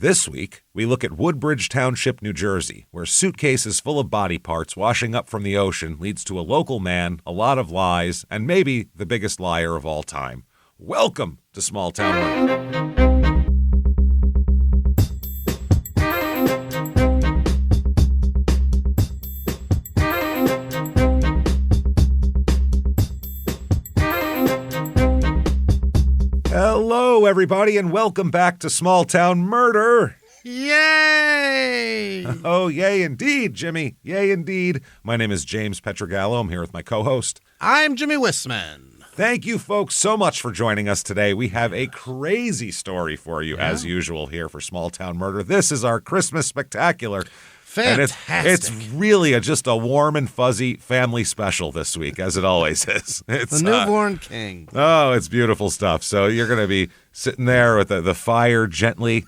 This week, we look at Woodbridge Township, New Jersey, where suitcases full of body parts washing up from the ocean leads to a local man, a lot of lies, and maybe the biggest liar of all time. Welcome to Small Town Murder. Hello, everybody, and welcome back to Small Town Murder. Yay! Oh, yay indeed, Jimmy. Yay indeed. My name is James Petrogallo. I'm here with my co-host. I'm Jimmie Wissman. Thank you, folks, so much for joining us today. We have a crazy story for you, as usual, here for Small Town Murder. This is our Christmas Spectacular. Fantastic. And it's really just a warm and fuzzy family special this week, as it always is. It's the newborn king. Oh, it's beautiful stuff. So you're going to be sitting there with the fire gently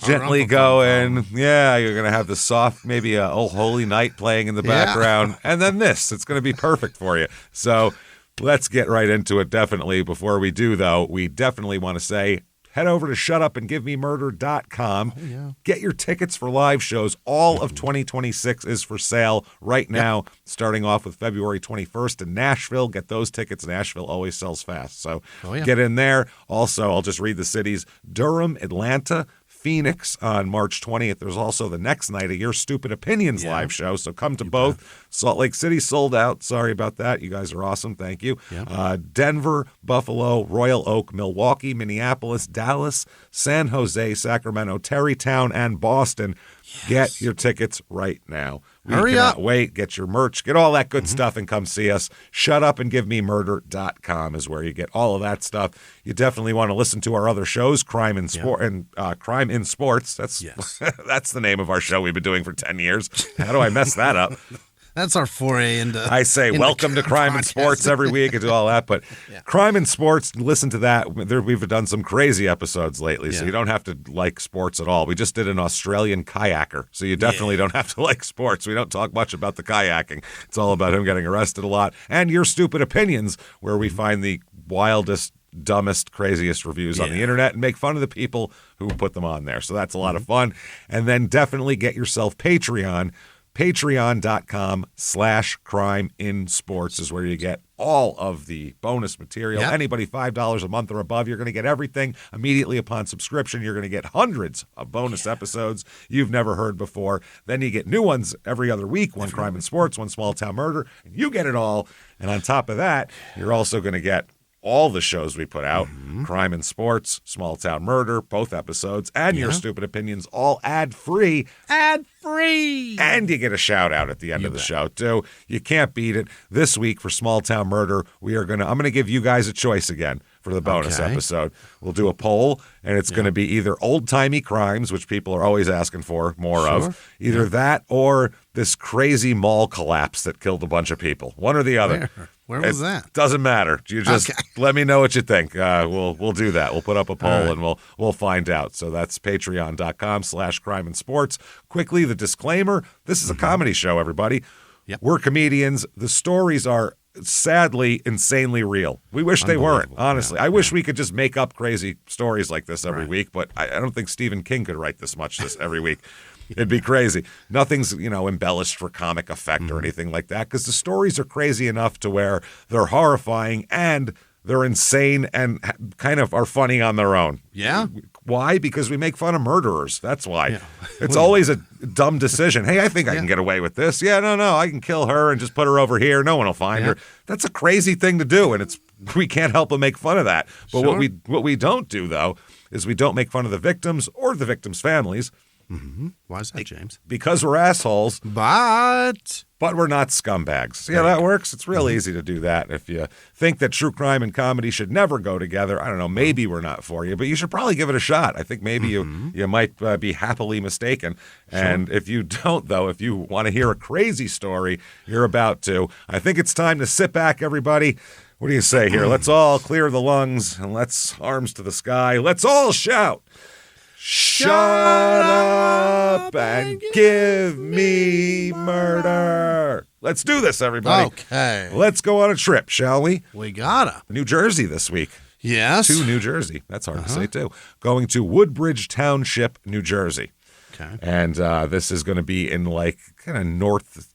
going. Yeah, you're going to have the soft, maybe a Oh Holy Night playing in the background. And then this. It's going to be perfect for you. So let's get right into it, definitely. Before we do, though, we definitely want to say, head over to shutupandgivememurder.com. Oh, yeah. Get your tickets for live shows. All of 2026 is for sale right now, starting off with February 21st in Nashville. Get those tickets. Nashville always sells fast. So get in there. Also, I'll just read the cities: Durham, Atlanta, Phoenix on March 20th. There's also the next night, a Your Stupid Opinions live show, so come to both. Salt Lake City sold out. Sorry about that. You guys are awesome. Thank you. Denver, Buffalo, Royal Oak, Milwaukee, Minneapolis, Dallas, San Jose, Sacramento, Terrytown, and Boston. Get your tickets right now. We Hurry cannot up. wait. Get your merch. Get all that good stuff and come see us. Shutupandgivememurder.com is where you get all of that stuff. You definitely want to listen to our other shows, Crime in Sports. That's that's the name of our show we've been doing for 10 years. How do I mess that up? That's our foray into... I say welcome to Crime in Sports every week and do all that, but Crime in Sports, listen to that. We've done some crazy episodes lately, so you don't have to like sports at all. We just did an Australian kayaker, so you definitely don't have to like sports. We don't talk much about the kayaking. It's all about him getting arrested a lot. And Your Stupid Opinions, where we find the wildest, dumbest, craziest reviews on the internet and make fun of the people who put them on there. So that's a lot of fun. And then definitely get yourself Patreon. Patreon.com/CrimeInSports is where you get all of the bonus material. Anybody $5 a month or above, you're going to get everything immediately upon subscription. You're going to get hundreds of bonus episodes you've never heard before. Then you get new ones every other week, one Crime in Sports, one Small Town Murder, and you get it all. And on top of that, you're also going to get all the shows we put out, Crime in Sports, Small Town Murder, both episodes, and Your Stupid Opinions, all ad-free. Ad-free! And you get a shout-out at the end of the show, too. You can't beat it. This week for Small Town Murder, I'm going to give you guys a choice again for the bonus episode. We'll do a poll, and it's going to be either old-timey crimes, which people are always asking for more of, either that or this crazy mall collapse that killed a bunch of people. One or the other. Where was that? Doesn't matter. You just let me know what you think. We'll do that. We'll put up a poll and we'll find out. So that's patreon.com/CrimeInSports. Quickly, the disclaimer: this is a comedy show, everybody. We're comedians. The stories are sadly insanely real. We wish they weren't, honestly. I wish we could just make up crazy stories like this every week, but I don't think Stephen King could write this much every week. It'd be crazy. Nothing's, embellished for comic effect or anything like that, because the stories are crazy enough to where they're horrifying and they're insane and kind of are funny on their own. Yeah. Why? Because we make fun of murderers. That's why. Yeah. It's always a dumb decision. Hey, I think I can get away with this. Yeah, no, I can kill her and just put her over here. No one will find her. That's a crazy thing to do, and we can't help but make fun of that. But what we don't do, though, is we don't make fun of the victims or the victims' families. Why is that, James? Because we're assholes. But we're not scumbags. See how that works? It's real easy to do that. If you think that true crime and comedy should never go together, I don't know, maybe we're not for you, but you should probably give it a shot. I think maybe you might be happily mistaken. And if you don't, though, if you want to hear a crazy story, you're about to. I think it's time to sit back, everybody. What do you say here? Let's all clear the lungs and let's arms to the sky. Let's all shout. Shut up and give me murder. Let's do this, everybody. Okay. Let's go on a trip, shall we? We gotta. New Jersey this week. Yes. to New Jersey. That's hard to say, too. Going to Woodbridge Township, New Jersey. Okay. And this is going to be in like kind of north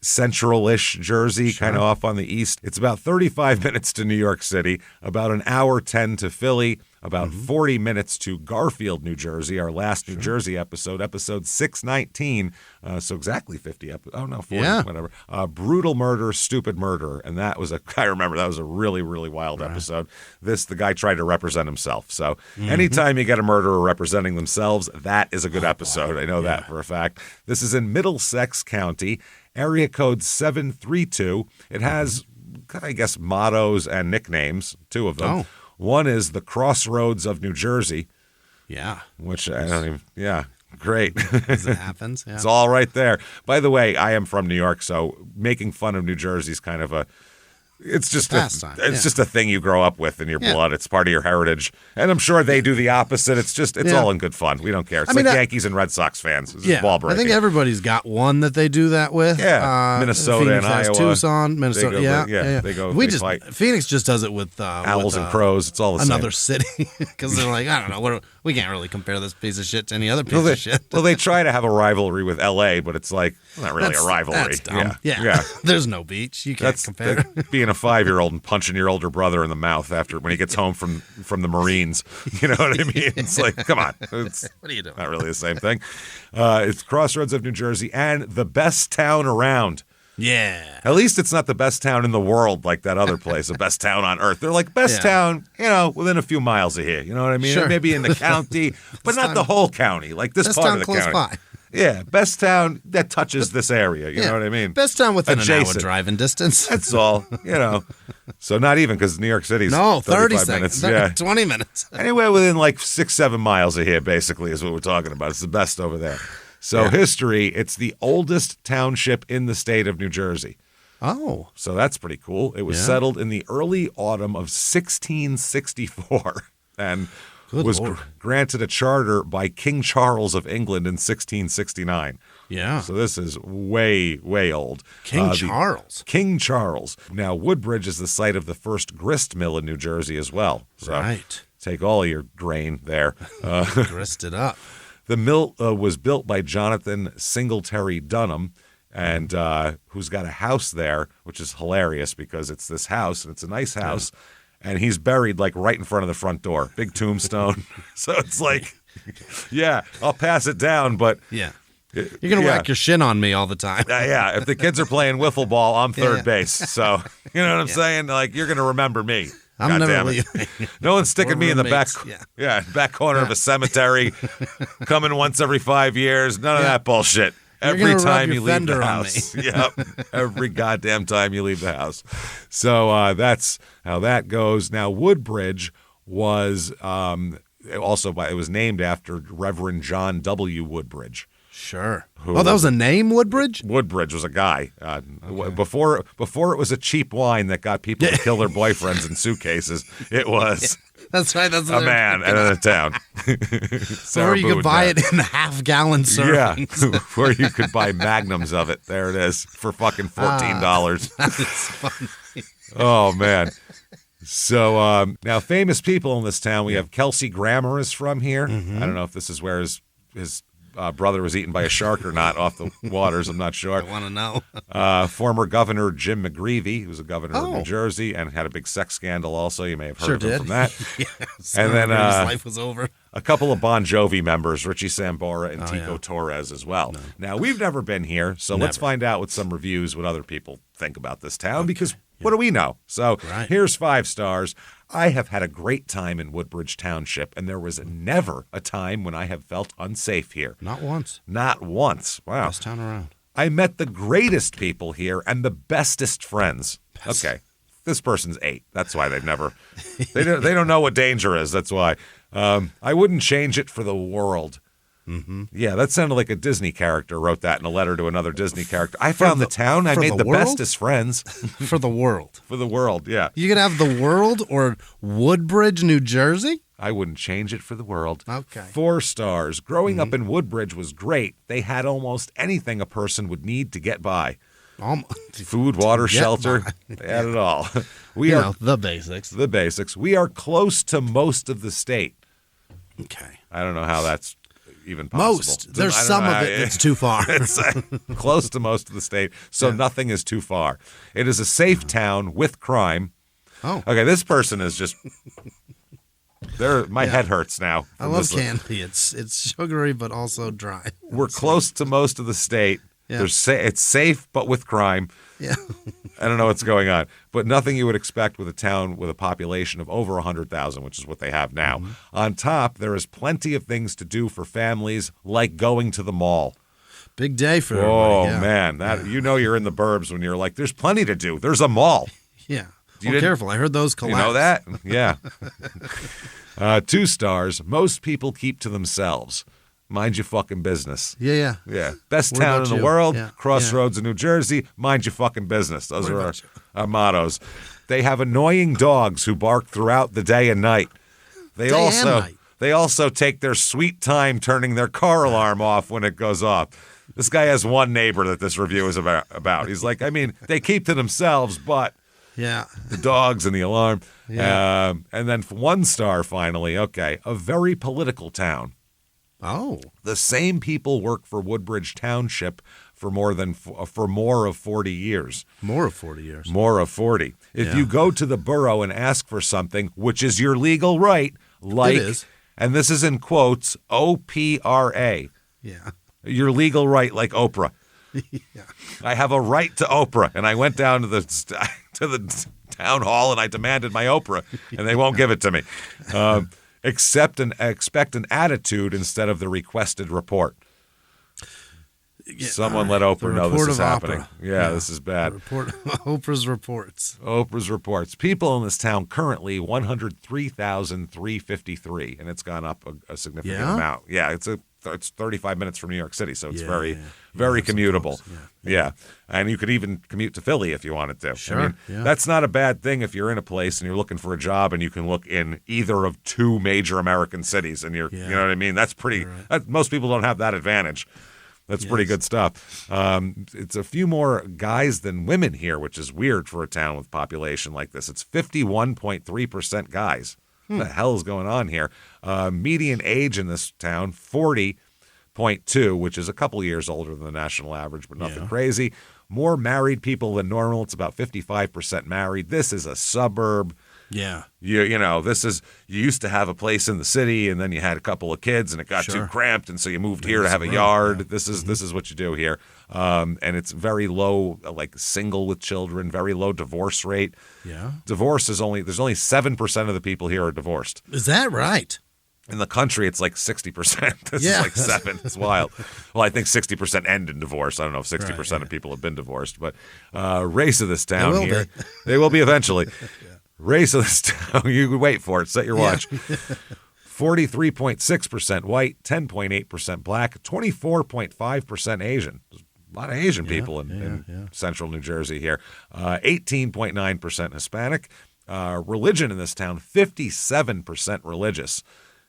central-ish Jersey, kind of off on the east. It's about 35 minutes to New York City, about an hour 10 to Philly, about 40 minutes to Garfield, New Jersey, our last New Jersey episode 619. So exactly 50 episodes. Oh, no, 40, whatever. Brutal Murder, Stupid Murder. And that was I remember that was a really, really wild episode. The guy tried to represent himself. So anytime you get a murderer representing themselves, that is a good episode. I know that for a fact. This is in Middlesex County, area code 732. It has, I guess, mottos and nicknames, two of them. Oh. One is the Crossroads of New Jersey. Yeah. Which I don't even, great. As it happens. Yeah. It's all right there. By the way, I am from New York, so making fun of New Jersey is kind of it's just just a thing you grow up with in your blood. It's part of your heritage. And I'm sure they do the opposite. It's all in good fun. We don't care. It's like Yankees and Red Sox fans. It's ball breaking. I think everybody's got one that they do that with. Yeah. Minnesota Phoenix and has Iowa. Tucson, Minnesota. They go. Phoenix just does it with Owls and Crows. It's all the another same. city because they're like, I don't know, we can't really compare this piece of shit to any other piece of shit. Well, they try to have a rivalry with L.A., but it's like not really a rivalry. That's dumb. Yeah. There's no beach. You can't compare. Being a 5-year-old and punching your older brother in the mouth when he gets home from the Marines. You know what I mean? It's like, come on. What are you doing? Not really the same thing. It's Crossroads of New Jersey and the best town around. Yeah. At least it's not the best town in the world like that other place, the best town on earth. They're like best town, within a few miles of here. You know what I mean? Sure. Maybe in the county, but not the whole county, like this best part town of the close county. By. Yeah, best town that touches this area. You know what I mean? Best town within an hour Adjacent. driving distance. That's all, So not even because New York City's 30 minutes. seconds. 20 minutes. Anywhere within like 6-7 miles of here, basically, is what we're talking about. It's the best over there. So history, it's the oldest township in the state of New Jersey. Oh. So that's pretty cool. It was settled in the early autumn of 1664 and was granted a charter by King Charles of England in 1669. Yeah. So this is way, way old. King Charles. King Charles. Now, Woodbridge is the site of the first grist mill in New Jersey as well. So take all your grain there. Grist it up. The mill was built by Jonathan Singletary Dunham, and who's got a house there, which is hilarious because it's this house, and it's a nice house, and he's buried like right in front of the front door. Big tombstone. So it's like, I'll pass it down, but... Yeah. You're going to whack your shin on me all the time. If the kids are playing wiffle ball, I'm third base. So, you know what I'm saying? Like, you're going to remember me. I'm never leaving. No one's sticking me in the back corner of a cemetery, coming once every 5 years. None of that bullshit. Every time you leave the house. Every goddamn time you leave the house. So that's how that goes. Now, Woodbridge was it was named after Reverend John W. Woodbridge. Sure. That was a name, Woodbridge? Woodbridge was a guy. Before it was a cheap wine that got people to kill their boyfriends in suitcases, it was that's right. That's a man and a town. Or you could buy it in half-gallon servings. Yeah, where you could buy magnums of it. There it is for fucking $14. That is funny. Oh, man. So now famous people in this town, we have Kelsey Grammer is from here. I don't know if this is where his brother was eaten by a shark or not off the waters. I'm not sure. I want to know. Former Governor Jim McGreevey, who was a governor of New Jersey and had a big sex scandal also. You may have heard of him from that. And then his life was over. A couple of Bon Jovi members, Richie Sambora and Tico Torres as well. No. Now, we've never been here, so let's find out with some reviews what other people think about this town because what do we know? So here's 5 stars. I have had a great time in Woodbridge Township, and there was never a time when I have felt unsafe here. Not once. Not once. Wow. Best town around. I met the greatest people here and the bestest friends. Okay. This person's 8. That's why they've never... They don't know what danger is. That's why. I wouldn't change it for the world. Mm-hmm. Yeah, that sounded like a Disney character wrote that in a letter to another Disney character. I found the town. I made the bestest friends. For the world. For the world, yeah. You could have the world or Woodbridge, New Jersey? I wouldn't change it for the world. Okay. 4 stars. Growing up in Woodbridge was great. They had almost anything a person would need to get by. Food, water, shelter. They had it all. The basics. The basics. We are close to most of the state. Okay. I don't know how that's even possible. Most. There's some of it that's too far. It's close to most of the state, so nothing is too far. It is a safe town with crime. Oh. Okay, this person is just... My head hurts now. I love candy. It's sugary, but also dry. We're close to most of the state. Yeah. It's safe, but with crime. Yeah. I don't know what's going on, but nothing you would expect with a town with a population of over 100,000, which is what they have now. Mm-hmm. On top, there is plenty of things to do for families, like going to the mall. Big day for everybody. Oh, man. You're in the burbs when you're like, there's plenty to do. There's a mall. Yeah. Careful. I heard those collapse. You know that? Yeah. 2 stars. Most people keep to themselves. Mind your fucking business. Yeah. Best town in the world, Crossroads in New Jersey, mind your fucking business. Those are our mottos. They have annoying dogs who bark throughout the day and night. They also take their sweet time turning their car alarm off when it goes off. This guy has one neighbor that this review is about. He's like, they keep to themselves, but the dogs and the alarm. Yeah. And then 1 star finally. Okay, a very political town. Oh. The same people work for Woodbridge Township for more of 40 years. More of 40 years. More of 40. If you go to the borough and ask for something, which is your legal right, like, it is. And this is in quotes, OPRA. Yeah. Your legal right, like Oprah. Yeah. I have a right to Oprah, and I went down to the town hall and I demanded my Oprah, and they won't give it to me. Expect an attitude instead of the requested report. Someone let Oprah know this is happening. Yeah, this is bad. Oprah's reports. Oprah's reports. People in this town currently 103,353, and it's gone up a significant amount. Yeah, it's 35 minutes from New York City, so it's very commutable. Yeah, and you could even commute to Philly if you wanted to. Sure. That's not a bad thing if you're in a place and you're looking for a job and you can look in either of 2 major American cities, and you know what I mean. That's pretty. Most people don't have that advantage. That's pretty good stuff. It's a few more guys than women here, which is weird for a town with a population like this. It's 51.3% guys. What the hell is going on here? Median age in this town, 40.2, which is a couple years older than the national average, but nothing crazy. More married people than normal. It's about 55% married. This is a suburb. Yeah. This is, you used to have a place in the city and then you had a couple of kids and it got too cramped, and so you moved here to have a yard. Yeah. This is what you do here. And it's very low, like single with children, very low divorce rate. Yeah. Divorce there's only 7% of the people here are divorced. Is that right? In the country, it's like 60%. This is like 7. It's wild. Well, I think 60% end in divorce. I don't know if 60% of people have been divorced, but race of this town here. They will be eventually. Race of this town, you can wait for it. Set your watch. 43.6% white, 10.8% black, 24.5% Asian. There's a lot of Asian people in central New Jersey here. 18.9% Hispanic. Religion in this town, 57% religious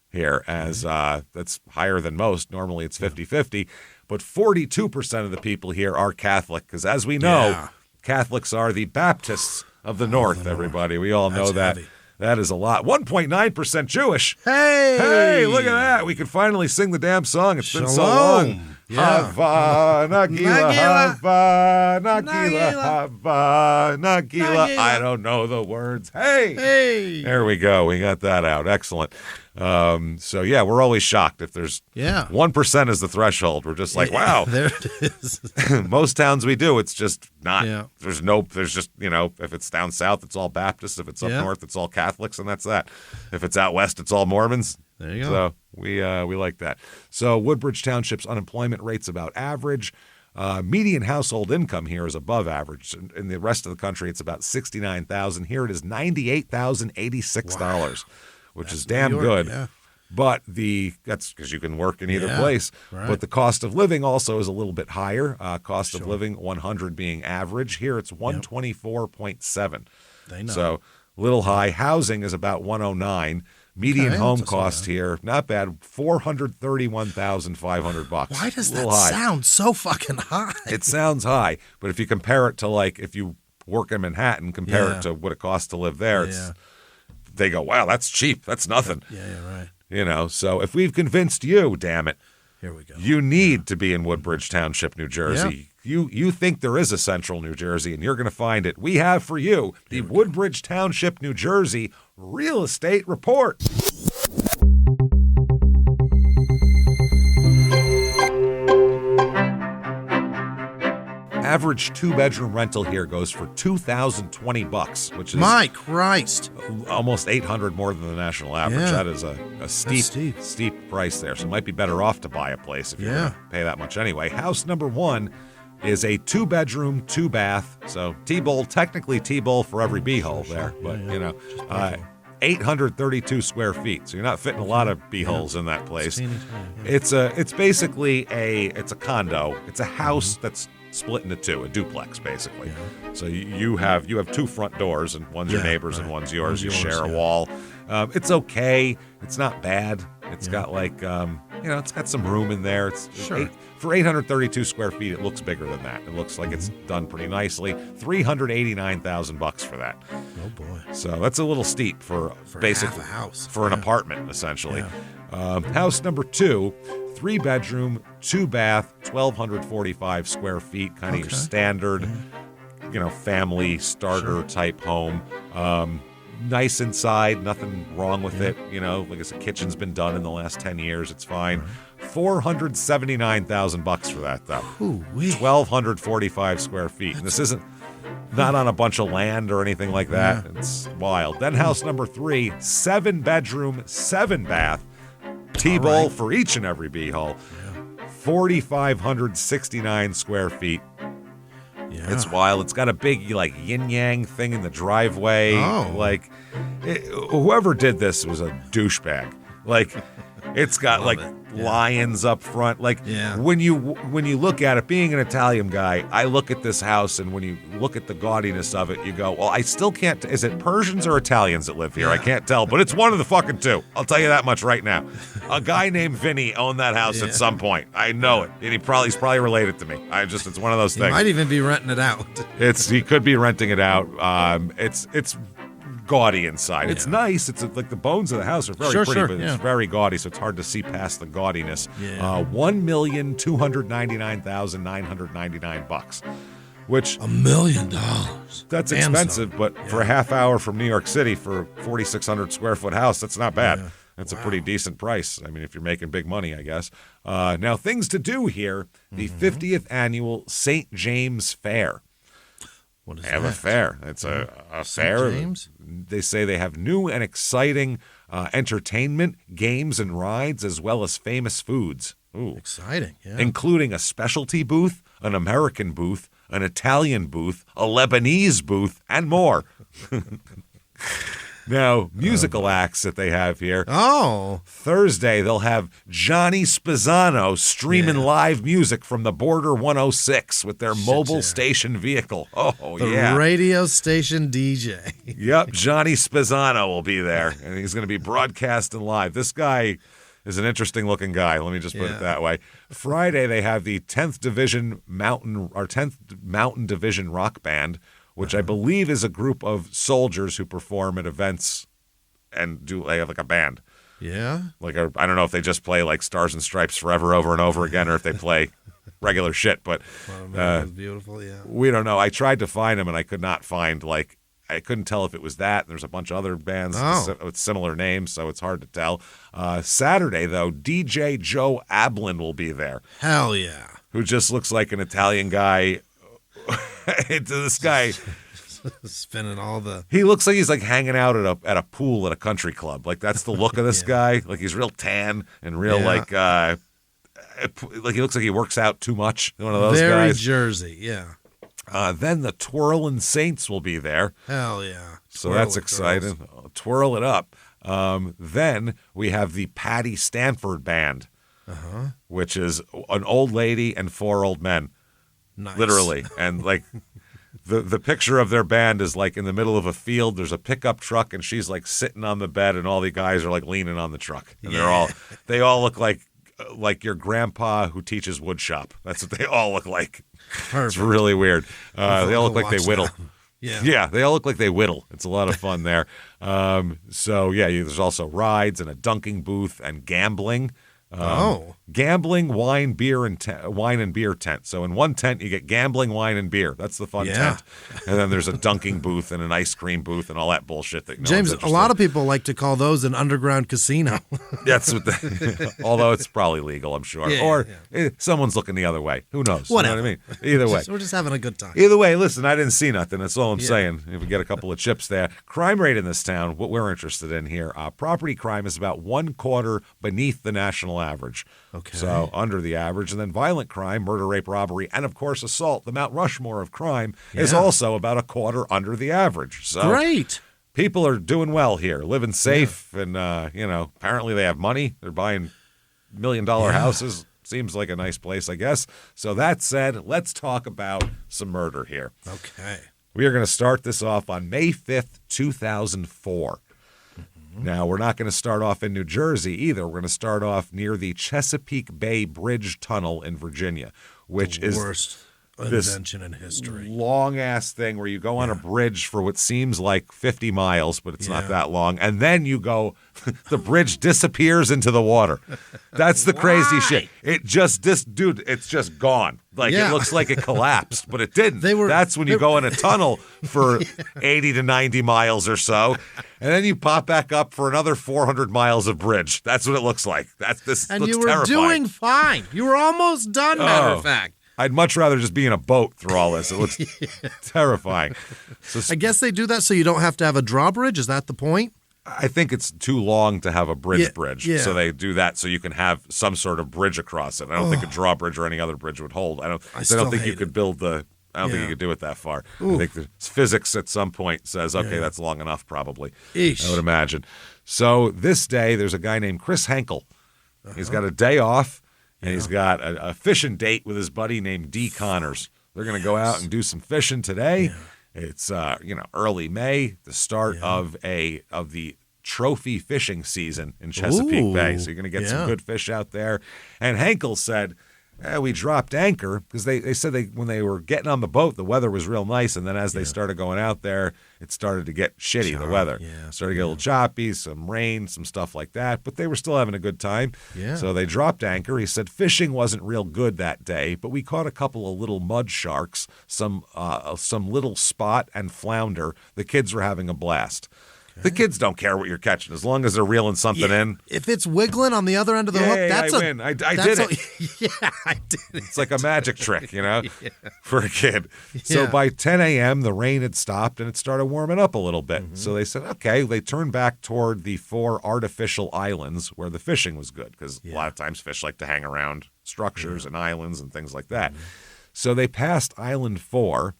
here, as that's higher than most. Normally it's 50-50. But 42% of the people here are Catholic, because as we know, Catholics are the Baptists of the North, everybody. We all know that. Heavy. That is a lot. 1.9% Jewish. Hey, look at that. We can finally sing the damn song. It's been so Shalom. long. Hava, Nagila, Hava, Nagila, Hava, Nagila. I don't know the words. Hey. There we go. We got that out. Excellent. So, we're always shocked if there's 1% is the threshold. We're just like, wow. There it is. Most towns we do, it's just not. Yeah. There's just, if it's down south, it's all Baptist. If it's up north, it's all Catholics, and that's that. If it's out west, it's all Mormons. There you go. So we like that. So Woodbridge Township's unemployment rate's about average. Median household income here is above average. In the rest of the country, it's about $69,000. Here it is $98,086, which is damn good. Yeah. But that's because you can work in either place. Right. But the cost of living also is a little bit higher. Cost of living, 100 being average. Here it's 124.7. They know. So little high. Housing is about 109. Median home cost here, not bad, $431,500. Why does that sound so fucking high? It sounds high, but if you compare it to like if you work in Manhattan, compare it to what it costs to live there, they go, wow, that's cheap. That's nothing. Yeah, right. You know, so if we've convinced you, damn it, here we go. You need to be in Woodbridge Township, New Jersey. You think there is a central New Jersey, and you're going to find it. We have for you the Woodbridge Township, New Jersey Real Estate Report. Average 2-bedroom rental here goes for $2,020, which is my Christ, almost $800 more than the national average. Yeah. That is a steep price there. So it might be better off to buy a place if you're going to pay that much anyway. House number 1 is a 2-bedroom, 2-bath. So T-bowl, technically T-bowl for every B-hole there, but you know, 832 square feet. So you're not fitting a lot of B-holes in that place. It's basically a condo. It's a house that's split into two, a duplex basically. So you have 2 front doors, and one's your neighbor's and one's yours. You share a wall. It's okay. It's not bad. It's got like it's got some room in there. It's for 832 square feet. It looks bigger than that. It looks like it's done pretty nicely. $389,000 for that. Oh boy! So that's a little steep for basically half a house for an apartment essentially. House number 2. 3-bedroom, 2-bath, 1,245 square feet, kind of your standard, family starter type home. Nice inside, nothing wrong with it. Like I said, kitchen's been done in the last 10 years. It's fine. $479,000 for that, though. 1,245 square feet. And this isn't not on a bunch of land or anything like that. It's wild. Then house number 3, 7-bedroom, 7-bath. T-bowl for each and every B-hole. 4,569 square feet. Yeah. It's wild. It's got a big yin-yang thing in the driveway. Whoever did this was a douchebag. It's got lions up front. When you look at it, being an Italian guy, I look at this house, and when you look at the gaudiness of it, you go, well, I still can't. Is it Persians or Italians that live here? I can't tell, but it's one of the fucking two. I'll tell you that much right now. A guy named Vinny owned that house at some point. I know it, and he's probably related to me. It's one of those things. He might even be renting it out. He could be renting it out. It's gaudy inside. It's nice. It's like the bones of the house are very pretty, but it's very gaudy, so it's hard to see past the gaudiness. $1,299,999, which $1 million. That's expensive, but for a half hour from New York City for a 4,600 square foot house, that's not bad. That's a pretty decent price. I mean, if you're making big money, I guess. Now, things to do here: the 50th annual St. James Fair. What is they have that? A fair. It's a fair. James? They say they have new and exciting entertainment, games, and rides, as well as famous foods. Ooh. Exciting, yeah. Including a specialty booth, an American booth, an Italian booth, a Lebanese booth, and more. Now, musical acts that they have here. Oh. Thursday, they'll have Johnny Spizzano streaming live music from the Border 106 with their mobile station vehicle. Oh, the radio station DJ. Yep, Johnny Spizzano will be there, and he's going to be broadcasting live. This guy is an interesting-looking guy. Let me just put it that way. Friday, they have the 10th Mountain Division Rock Band, which I believe is a group of soldiers who perform at events and they have like a band. Yeah. I don't know if they just play like Stars and Stripes Forever over and over again, or if they play regular shit, but was beautiful, yeah. We don't know. I tried to find them and I could not find I couldn't tell if it was that. There's a bunch of other bands with similar names, so it's hard to tell. Saturday, though, DJ Joe Ablin will be there. Hell yeah. Who just looks like an Italian guy. This guy spinning all the. He looks like he's hanging out at a pool at a country club. That's the look of this guy. He's real tan and real he looks like he works out too much. One of those Very guys. Jersey, yeah. Then the Twirlin' Saints will be there. Hell yeah! So that's exciting. Twirl it up. Then we have the Patty Stanford Band, which is an old lady and 4 old men. Nice. Literally. And the picture of their band is like in the middle of a field. There's a pickup truck, and she's like sitting on the bed, and all the guys are like leaning on the truck, and they all look like your grandpa who teaches wood shop. That's what they all look like. Perfect. It's really weird. They all look like they whittle. Yeah, they all look like they whittle. It's a lot of fun there. There's also rides and a dunking booth and gambling. Gambling, wine, beer, and wine and beer tent. So in one tent, you get gambling, wine, and beer. That's the fun tent. And then there's a dunking booth and an ice cream booth and all that bullshit. That James, a lot of people like to call those an underground casino. That's what. Although it's probably legal, I'm sure. Someone's looking the other way. Who knows? Whatever. You know what I mean? Either way, we're just having a good time. Either way, listen, I didn't see nothing. That's all I'm saying. If we get a couple of chips there, crime rate in this town. What we're interested in here, property crime is about 1/4 beneath the national average. Okay. So under the average. And then violent crime, murder, rape, robbery, and of course assault, the Mount Rushmore of crime, is also about 1/4 under the average. So great. People are doing well here, living safe, and apparently they have money. They're buying $1 million houses. Seems like a nice place, I guess. So that said, let's talk about some murder here. Okay. We are going to start this off on May 5th, 2004. Now, we're not going to start off in New Jersey either. We're going to start off near the Chesapeake Bay Bridge Tunnel in Virginia, which is worst invention in history. Long-ass thing where you go on a bridge for what seems like 50 miles, but it's not that long, and then you go, the bridge disappears into the water. That's the crazy shit. It's just gone. It looks like it collapsed, but it didn't. That's when you go in a tunnel for 80 to 90 miles or so, and then you pop back up for another 400 miles of bridge. That's what it looks like. And you were doing fine. You were almost done, matter of fact. I'd much rather just be in a boat through all this. It looks terrifying. So, I guess they do that so you don't have to have a drawbridge. Is that the point? I think it's too long to have a bridge. So they do that so you can have some sort of bridge across it. I don't think a drawbridge or any other bridge would hold. I don't think you could build I don't think you could do it that far. Ooh. I think the physics at some point says, okay, that's long enough probably. Eesh. I would imagine. So this day, there's a guy named Chris Henkel. He's got a day off. And he's got a fishing date with his buddy named D. Connors. They're going to go out and do some fishing today. Yeah. It's early May, the start of the trophy fishing season in Chesapeake Bay. So you're going to get some good fish out there. And Henkel said, we dropped anchor because they said when they were getting on the boat, the weather was real nice. And then as they started going out there, it started to get shitty, the weather. Yeah. Started to get a little choppy, some rain, some stuff like that. But they were still having a good time. Yeah. So they dropped anchor. He said fishing wasn't real good that day, but we caught a couple of little mud sharks, some little spot and flounder. The kids were having a blast. The kids don't care what you're catching as long as they're reeling something in. If it's wiggling on the other end of the hook, that's I win. I did it. I did it. It's like a magic trick, for a kid. So by 10 a.m., the rain had stopped and it started warming up a little bit. Mm-hmm. So they said, okay, they turned back toward the 4 artificial islands where the fishing was good because a lot of times fish like to hang around structures and islands and things like that. Mm-hmm. So they passed Island 4.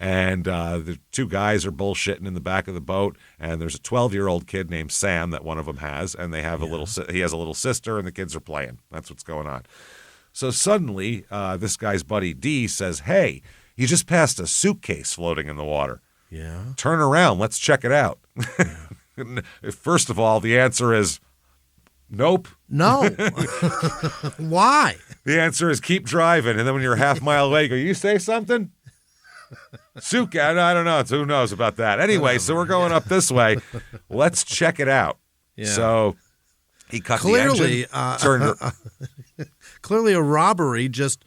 And the 2 guys are bullshitting in the back of the boat, and there's a 12-year-old kid named Sam that one of them has, and they have he has a little sister, and the kids are playing. That's what's going on. So suddenly, this guy's buddy D says, "Hey, you just passed a suitcase floating in the water. Yeah. Turn around, let's check it out." Yeah. First of all, the answer is nope. No. Why? The answer is keep driving, and then when you're a half mile away, you go, "You say something?" Suitcase, I don't know. Who knows about that? Anyway, so we're going up this way. Let's check it out. Yeah. So he cut the engine. Clearly a robbery just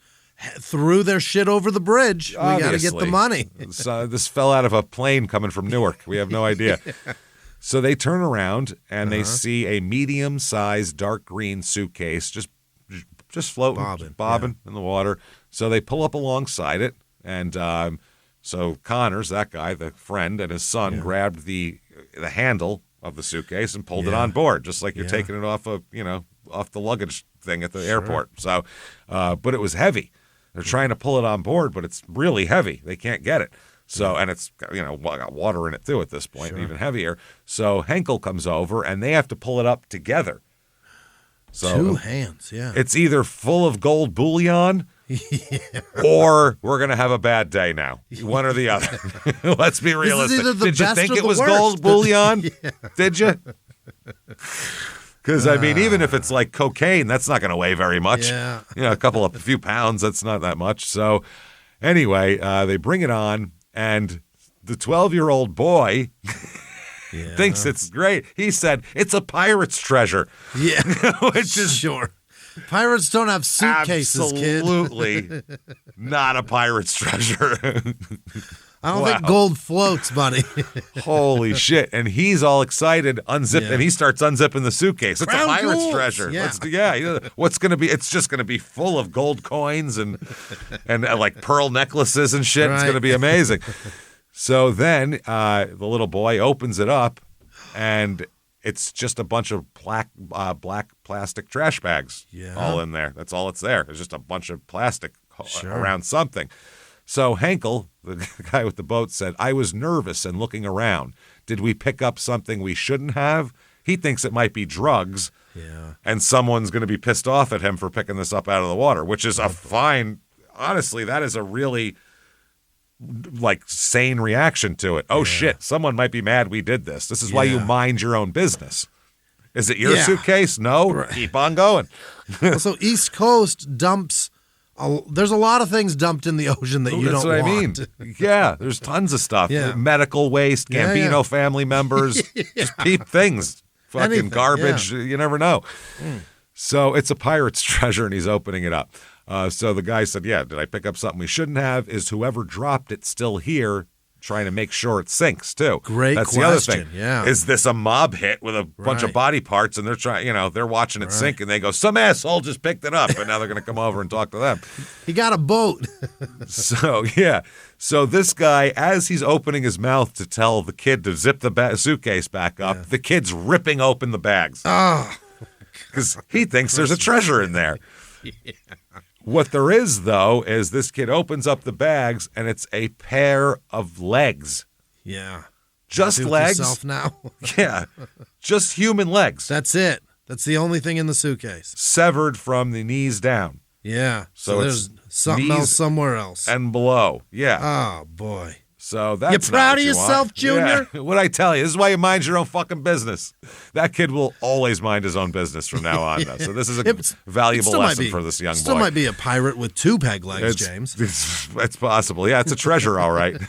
threw their shit over the bridge. Obviously. We got to get the money. This fell out of a plane coming from Newark. We have no idea. So they turn around and they see a medium-sized dark green suitcase just floating, bobbing in the water. So they pull up alongside it. And so Connors, that guy, the friend, and his son grabbed the handle of the suitcase and pulled it on board, just like you're taking it off off the luggage thing at the airport. So, but it was heavy. They're trying to pull it on board, but it's really heavy. They can't get it. So, and it's got water in it too at this point, even heavier. So Henkel comes over and they have to pull it up together. So 2 hands, It's either full of gold bullion. or we're going to have a bad day now. One or the other. Let's be realistic. either the Did you best think or it the was worst. gold bullion? Did you? Because, I mean, even if it's like cocaine, that's not going to weigh very much. Yeah. A few pounds, that's not that much. So anyway, they bring it on, and the 12-year-old boy thinks it's great. He said, it's a pirate's treasure. Yeah. Which is sure. Pirates don't have suitcases, kid. absolutely not a pirate's treasure. I don't think gold floats, buddy. Holy shit. And he's all excited, and he starts unzipping the suitcase. It's Crown a pirate's jewels. treasure. Yeah. What's going to be, it's just going to be full of gold coins and like pearl necklaces and shit. It's Right. going to be amazing. So then the little boy opens it up, and it's just a bunch of black plastic trash bags all in there. That's all it's there. It's just a bunch of plastic around something. So Henkel, the guy with the boat, said, I was nervous and looking around. Did we pick up something we shouldn't have? He thinks it might be drugs, and someone's going to be pissed off at him for picking this up out of the water, which is a fine, honestly, that is a really sane reaction to it. Oh, shit, someone might be mad we did this. This is why you mind your own business. Is it your suitcase? No? Right. Keep on going. So East Coast dumps, there's a lot of things dumped in the ocean that you don't want. That's what I mean. Yeah, there's tons of stuff. Yeah. Medical waste, Gambino family members, just peep things. Fucking Anything, garbage. You never know. So it's a pirate's treasure, and he's opening it up. So the guy said, did I pick up something we shouldn't have? Is whoever dropped it still here, trying to make sure it sinks, too? Great That's question. the other thing. Yeah. Is this a mob hit with a bunch of body parts, and they're trying, they're watching it sink, and they go, some asshole just picked it up, and now they're going to come over and talk to them. He got a boat. So this guy, as he's opening his mouth to tell the kid to zip the suitcase back up, the kid's ripping open the bags. Oh. Because he thinks there's a treasure in there. What there is, though, is this kid opens up the bags, and it's a pair of legs. Yeah. Just Suit legs. yourself now. Yeah. Just human legs. That's it. That's the only thing in the suitcase. Severed from the knees down. Yeah. So there's something knees else somewhere else. and below. Yeah. Oh, boy. So that's You not proud what of you yourself, want. Junior? Yeah. What'd I tell you? This is why you mind your own fucking business. That kid will always mind his own business from now on. Though. So this is a valuable lesson for this young boy. Still might be a pirate with two peg legs, James. It's possible. Yeah, it's a treasure, all right.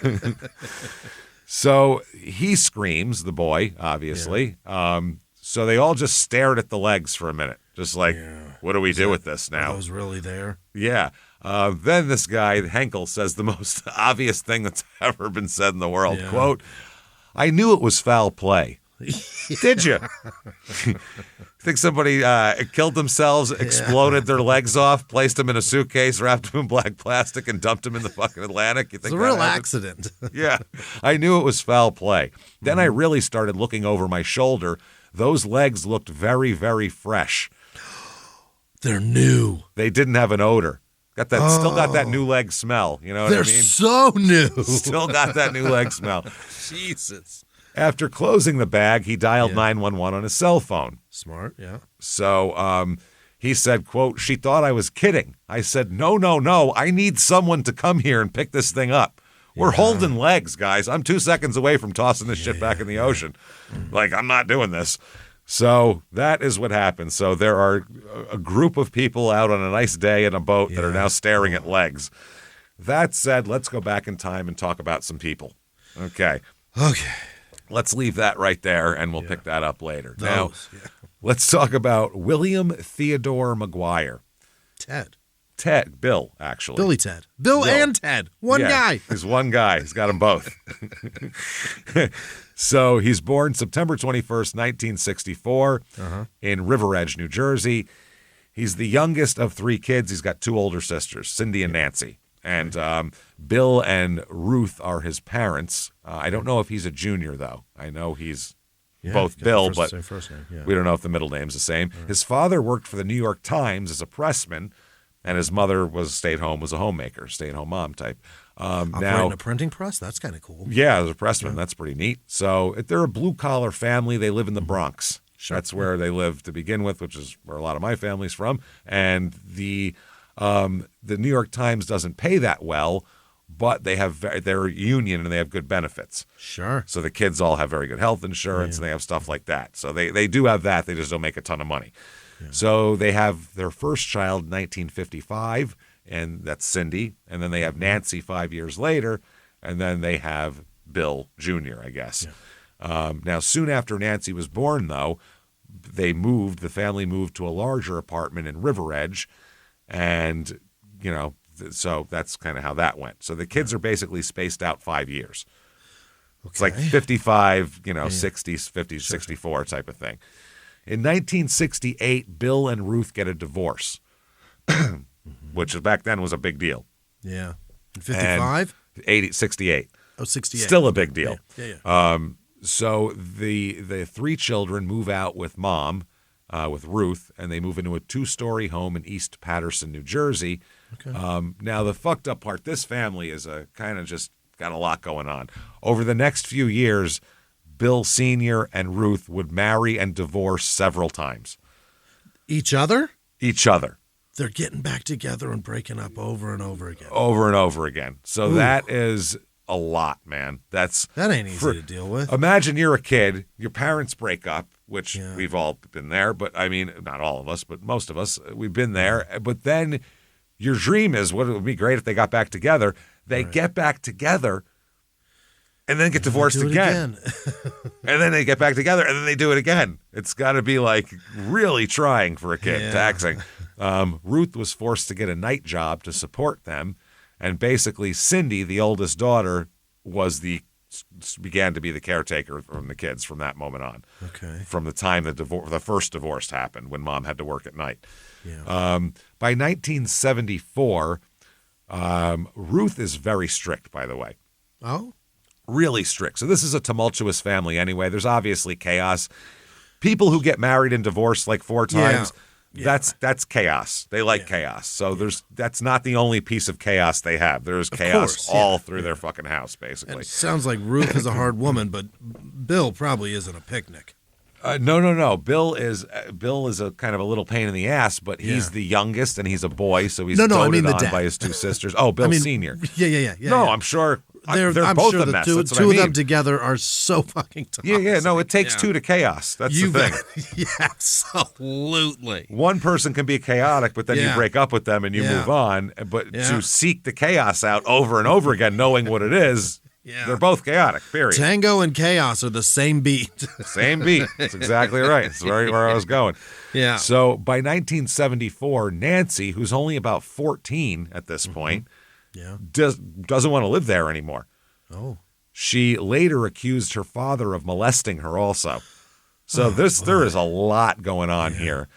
So he screams, the boy, obviously. Yeah. So they all just stared at the legs for a minute. Just like, what do we do with this now? Are those really there? Yeah. Then this guy, Henkel, says the most obvious thing that's ever been said in the world. Yeah. Quote, I knew it was foul play. Did you? Think somebody killed themselves, exploded their legs off, placed them in a suitcase, wrapped them in black plastic, and dumped them in the fucking Atlantic? You think it's a real accident. Yeah. I knew it was foul play. Then I really started looking over my shoulder. Those legs looked very, very fresh. They're new. They didn't have an odor. Still got that new leg smell. You know what I mean? They're so new. Still got that new leg smell. Jesus. After closing the bag, he dialed 911 on his cell phone. Smart, yeah. So he said, quote, she thought I was kidding. I said, no. I need someone to come here and pick this thing up. We're holding legs, guys. I'm 2 seconds away from tossing this shit back in the ocean. Like, I'm not doing this. So that is what happened. So there are a group of people out on a nice day in a boat that are now staring at legs. That said, let's go back in time and talk about some people. Okay. Let's leave that right there, and we'll pick that up later. Let's talk about William Theodore McGuire. Bill, actually. Billy Ted. Bill and Ted. One guy. He's one guy. He's got them both. So he's born September 21st, 1964 in River Edge, New Jersey. He's the youngest of three kids. He's got two older sisters, Cindy and Nancy. And Bill and Ruth are his parents. I don't know if he's a junior, though. I know he's both Bill, but we don't know if the middle name's the same. Right. His father worked for the New York Times as a pressman, and his mother was a homemaker, stay-at-home mom type. Operating a printing press? That's kind of cool. Yeah, as a pressman. That's pretty neat. So they're a blue-collar family. They live in the Bronx. Sure. That's where they live to begin with, which is where a lot of my family's from. And the The New York Times doesn't pay that well, but they have they're a union and they have good benefits. Sure. So the kids all have very good health insurance and they have stuff like that. So they do have that. They just don't make a ton of money. Yeah. So they have their first child in 1955, and that's Cindy. And then they have Nancy 5 years later, and then they have Bill Jr., I guess. Yeah. Now, soon after Nancy was born, though, the family moved to a larger apartment in River Edge, and, so that's kind of how that went. So the kids are basically spaced out 5 years. Okay. It's like 55, 60s, 50s, 64 type of thing. In 1968, Bill and Ruth get a divorce, which back then was a big deal. Yeah. 55? 68. Oh, 68. Still a big deal. Yeah. So the three children move out with Mom, with Ruth, and they move into a 2-story home in East Paterson, New Jersey. Okay. Now, the fucked up part, this family is a kind of just got a lot going on. Over the next few years, Bill Sr. and Ruth would marry and divorce several times. Each other? Each other. They're getting back together and breaking up over and over again. Over and over again. So that is a lot, man. That ain't easy to deal with. Imagine you're a kid, your parents break up, which we've all been there, but I mean, not all of us, but most of us, we've been there. But then your dream is, what it would be great if they got back together. They get back together and then get divorced again. And then they get back together and then they do it again. It's got to be like really trying for a kid, taxing. Ruth was forced to get a night job to support them. And basically, Cindy, the oldest daughter, began to be the caretaker from the kids from that moment on. Okay. From the time the first divorce happened, when Mom had to work at night. Yeah. By 1974, Ruth is very strict, by the way. Oh? Really strict. So this is a tumultuous family anyway. There's obviously chaos. People who get married and divorced like 4 times. Yeah. That's chaos. They like chaos. So that's not the only piece of chaos they have. There's chaos all through their fucking house, basically. And it sounds like Ruth is a hard woman, but Bill probably isn't a picnic. No. Bill is a kind of a little pain in the ass, but he's the youngest and he's a boy, so he's doted on by his 2 sisters. Oh, Bill Sr. Yeah. No, I'm sure. They're I'm both sure a mess. Two That's what I mean. of them together are so fucking toxic. Yeah. No, it takes 2 to chaos. That's the thing. Yeah, absolutely. One person can be chaotic, but then you break up with them and you move on. But to seek the chaos out over and over again, knowing what it is, they're both chaotic, period. Tango and chaos are the same beat. Same beat. That's exactly right. It's right where I was going. Yeah. So by 1974, Nancy, who's only about 14 at this point, doesn't want to live there anymore. Oh. She later accused her father of molesting her also. So there is a lot going on here.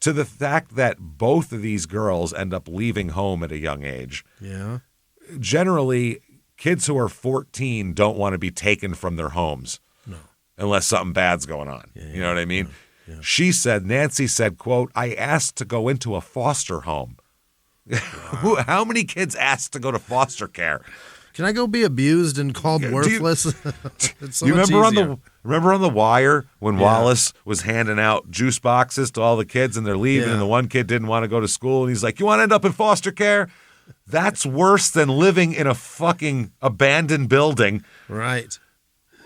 To the fact that both of these girls end up leaving home at a young age. Yeah. Generally, kids who are 14 don't want to be taken from their homes. No. Unless something bad's going on. Yeah, you know what I mean? Yeah. Nancy said, quote, "I asked to go into a foster home." Wow. How many kids asked to go to foster care? Can I go be abused and called worthless? It's so you much remember on the Wire when Wallace was handing out juice boxes to all the kids and they're leaving and the one kid didn't want to go to school and he's like, "You want to end up in foster care?" That's worse than living in a fucking abandoned building. Right.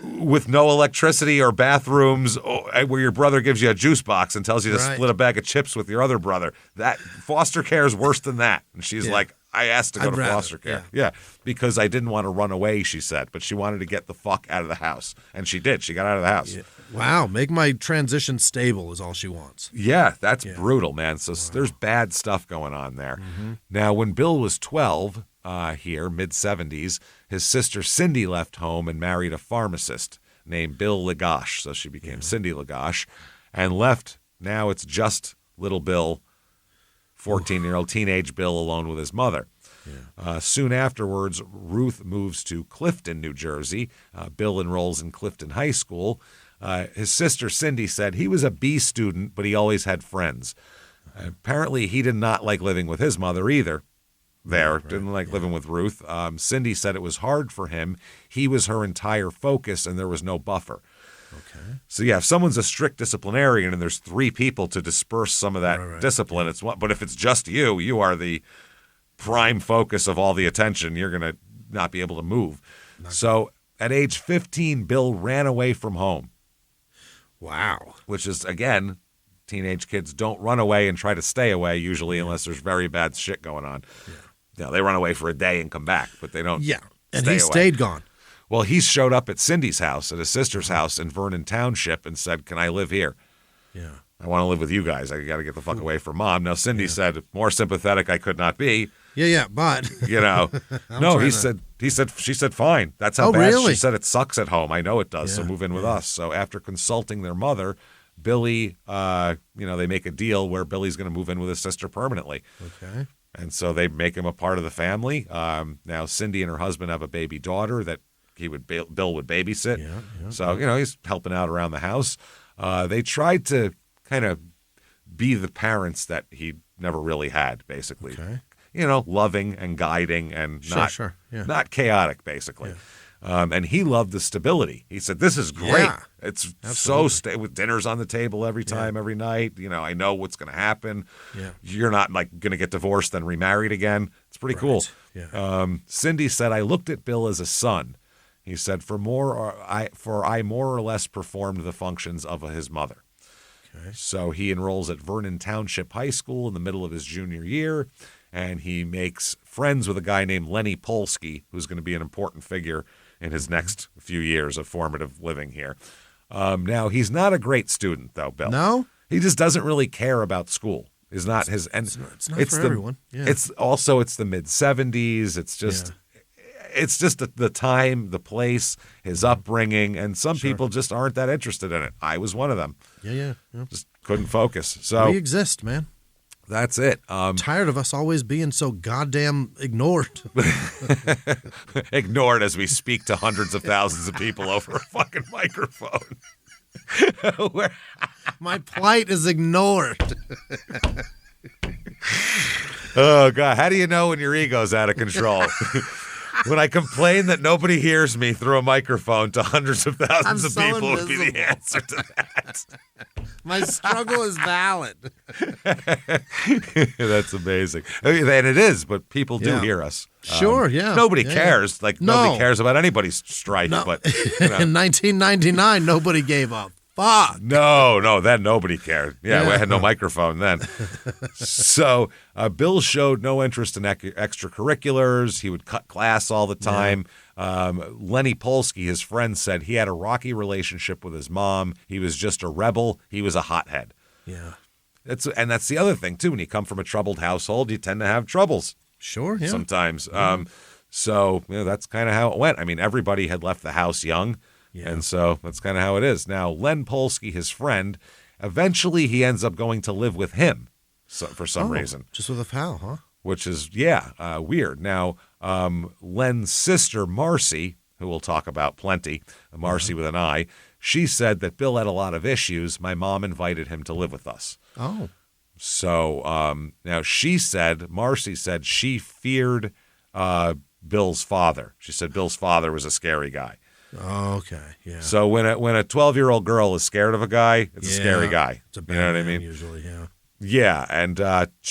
With no electricity or bathrooms, where your brother gives you a juice box and tells you to split a bag of chips with your other brother. That foster care is worse than that. And she's like, "I asked to go to foster care." Yeah, because I didn't want to run away, she said, but she wanted to get the fuck out of the house. And she did. She got out of the house. Yeah. Wow, make my transition stable is all she wants. Yeah, that's brutal, man. So there's bad stuff going on there. Mm-hmm. Now, when Bill was 12, here, mid-70s, his sister Cindy left home and married a pharmacist named Bill Lagash. So she became Cindy Lagash and left. Now it's just little Bill, 14-year-old teenage Bill, alone with his mother. Yeah. Soon afterwards, Ruth moves to Clifton, New Jersey. Bill enrolls in Clifton High School. His sister Cindy said he was a B student, but he always had friends. Apparently, he did not like living with his mother either. Didn't like living with Ruth. Cindy said it was hard for him. He was her entire focus, and there was no buffer. Okay. So yeah, if someone's a strict disciplinarian and there's 3 people to disperse some of that discipline, it's one. But if it's just you, you are the prime focus of all the attention. You're gonna not be able to move. So at age 15, Bill ran away from home. Wow. Which is, again, teenage kids don't run away and try to stay away usually unless there's very bad shit going on. Yeah. They run away for a day and come back, but they don't. Yeah, and stay he away. stayed gone. Well, he showed up at Cindy's house, at his sister's house in Vernon Township, and said, "Can I live here? Yeah. I want to live with you guys. I got to get the fuck away from Mom." Now, Cindy said, more sympathetic I could not be. Yeah, but You know, no, she said, fine. That's how bad. Really? She said it sucks at home. I know it does. So Yeah, move in with us. So after consulting their mother, Billy, they make a deal where Billy's going to move in with his sister permanently. Okay. And so they make him a part of the family. Now, Cindy and her husband have a baby daughter that Bill would babysit. Yeah. So, he's helping out around the house. They tried to kind of be the parents that he never really had, basically. Okay. Loving and guiding and not chaotic, basically. Yeah. And he loved the stability. He said, "This is great. Yeah, it's absolutely. with dinners on the table every time, every night. I know what's going to happen. Yeah. You're not like going to get divorced then remarried again. It's pretty cool." Yeah. Cindy said, "I looked at Bill as a son." He said, I more or less performed the functions of his mother." Okay. So he enrolls at Vernon Township High School in the middle of his junior year, and he makes friends with a guy named Lenny Polsky, who's going to be an important figure in his next few years of formative living here. Now, he's not a great student, though, Bill. No? He just doesn't really care about school. It's not his. And it's not for everyone. Yeah. It's the mid-'70s. It's just. It's just the time, the place, his upbringing, and some people just aren't that interested in it. I was one of them. Yeah. Just couldn't focus. So we exist, man. That's it. Tired of us always being so goddamn ignored. Ignored as we speak to hundreds of thousands of people over a fucking microphone. My plight is ignored. Oh, God. How do you know when your ego's out of control? When I complain that nobody hears me through a microphone to hundreds of thousands of people would be the answer to that. My struggle is valid. That's amazing. And it is, but people do hear us. Sure, Nobody cares. Nobody cares about anybody's strife. No. But In 1999, nobody gave up. Fuck. No, then nobody cared. Yeah, we had no microphone then. So Bill showed no interest in extracurriculars. He would cut class all the time. Lenny Polsky, his friend, said he had a rocky relationship with his mom. He was just a rebel. He was a hothead. Yeah. That's the other thing, too. When you come from a troubled household, you tend to have troubles. Sure, yeah. Sometimes. So that's kind of how it went. I mean, everybody had left the house young. Yeah. And so that's kind of how it is. Now, Len Polsky, his friend, eventually he ends up going to live with him for some reason. Just with a pal, huh? Which is, weird. Now, Len's sister, Marcy, who we'll talk about plenty, Marcy with an I, she said that Bill had a lot of issues. My mom invited him to live with us. Oh. So now Marcy said she feared Bill's father. She said Bill's father was a scary guy. Oh, okay, yeah. So when a 12-year-old girl is scared of a guy, it's a scary guy. It's a bad you know what I man, mean? Usually, yeah. Yeah, and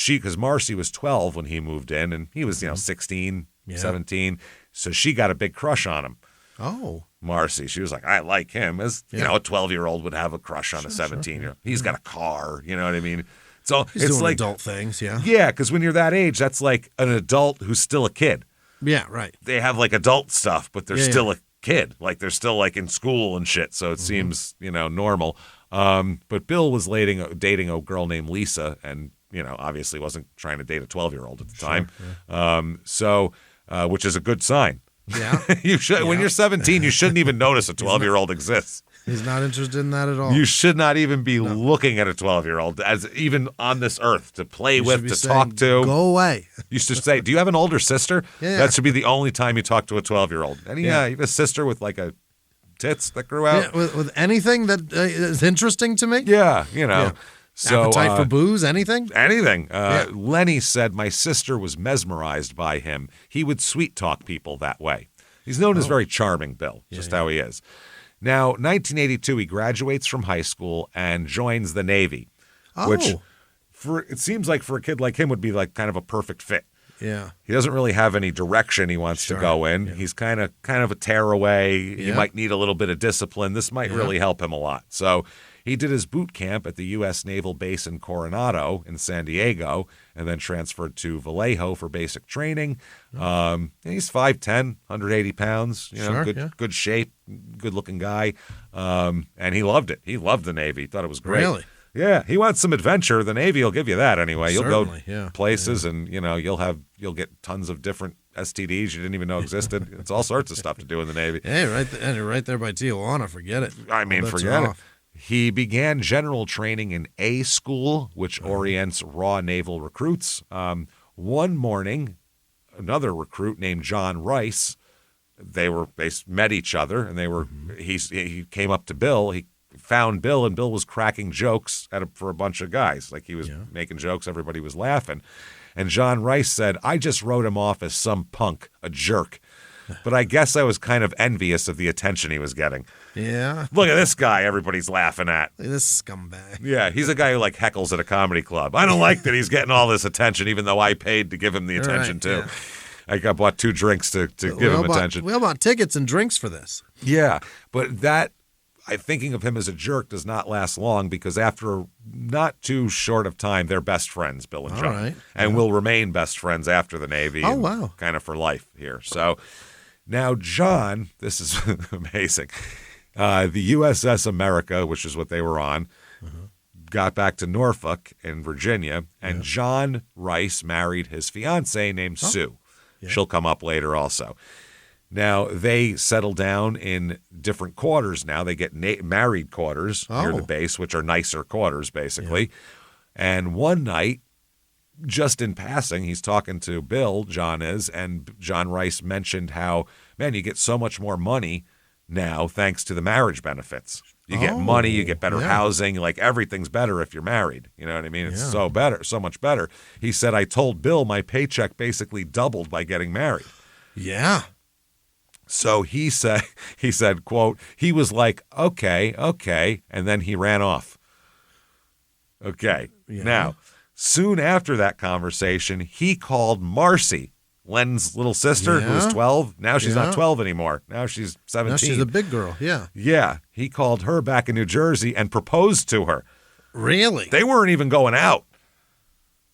because Marcy was 12 when he moved in, and he was 16, 17, so she got a big crush on him. Oh, Marcy, she was like, I like him. As a 12-year-old would have a crush on a 17-year-old. He's got a car, you know what I mean? So he's it's doing like adult things, yeah. Yeah, because when you're that age, that's like an adult who's still a kid. Yeah, right. They have like adult stuff, but they're still a kid. Like they're still like in school and shit, so it seems normal. But Bill was dating a girl named Lisa, and obviously wasn't trying to date a 12-year-old at the time. Which is a good sign. Yeah. You should when you're 17, you shouldn't even notice a 12-year-old exists. He's not interested in that at all. You should not even be looking at a 12-year-old as even on this earth to play with, to talk to. Go away. You should say, do you have an older sister? Yeah. That should be the only time you talk to a 12-year-old. And you have a sister with like a tits that grew out. Yeah, with anything that is interesting to me? Yeah, So, appetite for booze, anything? Anything. Lenny said, my sister was mesmerized by him. He would sweet talk people that way. He's known as very charming, Bill, how he is. Now, 1982, he graduates from high school and joins the Navy, which it seems like for a kid like him would be like kind of a perfect fit. Yeah. He doesn't really have any direction he wants to go in. Yeah. He's kind of a tearaway. Yeah. He might need a little bit of discipline. This might really help him a lot. So he did his boot camp at the U.S. Naval Base in Coronado in San Diego and then transferred to Vallejo for basic training. He's 5'10", 180 pounds, good shape, good-looking guy, and he loved it. He loved the Navy. He thought it was great. Really? Yeah, he wants some adventure. The Navy will give you that anyway. You'll Certainly, go places, and you'll get tons of different STDs you didn't even know existed. It's all sorts of stuff to do in the Navy. Hey, right there by Tijuana. Forget it. I mean, forget it. He began general training in A School, which orients raw naval recruits. One morning, another recruit named John Rice, they met each other, and he came up to Bill. He found Bill, and Bill was cracking jokes for a bunch of guys. Like he was making jokes, everybody was laughing. And John Rice said, "I just wrote him off as some punk, a jerk. But I guess I was kind of envious of the attention he was getting." Yeah. Look at this guy everybody's laughing at. Look at this scumbag. Yeah, he's a guy who like heckles at a comedy club. I don't like that he's getting all this attention, even though I paid to give him the attention too. Yeah. I bought 2 drinks to give him attention. We all bought tickets and drinks for this. Yeah, but that, thinking of him as a jerk does not last long because after not too short of time, they're best friends, Bill and John. Right. And will remain best friends after the Navy. Oh, wow. Kind of for life here. So now John, this is amazing. The USS America, which is what they were on, got back to Norfolk in Virginia, and John Rice married his fiancée named Sue. Yeah. She'll come up later also. Now, they settle down in different quarters now. They get married quarters near the base, which are nicer quarters, basically. Yeah. And one night, just in passing, he's talking to Bill, John is, and John Rice mentioned how, man, you get so much more money now thanks to the marriage benefits. You get money, you get better housing, like everything's better if you're married. You know what I mean? It's so much better. He said, I told Bill my paycheck basically doubled by getting married. Yeah. So he said, quote, he was like, okay, and then he ran off. Okay. Yeah. Now, soon after that conversation, he called Marcy, Len's little sister, who was 12. Now she's not 12 anymore. Now she's 17. Now she's a big girl, yeah. Yeah. He called her back in New Jersey and proposed to her. Really? They weren't even going out.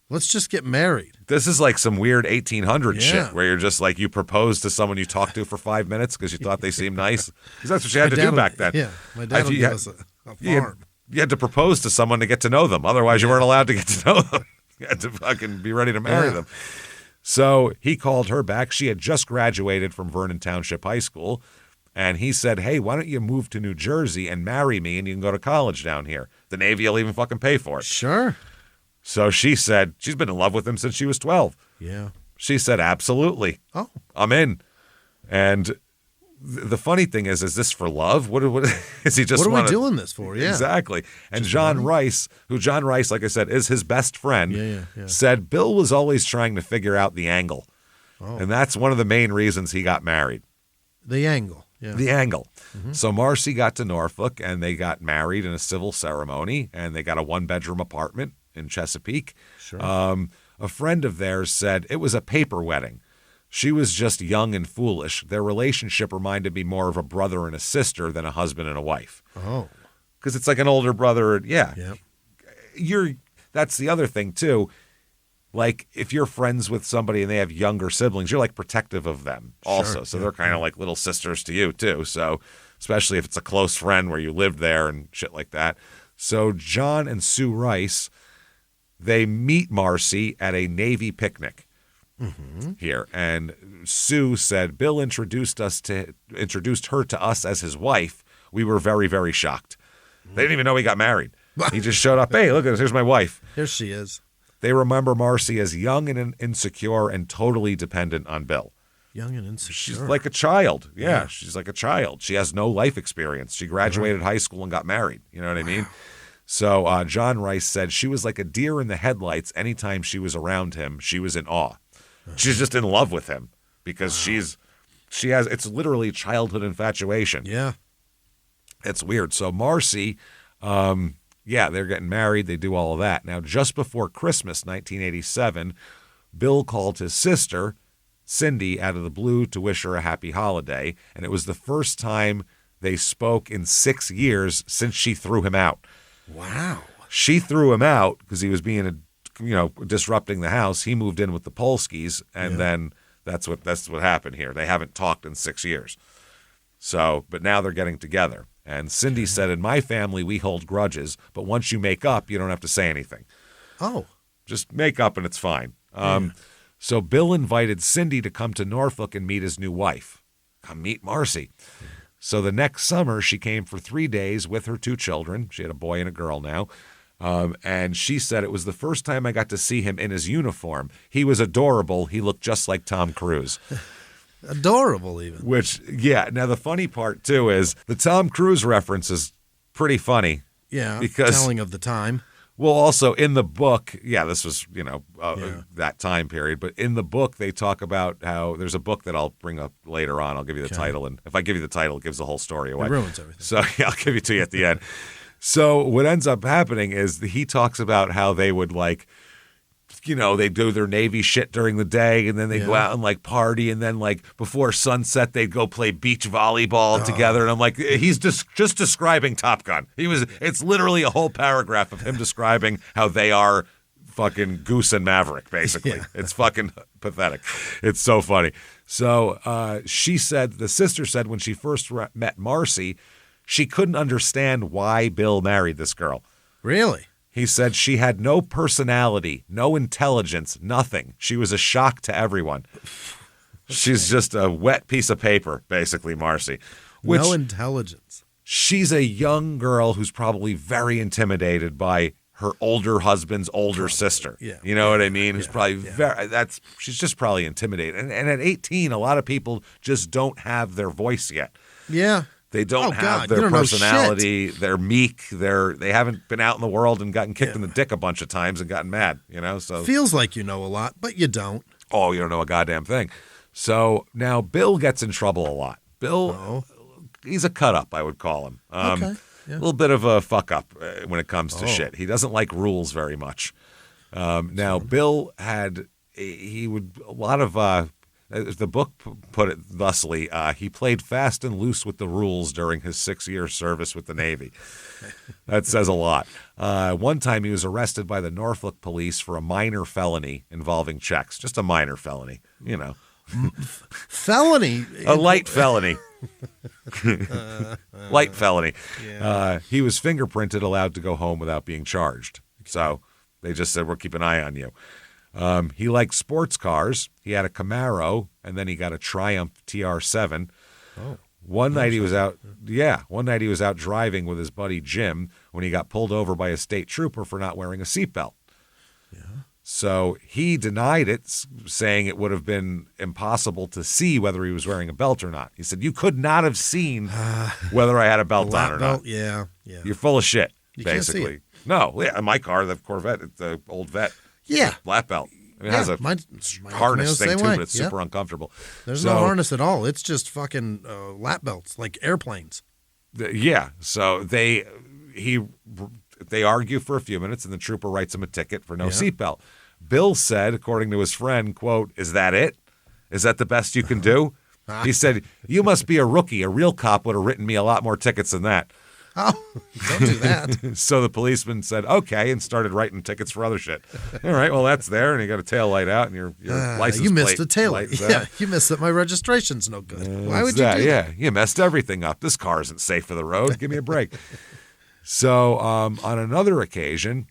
Let's just get married. This is like some weird 1800 shit where you're just like, you propose to someone you talked to for 5 minutes because you thought they seemed nice. Because that's what you had to do back then. Yeah, my dad would give us a farm. You had to propose to someone to get to know them. Otherwise, you weren't allowed to get to know them. You had to fucking be ready to marry them. So he called her back. She had just graduated from Vernon Township High School. And he said, hey, why don't you move to New Jersey and marry me and you can go to college down here. The Navy will even fucking pay for it. Sure. So she said, she's been in love with him since she was 12. Yeah. She said, absolutely. Oh. I'm in. And the funny thing is this for love? What is he just? What are we doing this for? Yeah. Exactly. And just John Rice, like I said, is his best friend, said Bill was always trying to figure out the angle. Oh. And that's one of the main reasons he got married. The angle. Yeah. The angle. Mm-hmm. So Marcy got to Norfolk, and they got married in a civil ceremony, and they got a 1-bedroom apartment in Chesapeake. Sure. A friend of theirs said it was a paper wedding. She was just young and foolish. Their relationship reminded me more of a brother and a sister than a husband and a wife. Oh. Because it's like an older brother. Yeah. Yep. That's the other thing, too. Like, if you're friends with somebody and they have younger siblings, you're, like, protective of them also. So they're kind of like little sisters to you, too. So especially if it's a close friend where you lived there and shit like that. So John and Sue Rice, they meet Marcy at a Navy picnic here. And Sue said, Bill introduced her to us as his wife. We were very, very shocked. They didn't even know he got married. He just showed up. Hey, look at this. Here's my wife. Here she is. They remember Marcy as young and insecure and totally dependent on Bill. Young and insecure. She's like a child. Yeah, she's like a child. She has no life experience. She graduated high school and got married. You know what I mean? So John Rice said she was like a deer in the headlights. Anytime she was around him, she was in awe. She's just in love with him because it's literally childhood infatuation. Yeah. It's weird. So Marcy, they're getting married. They do all of that. Now, just before Christmas, 1987, Bill called his sister, Cindy, out of the blue to wish her a happy holiday. And it was the first time they spoke in 6 years since she threw him out. Wow. She threw him out because he was disrupting the house. He moved in with the Polskis, and then that's what happened here. They haven't talked in 6 years. So, but now they're getting together. And Cindy said, in my family, we hold grudges, but once you make up, you don't have to say anything. Oh. Just make up and it's fine. So Bill invited Cindy to come to Norfolk and meet his new wife. Come meet Marcy. So the next summer, she came for 3 days with her 2 children. She had a boy and a girl now. And she said it was the first time I got to see him in his uniform. He was adorable. He looked just like Tom Cruise. Adorable, even. Which, now the funny part, too, is the Tom Cruise reference is pretty funny. Yeah, because, telling of the time. Well, also in the book, this was, that time period. But in the book, they talk about how there's a book that I'll bring up later on. I'll give you the title. And if I give you the title, it gives the whole story away. It ruins everything. So, I'll give it to you at the end. So what ends up happening is he talks about how they would they do their Navy shit during the day, and then they go out and party, and then before sunset they'd go play beach volleyball together. And I'm like, he's just describing Top Gun. It's literally a whole paragraph of him describing how they are fucking Goose and Maverick, basically. Yeah. It's fucking pathetic. It's so funny. So the sister said when she first met Marcy, she couldn't understand why Bill married this girl. Really? He said she had no personality, no intelligence, nothing. She was a shock to everyone. She's just a wet piece of paper, basically, Marcy. No intelligence. She's a young girl who's probably very intimidated by her older husband's older sister. Yeah. You know what I mean? Who's probably she's just probably intimidated. And at 18, a lot of people just don't have their voice yet. Yeah. They don't have their personality. They're meek. They haven't been out in the world and gotten kicked in the dick a bunch of times and gotten mad, So feels like you know a lot, but you don't. Oh, you don't know a goddamn thing. So now Bill gets in trouble a lot. Bill, he's a cut up, I would call him. Okay. Yeah. A little bit of a fuck up when it comes to shit. He doesn't like rules very much. Now Bill had the book put it thusly, he played fast and loose with the rules during his 6-year service with the Navy. That says a lot. One time he was arrested by the Norfolk police for a minor felony involving checks. Just a minor felony, Felony? A light felony. Light felony. Yeah. He was fingerprinted, allowed to go home without being charged. So they just said, we'll keep an eye on you. He liked sports cars. He had a Camaro, and then he got a Triumph TR7. Oh, one night he was out driving with his buddy Jim when he got pulled over by a state trooper for not wearing a seatbelt. Yeah. So he denied it, saying it would have been impossible to see whether he was wearing a belt or not. He said, you could not have seen whether I had a belt on or not. Yeah. You're full of shit, basically. Can't see it. No, in my car, the Corvette, the old Vet. Yeah. Lap belt. It has a harness thing, too, but it's super uncomfortable. There's no harness at all. It's just fucking lap belts, like airplanes. So they argue for a few minutes, and the trooper writes him a ticket for no seatbelt. Bill said, according to his friend, quote, "Is that it? Is that the best you can do?" He said, "You must be a rookie. A real cop would have written me a lot more tickets than that." Oh, don't do that. So the policeman said, okay, and started writing tickets for other shit. All right, well, that's there, and you got a tail light out, and your license plate. You missed the tail light. Yeah, you missed that my registration's no good. Why would you do that? Yeah, you messed everything up. This car isn't safe for the road. Give me a break. So on another occasion,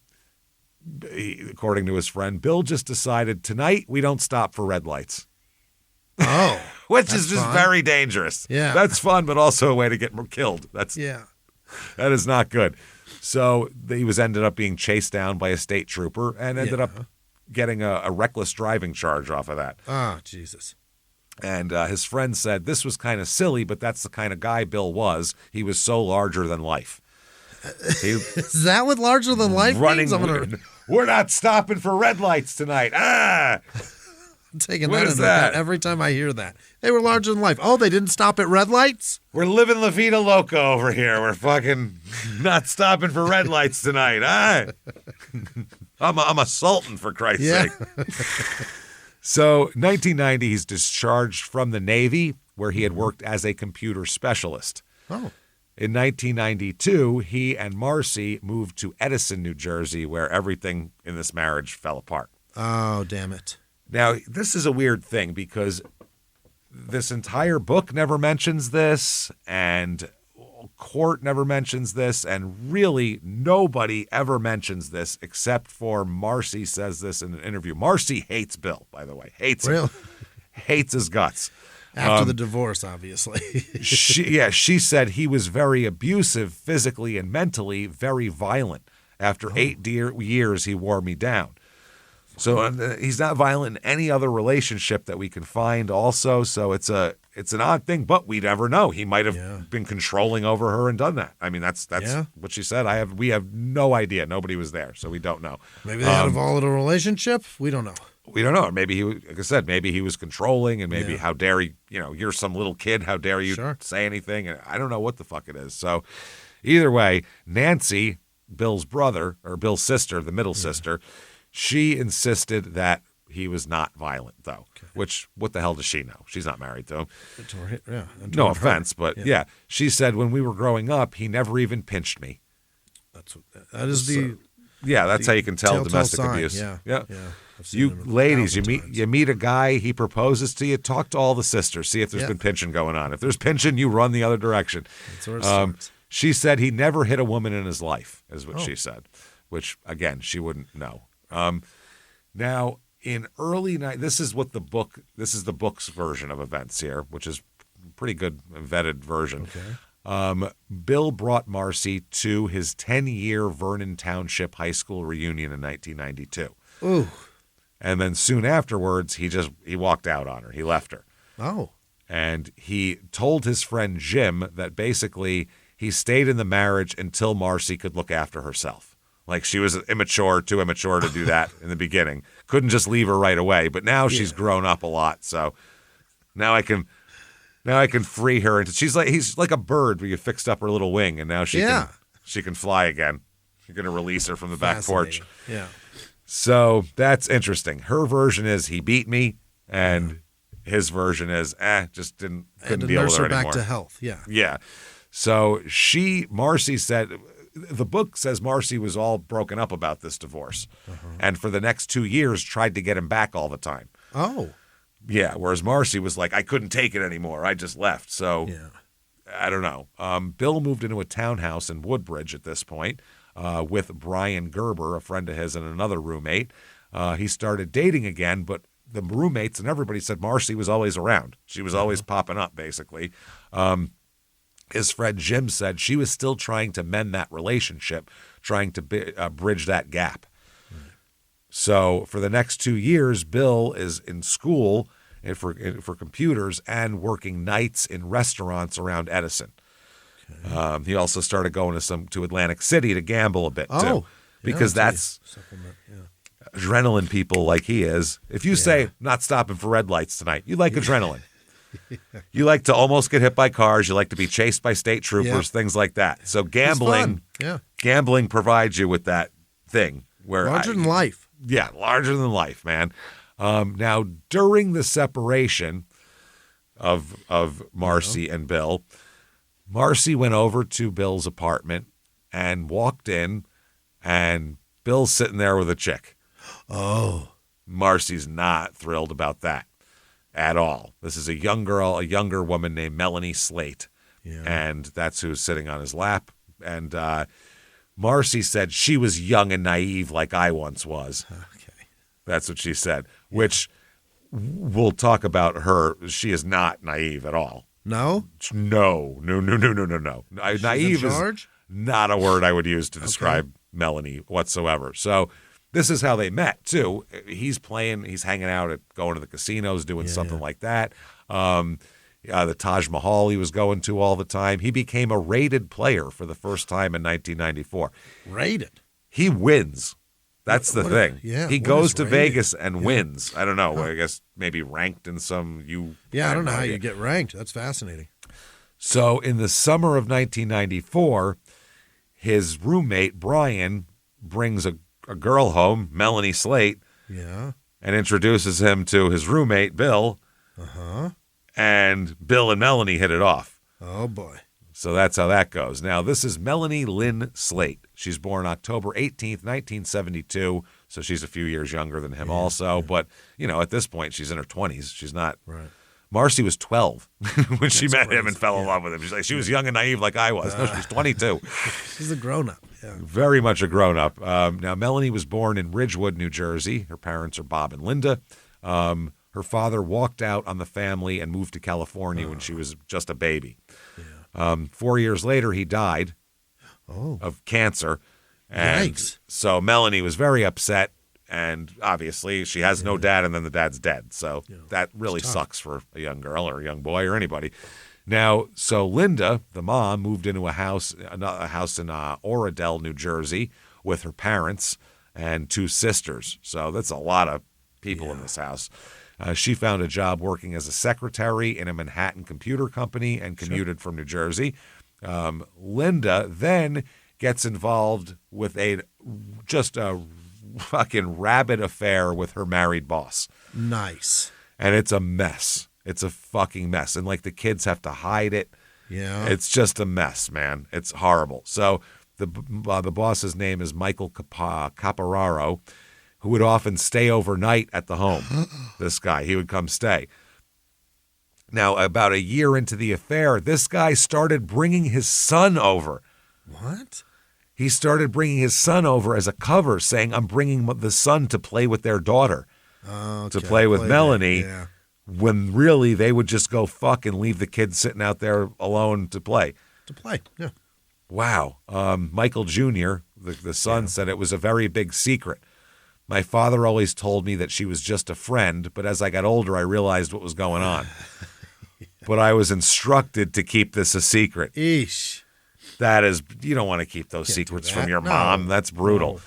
according to his friend, Bill just decided, tonight we don't stop for red lights. Oh. Which is just very dangerous. Yeah. That's fun, but also a way to get killed. That is not good. So he ended up being chased down by a state trooper and ended up getting a reckless driving charge off of that. Oh, Jesus. And his friend said this was kind of silly, but that's the kind of guy Bill was. He was so larger than life. Is that what larger than life means? We're not stopping for red lights tonight. I'm taking What that is into that? account every time I hear that. They were larger than life. Oh, they didn't stop at red lights? We're living La Vida Loca over here. We're fucking not stopping for red lights tonight. I'm a sultan, for Christ's sake. So, 1990, he's discharged from the Navy, where he had worked as a computer specialist. Oh. In 1992, he and Marcy moved to Edison, New Jersey, where everything in this marriage fell apart. Oh, damn it. Now, this is a weird thing because this entire book never mentions this, and court never mentions this, and really nobody ever mentions this except for Marcy says this in an interview. Marcy hates Bill, by the way. Hates him. Hates his guts. After the divorce, obviously. She said he was very abusive physically and mentally, very violent. After 8 years, he wore me down. So he's not violent in any other relationship that we can find also. So it's an odd thing, but we never know. He might have been controlling over her and done that. I mean, that's what she said. We have no idea. Nobody was there, so we don't know. Maybe they had a volatile relationship. We don't know. We don't know. Maybe like I said, maybe he was controlling, and maybe how dare you? You're some little kid. How dare you say anything? And I don't know what the fuck it is. So either way, Nancy, Bill's sister, the middle sister, she insisted that he was not violent, though. Okay. Which, what the hell does she know? She's not married to him. No offense, but she said when we were growing up, he never even pinched me. That is that's how you can tell domestic abuse. Yeah. You ladies, you meet a guy, he proposes to you, talk to all the sisters, see if there's been pinching going on. If there's pinching, you run the other direction. She said he never hit a woman in his life, is what she said, which, again, she wouldn't know. Now, in early night, this is the book's version of events here, which is a pretty good vetted version. Okay. Bill brought Marcy to his 10-year Vernon Township High School reunion in 1992. Ooh. And then soon afterwards, he walked out on her. He left her. Oh. And he told his friend Jim that basically he stayed in the marriage until Marcy could look after herself. Like she was too immature to do that in the beginning. Couldn't just leave her right away. But now she's grown up a lot, so now I can free her. And he's like a bird where you fixed up her little wing, and now she can fly again. You're gonna release her from the back porch. Yeah. So that's interesting. Her version is he beat me, and his version is just couldn't deal with her anymore. Back to health. Yeah. Yeah. So Marcy said, the book says Marcy was all broken up about this divorce, and for the next 2 years tried to get him back all the time. Oh. Yeah. Whereas Marcy was like, I couldn't take it anymore. I just left. So I don't know. Bill moved into a townhouse in Woodbridge at this point. With Brian Gerber, a friend of his, and another roommate. He started dating again, but the roommates and everybody said Marcy was always around. She was always popping up, basically. His friend Jim said she was still trying to mend that relationship, trying to bridge that gap. So for the next 2 years, Bill is in school for computers and working nights in restaurants around Edison. He also started going to Atlantic City to gamble a bit too, because that's adrenaline people like he is. If you say not stopping for red lights tonight, you like adrenaline. You like to almost get hit by cars. You like to be chased by state troopers, things like that. So gambling provides you with that thing where larger than life. Yeah, larger than life, man. Now during the separation of Marcy and Bill, Marcy went over to Bill's apartment and walked in, and Bill's sitting there with a chick. Oh. Marcy's not thrilled about that at all. This is a younger woman named Melanie Slate, and that's who's sitting on his lap. And Marcy said she was young and naive like I once was. Okay. That's what she said, which we'll talk about her. She is not naive at all. No? No. Naive is not a word I would use to describe Melanie whatsoever. So this is how they met, too. He's hanging out going to the casinos, doing something like that. The Taj Mahal he was going to all the time. He became a rated player for the first time in 1994. Rated? He wins That's the thing. Yeah, he what goes is to rated? Vegas and wins. I don't know. I guess maybe ranked in some. Yeah, I don't know how idea. you get ranked. That's fascinating. So in the summer of 1994, his roommate Brian brings a girl home, Melanie Slate, Yeah. and introduces him to his roommate Bill. And Bill and Melanie hit it off. Oh boy. So that's how that goes. Now, this is Melanie Lynn Slate. She's born October 18th, 1972, so she's a few years younger than him also. But, at this point, she's in her 20s. She's not. Right. Marcy was 12 when she met him and crazy. fell in love with him. She's like, she was young and naive like I was. No, she was 22. She's a grown-up. Yeah. Very much a grown-up. Now, Melanie was born in Ridgewood, New Jersey. Her parents are Bob and Linda. Her father walked out on the family and moved to California when she was just a baby. Yeah. 4 years later, he died of cancer. And Yikes. so Melanie was very upset. And obviously, she has no dad, and then the dad's dead. So that really sucks for a young girl or a young boy or anybody. Now, so Linda, the mom, moved into a house in Oradell, New Jersey, with her parents and two sisters. So that's a lot of people in this house. She found a job working as a secretary in a Manhattan computer company and commuted from New Jersey. Linda then gets involved with a fucking rabid affair with her married boss. Nice. And it's a mess. It's a fucking mess. And like the kids have to hide it. Yeah. It's just a mess, man. It's horrible. So the boss's name is Michael Capararo, who would often stay overnight at the home. This guy, he would come stay. Now, about a year into the affair, this guy started bringing his son over. What? He started bringing his son over as a cover, saying, I'm bringing the son to play with their daughter, to play with Melanie, when really they would just go fuck and leave the kids sitting out there alone to play. Yeah. Wow. Michael Jr., the son, said it was a very big secret. My father always told me that she was just a friend, but as I got older, I realized what was going on. But I was instructed to keep this a secret. Eesh. That is, you don't want to keep those secrets from your mom. That's brutal. No.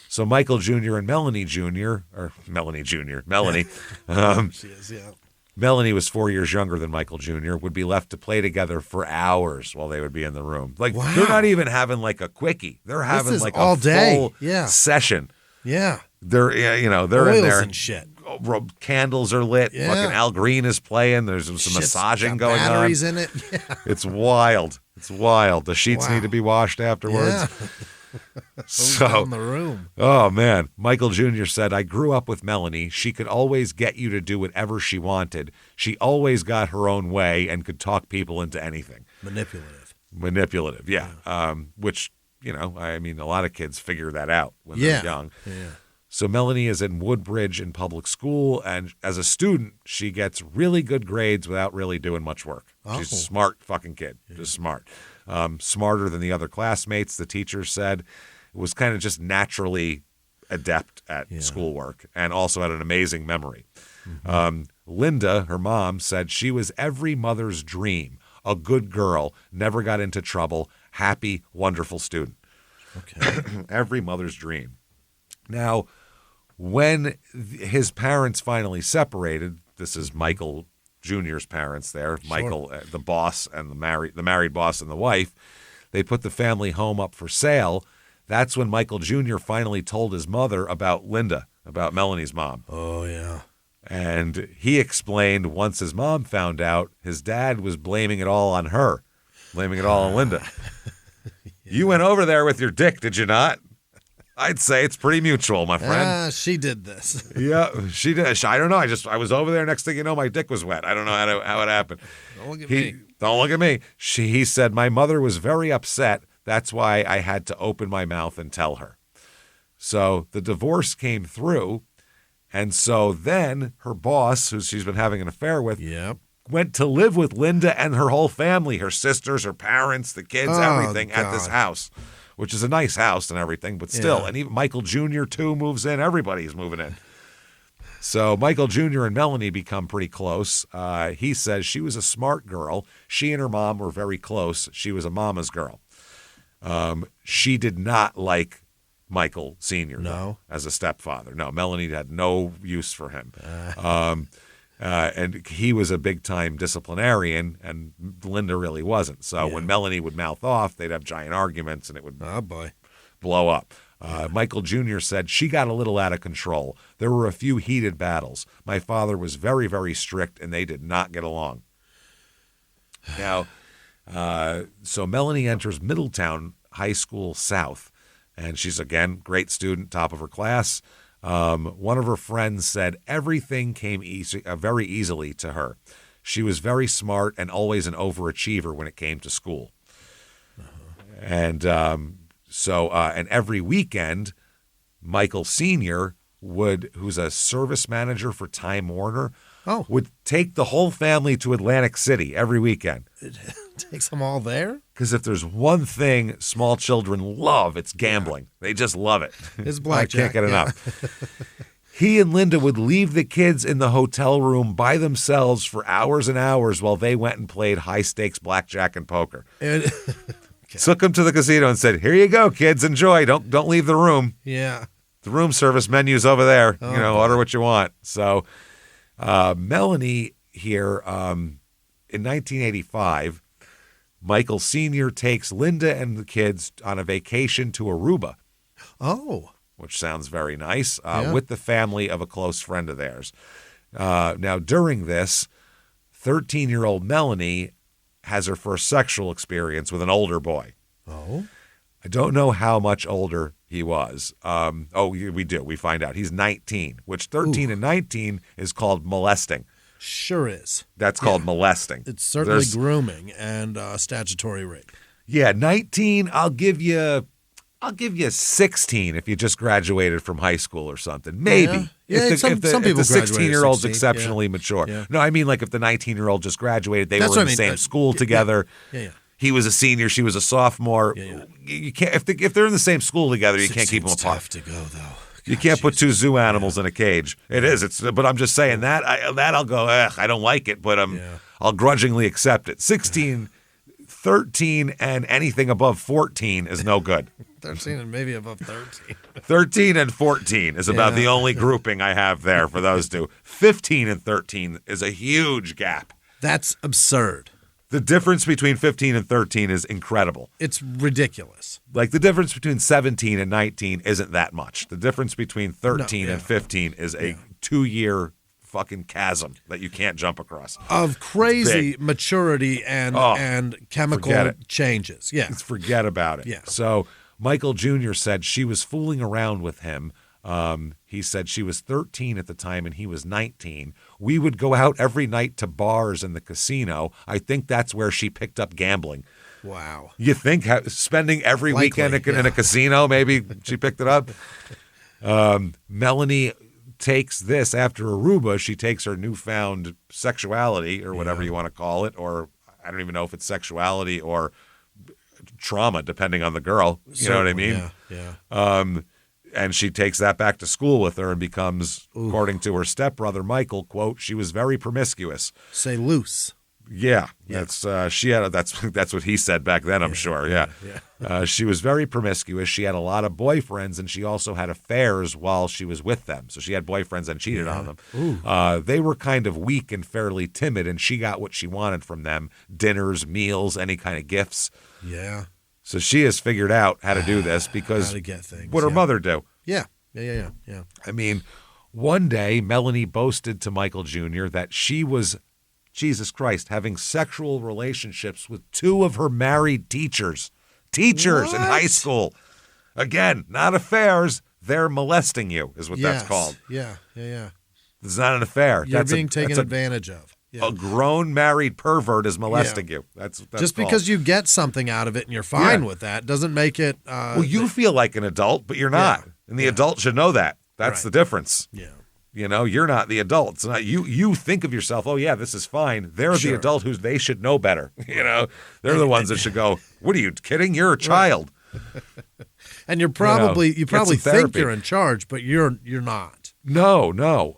So Michael Jr. and Melanie Jr., Melanie, She is, yeah. Melanie was 4 years younger than Michael Jr., would be left to play together for hours while they would be in the room. Like, they're not even having like a quickie. They're having like all a day. full session. Yeah. They're, they're Oils in there. and shit. Candles are lit. Yeah. Fucking Al Green is playing. There's some massaging going on. Batteries in it. Yeah. It's wild. It's wild. The sheets need to be washed afterwards. Yeah. So, down the room. Oh, man. Michael Jr. said, I grew up with Melanie. She could always get you to do whatever she wanted. She always got her own way and could talk people into anything. Manipulative, yeah. Which, I mean, a lot of kids figure that out when they're young. Yeah. So Melanie is in Woodbridge in public school, and as a student, she gets really good grades without really doing much work. She's a smart fucking kid, just smart. Smarter than the other classmates, the teachers said. It was kind of just naturally adept at schoolwork and also had an amazing memory. Linda, her mom, said she was every mother's dream, a good girl, never got into trouble, happy, wonderful student. Okay. Every mother's dream. Now, when his parents finally separated, this is Michael Jr.'s parents there, Michael, the boss and the married boss and the wife, they put the family home up for sale. That's when Michael Jr. finally told his mother about Linda, about Melanie's mom. Oh, yeah. And he explained once his mom found out, his dad was blaming it all on her, blaming it all on Linda. You went over there with your dick, did you not? I'd say it's pretty mutual, my friend. She did this. Yeah, she did. I don't know. I was over there. Next thing you know, my dick was wet. I don't know how it happened. Don't look at me. Don't look at me. He said, my mother was very upset. That's why I had to open my mouth and tell her. So the divorce came through. And so then her boss, who she's been having an affair with, went to live with Linda and her whole family, her sisters, her parents, the kids, everything at this house. Which is a nice house and everything, but still. And even Michael Jr., too, moves in. Everybody's moving in. So Michael Jr. and Melanie become pretty close. He says she was a smart girl. She and her mom were very close. She was a mama's girl. She did not like Michael Sr. No. as a stepfather. No, Melanie had no use for him. And he was a big-time disciplinarian, and Linda really wasn't. So when Melanie would mouth off, they'd have giant arguments, and it would blow up. Michael Jr. said, she got a little out of control. There were a few heated battles. My father was very, very strict, and they did not get along. Now, so Melanie enters Middletown High School South, and she's, again, great student, top of her class. One of her friends said everything came very easily to her. She was very smart and always an overachiever when it came to school. And and every weekend, Michael Sr. who's a service manager for Time Warner, would take the whole family to Atlantic City every weekend. It takes them all there? Because if there's one thing small children love, it's gambling. They just love it. It's blackjack. I can't get enough. He and Linda would leave the kids in the hotel room by themselves for hours and hours while they went and played high-stakes blackjack and poker. Took them to the casino and said, here you go, kids, enjoy. Don't leave the room. Yeah. The room service menu's over there. Order what you want. So Melanie here, in 1985, Michael Sr. takes Linda and the kids on a vacation to Aruba. Oh. Which sounds very nice, with the family of a close friend of theirs. Now, during this, 13-year-old Melanie has her first sexual experience with an older boy. Oh? I don't know how much older he was. We do. We find out. He's 19, which 13 and 19 is called molesting. Sure is. That's called molesting. It's certainly grooming and statutory rape. Yeah, 19, I'll give you 16 if you just graduated from high school or something. Maybe. Yeah, some people if the graduate at 16-year-old's 16, exceptionally mature. Yeah. No, I mean like if the 19-year-old just graduated, they were in the same school together. Yeah. He was a senior, she was a sophomore. Yeah. You can't if they're in the same school together, you can't keep them apart. Tough to go though. You can't put two zoo animals in a cage. It is. But I'm just saying that I'll go, I don't like it, but I'll grudgingly accept it. 16, 13, and anything above 14 is no good. 13 and maybe above 13. 13 and 14 is about the only grouping I have there for those two. 15 and 13 is a huge gap. That's absurd. The difference between 15 and 13 is incredible. It's ridiculous. Like the difference between 17 and 19 isn't that much. The difference between 13 and 15 is a 2-year fucking chasm that you can't jump across. Of crazy maturity and chemical changes. Yeah. Forget about it. Yeah. So Michael Jr. said she was fooling around with him. He said she was 13 at the time and he was 19. We would go out every night to bars and the casino. I think that's where she picked up gambling. Wow. You think spending every weekend in a casino, maybe she picked it up? Melanie takes this after Aruba. She takes her newfound sexuality or whatever you want to call it, or I don't even know if it's sexuality or trauma, depending on the girl. You know what I mean? Yeah. And she takes that back to school with her and becomes, according to her stepbrother, Michael, quote, she was very promiscuous. Say loose. Yeah. That's what he said back then, I'm sure. Yeah. She was very promiscuous. She had a lot of boyfriends, and she also had affairs while she was with them. So she had boyfriends and cheated on them. They were kind of weak and fairly timid, and she got what she wanted from them: dinners, meals, any kind of gifts. Yeah. So she has figured out how to do this because how to get things, what her mother do. Yeah. I mean, one day Melanie boasted to Michael Jr. that she was, Jesus Christ, having sexual relationships with 2 of her married teachers in high school. Again, not affairs. They're molesting you is what that's called. Yeah. It's not an affair. You're being taken advantage of. Yeah. A grown married pervert is molesting you. That's just called. Because you get something out of it and you're fine with that doesn't make it. Well, you feel like an adult, but you're not, and the adult should know that. That's the difference. Yeah. You know, you're not the adult. It's not you. You think of yourself, oh yeah, this is fine. They're the adult who they should know better. You know, they're the ones that should go. What are you kidding? You're a child. And you probably think you're in charge, but you're not. No.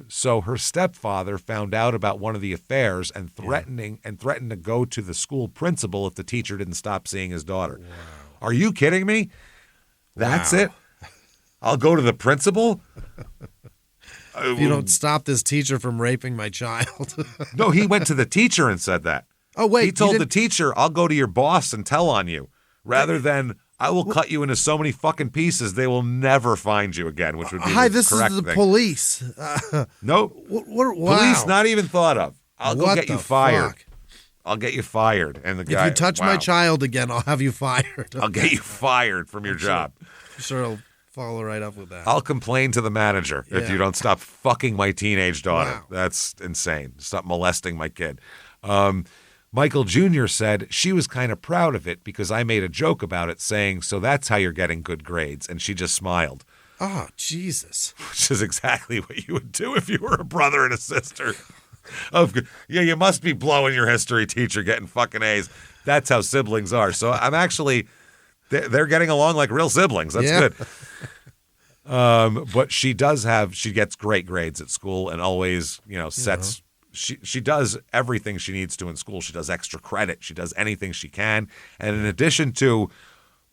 So her stepfather found out about one of the affairs and threatened to go to the school principal if the teacher didn't stop seeing his daughter. Wow. Are you kidding me? That's it. I'll go to the principal? If you don't stop this teacher from raping my child. No, he went to the teacher and said that. Oh, wait. He told the teacher, I'll go to your boss and tell on you, rather than I will cut you into so many fucking pieces they will never find you again, which would be the this correct is the thing. police. Nope. Wow. Police not even thought of. I'll go get you fired. Fuck? I'll get you fired. And the guy, If you touch my child again, I'll have you fired. I'll get you fired from your job. Sure, I'll follow right up with that. I'll complain to the manager if you don't stop fucking my teenage daughter. Wow. That's insane. Stop molesting my kid. Michael Jr. said she was kind of proud of it because I made a joke about it saying, so that's how you're getting good grades. And she just smiled. Oh, Jesus. Which is exactly what you would do if you were a brother and a sister. You must be blowing your history teacher getting fucking A's. That's how siblings are. So I'm actually, they're getting along like real siblings. That's good. But she gets great grades at school and always, sets, she does everything she needs to in school. She does extra credit. She does anything she can. And in addition to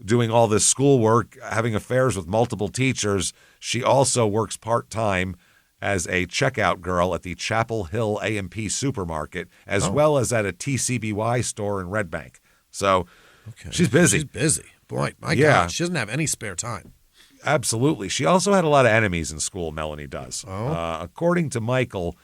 doing all this schoolwork, having affairs with multiple teachers, she also works part-time as a checkout girl at the Chapel Hill A&P supermarket, as well as at a TCBY store in Red Bank. So she's busy. She's busy. Boy, my God, she doesn't have any spare time. Absolutely. She also had a lot of enemies in school, Melanie does. According to Michael,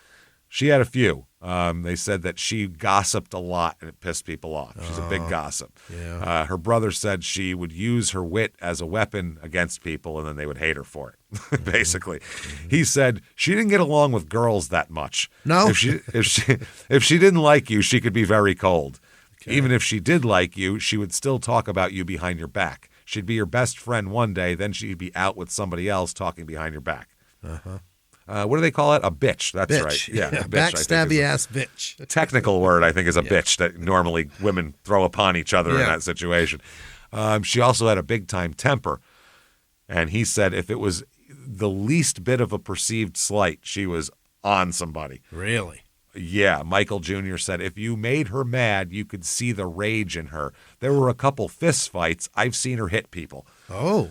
she had a few. They said that she gossiped a lot and it pissed people off. She's a big gossip. Yeah. Her brother said she would use her wit as a weapon against people and then they would hate her for it, basically. He said she didn't get along with girls that much. No? If she didn't like you, she could be very cold. Okay. Even if she did like you, she would still talk about you behind your back. She'd be your best friend one day, then she'd be out with somebody else talking behind your back. What do they call it? A bitch. That's bitch. Right. Yeah, a bitch, backstabby ass bitch. Technical word, I think, is a bitch that normally women throw upon each other in that situation. She also had a big-time temper. And he said if it was the least bit of a perceived slight, she was on somebody. Really? Yeah. Michael Jr. said if you made her mad, you could see the rage in her. There were a couple fist fights. I've seen her hit people. Oh.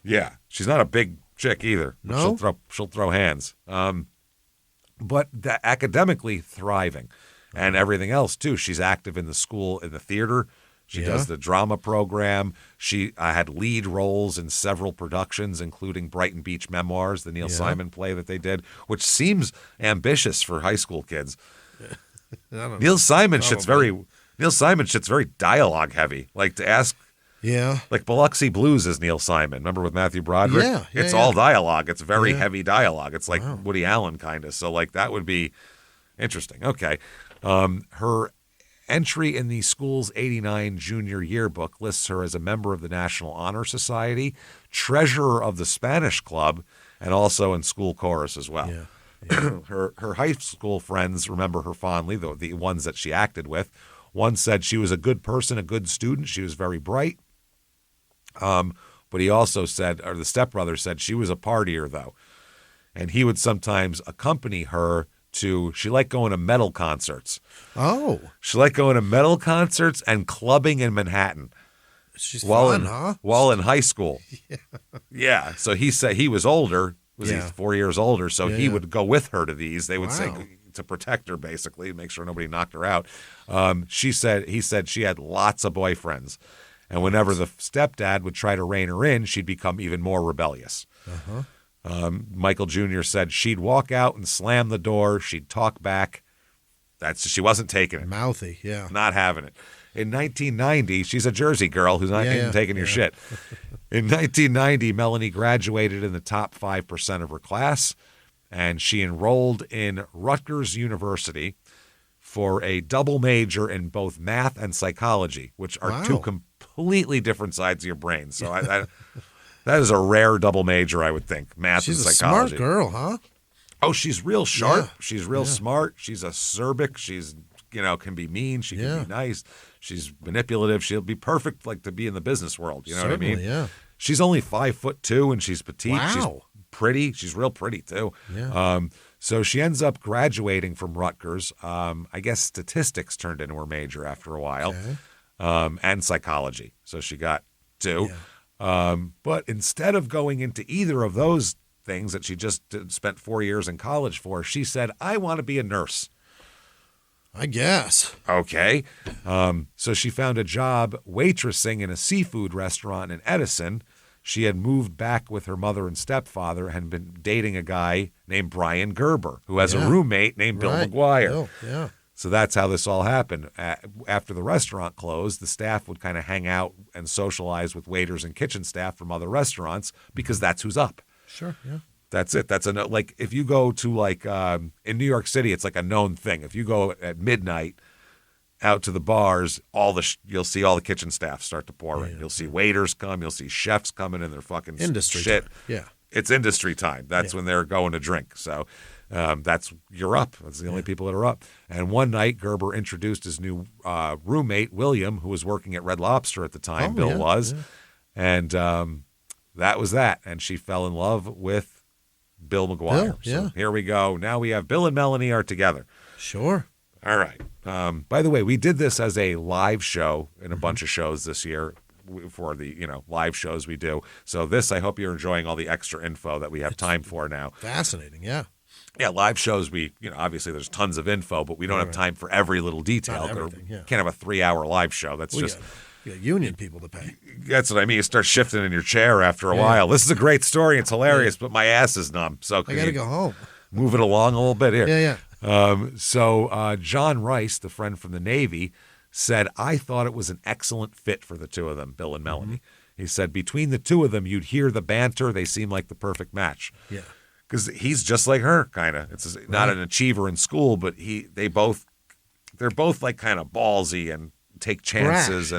Yeah. She's not a big chick either. No? She'll throw hands. But academically thriving and everything else too. She's active in the school, in the theater. She does the drama program. She had lead roles in several productions, including Brighton Beach Memoirs, the Neil Simon play that they did, which seems ambitious for high school kids. Neil Simon shit's very dialogue heavy. Like to ask. Yeah. Like Biloxi Blues is Neil Simon. Remember with Matthew Broderick? Yeah. It's all dialogue. It's very heavy dialogue. It's like Woody Allen kind of. So like that would be interesting. Okay. Her entry in the school's 89 junior yearbook lists her as a member of the National Honor Society, treasurer of the Spanish Club, and also in school chorus as well. Yeah. Her high school friends remember her fondly, the ones that she acted with. One said she was a good person, a good student. She was very bright. But he also said, or the stepbrother said, she was a partier, though. And he would sometimes accompany her she liked going to metal concerts. Oh. She liked going to metal concerts and clubbing in Manhattan. She's fun, huh? While in high school. Yeah. So he said he was older. He 4 years older? So he would go with her to these. They would say to protect her, basically, make sure nobody knocked her out. He said she had lots of boyfriends. And whenever the stepdad would try to rein her in, she'd become even more rebellious. Michael Jr. said she'd walk out and slam the door. She'd talk back. She wasn't taking it. Mouthy, yeah. Not having it. In 1990, she's a Jersey girl who's not even taking your shit. In 1990, Melanie graduated in the top 5% of her class, and she enrolled in Rutgers University for a double major in both math and psychology, which are two completely different sides of your brain. So that is a rare double major, I would think, math and psychology. She's a smart girl, huh? Oh, she's real sharp. Yeah. She's real smart. She's acerbic. She's, can be mean. She can be nice. She's manipulative. She'll be perfect, to be in the business world. You know what I mean? Yeah. She's only 5'2", and she's petite. Wow. She's pretty. She's real pretty too. Yeah. So she ends up graduating from Rutgers. I guess statistics turned into her major after a while, and psychology. So she got two. But instead of going into either of those things that she just spent 4 years in college for, she said, I want to be a nurse. I guess. Okay. So she found a job waitressing in a seafood restaurant in Edison. She had moved back with her mother and stepfather and had been dating a guy named Brian Gerber, who has a roommate named Bill McGuire. Bill, yeah. So that's how this all happened. After the restaurant closed, the staff would kind of hang out and socialize with waiters and kitchen staff from other restaurants because that's who's up. Sure, yeah. That's it. That's like if you go to like in New York City, it's like a known thing. If you go at midnight out to the bars, you'll see all the kitchen staff start to pour in. You'll see waiters come. You'll see chefs coming in their fucking industry shit. time. Yeah, it's industry time. That's when they're going to drink. So you're up. That's the only people that are up. And one night, Gerber introduced his new roommate, William, who was working at Red Lobster at the time. Bill was. Yeah. And that was that. And she fell in love with Bill McGuire. So here we go. Now we have Bill and Melanie are together. Sure. All right. By the way, we did this as a live show in a bunch of shows this year for the live shows we do. So this, I hope you're enjoying all the extra info that we have time for now. Fascinating, yeah. Yeah, live shows, we obviously there's tons of info, but we don't have time for every little detail. Can't have a 3-hour live show. That's we got union people to pay. That's what I mean. You start shifting in your chair after a while. This is a great story. It's hilarious, but my ass is numb. So I got to go home. Move it along a little bit here. Yeah. So John Rice, the friend from the Navy, said, I thought it was an excellent fit for the two of them, Bill and Melanie. Mm-hmm. He said, between the two of them, you'd hear the banter. They seem like the perfect match. Yeah. Because he's just like her, kind of. It's not an achiever in school, but they're both like kind of ballsy and take chances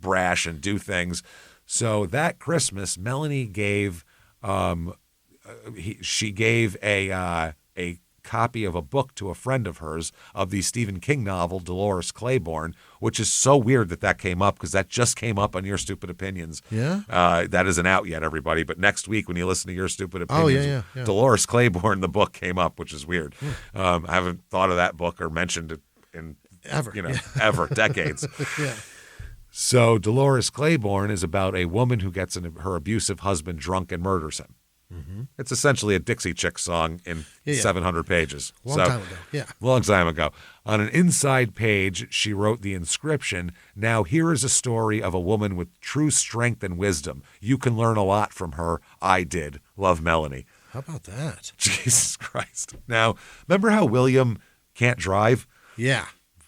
brash and do things. So that Christmas, Melanie gave she gave a copy of a book to a friend of hers of the Stephen King novel Dolores Claiborne, which is so weird that came up because that just came up on Your Stupid Opinions. Yeah. That isn't out yet, everybody. But next week when you listen to Your Stupid Opinions, Dolores Claiborne, the book came up, which is weird. I haven't thought of that book or mentioned it in ever, decades. Yeah. So Dolores Claiborne is about a woman who gets her abusive husband drunk and murders him. Mm-hmm. It's essentially a Dixie Chicks song in 700 pages. Long time ago, yeah. Long time ago. On an inside page, she wrote the inscription, now here is a story of a woman with true strength and wisdom. You can learn a lot from her. I did. Love, Melanie. How about that? Jesus Christ. Now, remember how William can't drive? Yeah.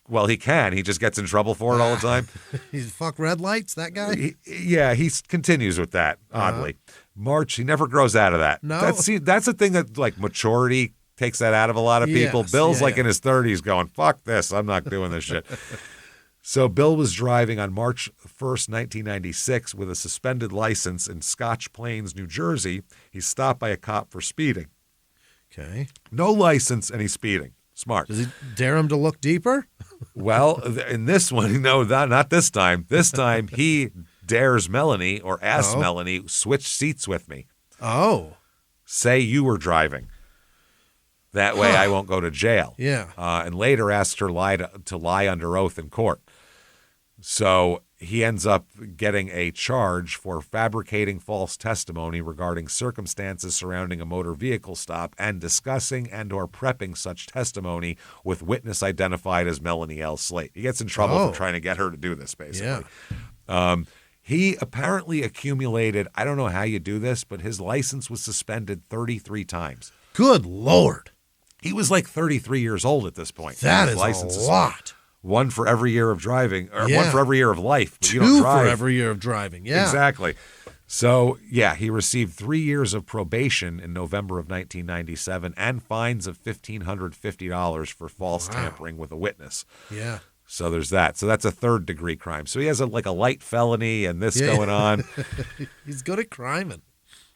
Well, he can. He just gets in trouble for it all the time. He's fuck red lights, that guy? He continues with that, oddly. March, he never grows out of that. No. That's the thing that, like, maturity takes that out of a lot of people. Yes, Bill's in his 30s going, fuck this. I'm not doing this shit. So Bill was driving on March 1st, 1996 with a suspended license in Scotch Plains, New Jersey. He's stopped by a cop for speeding. Okay. No license and he's speeding. Smart. Does he dare him to look deeper? Well, in this one, no, not this time. This time he dares Melanie or asks Melanie, switch seats with me. Oh. Say you were driving. That way I won't go to jail. Yeah. And later asked her to lie under oath in court. So he ends up getting a charge for fabricating false testimony regarding circumstances surrounding a motor vehicle stop and discussing and or prepping such testimony with witness identified as Melanie L. Slate. He gets in trouble for trying to get her to do this, basically. Yeah. He apparently accumulated, I don't know how you do this, but his license was suspended 33 times. Good Lord. He was like 33 years old at this point. That is a lot. One for every year of driving, or one for every year of life. But Two you don't drive. for every year of driving, yeah. Exactly. So, he received 3 years of probation in November of 1997 and fines of $1,550 for false tampering with a witness. Yeah. So there's that. So that's a third-degree crime. So he has a light felony and this going on. He's good at criming.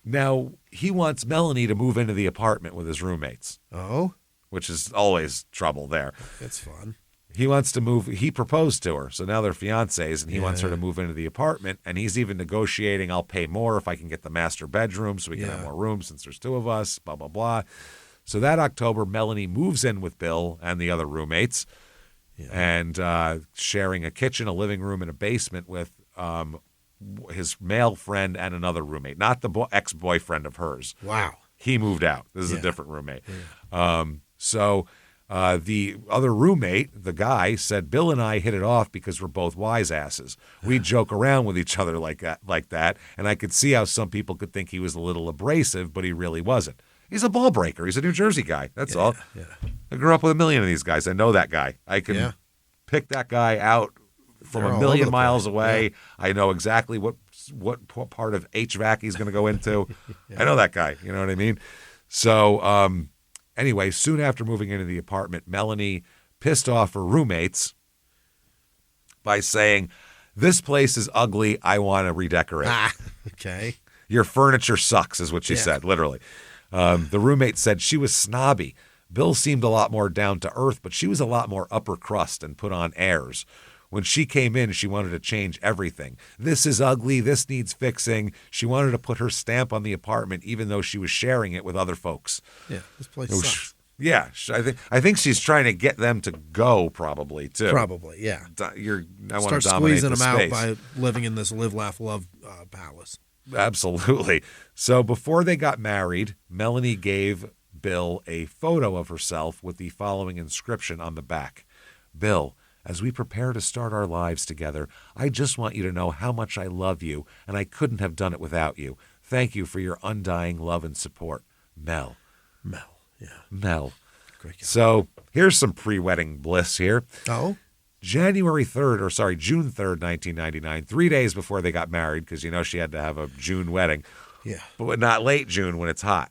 Now, he wants Melanie to move into the apartment with his roommates. Oh? Which is always trouble there. That's fun. He wants to move. He proposed to her, so now they're fiancés, and he wants her to move into the apartment. And he's even negotiating, I'll pay more if I can get the master bedroom so we can have more rooms since there's two of us, blah, blah, blah. So that October, Melanie moves in with Bill and the other roommates and sharing a kitchen, a living room, and a basement with his male friend and another roommate, not the ex-boyfriend of hers. Wow. He moved out. This is a different roommate. Yeah. The other roommate, the guy, said, Bill and I hit it off because we're both wise asses. We joke around with each other like that, and I could see how some people could think he was a little abrasive, but he really wasn't. He's a ball breaker. He's a New Jersey guy. That's all. Yeah. I grew up with a million of these guys. I know that guy. I can pick that guy out from a million miles away. Yeah. I know exactly what part of HVAC he's going to go into. I know that guy. You know what I mean? So anyway, soon after moving into the apartment, Melanie pissed off her roommates by saying, this place is ugly. I want to redecorate. Okay. Your furniture sucks is what she said, literally. The roommate said she was snobby. Bill seemed a lot more down to earth, but she was a lot more upper crust and put on airs. When she came in, she wanted to change everything. This is ugly. This needs fixing. She wanted to put her stamp on the apartment, even though she was sharing it with other folks. Yeah, this place sucks. Yeah, I think she's trying to get them to go, probably too. Probably, yeah. I want Start to dominate squeezing the them space. out by living in this live, laugh, love palace. Absolutely. So before they got married, Melanie gave Bill a photo of herself with the following inscription on the back. Bill, as we prepare to start our lives together, I just want you to know how much I love you, and I couldn't have done it without you. Thank you for your undying love and support. Mel. Mel, yeah. Mel. Great guy. So here's some pre-wedding bliss here. Oh? June 3rd, 1999, 3 days before they got married, because you know she had to have a June wedding. Yeah. But not late June when it's hot.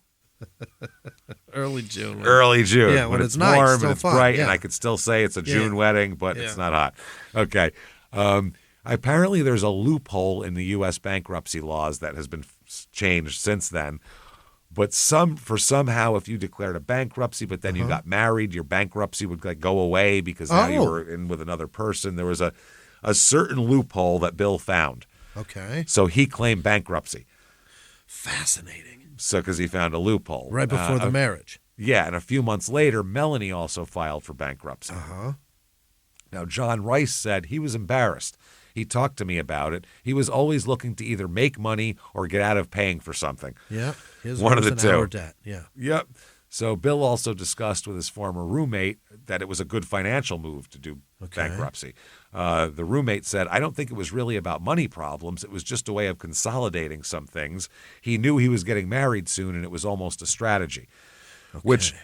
Early June. Early June. Yeah, when it's warm nice, and it's fun. bright, Yeah. and I could still say it's a June wedding, but it's not hot. Okay. Apparently, there's a loophole in the U.S. bankruptcy laws that has been changed since then. But somehow, if you declared a bankruptcy, but then you got married, your bankruptcy would go away because now you were in with another person. There was a certain loophole that Bill found. Okay. So he claimed bankruptcy. Fascinating. So because he found a loophole. Right before the marriage. Yeah, and a few months later, Melanie also filed for bankruptcy. Uh-huh. Now, John Rice said he was embarrassed. He talked to me about it. He was always looking to either make money or get out of paying for something. Yeah. One of the two. Debt. Yeah. Yep. So Bill also discussed with his former roommate that it was a good financial move to do bankruptcy. The roommate said, I don't think it was really about money problems. It was just a way of consolidating some things. He knew he was getting married soon, and it was almost a strategy, which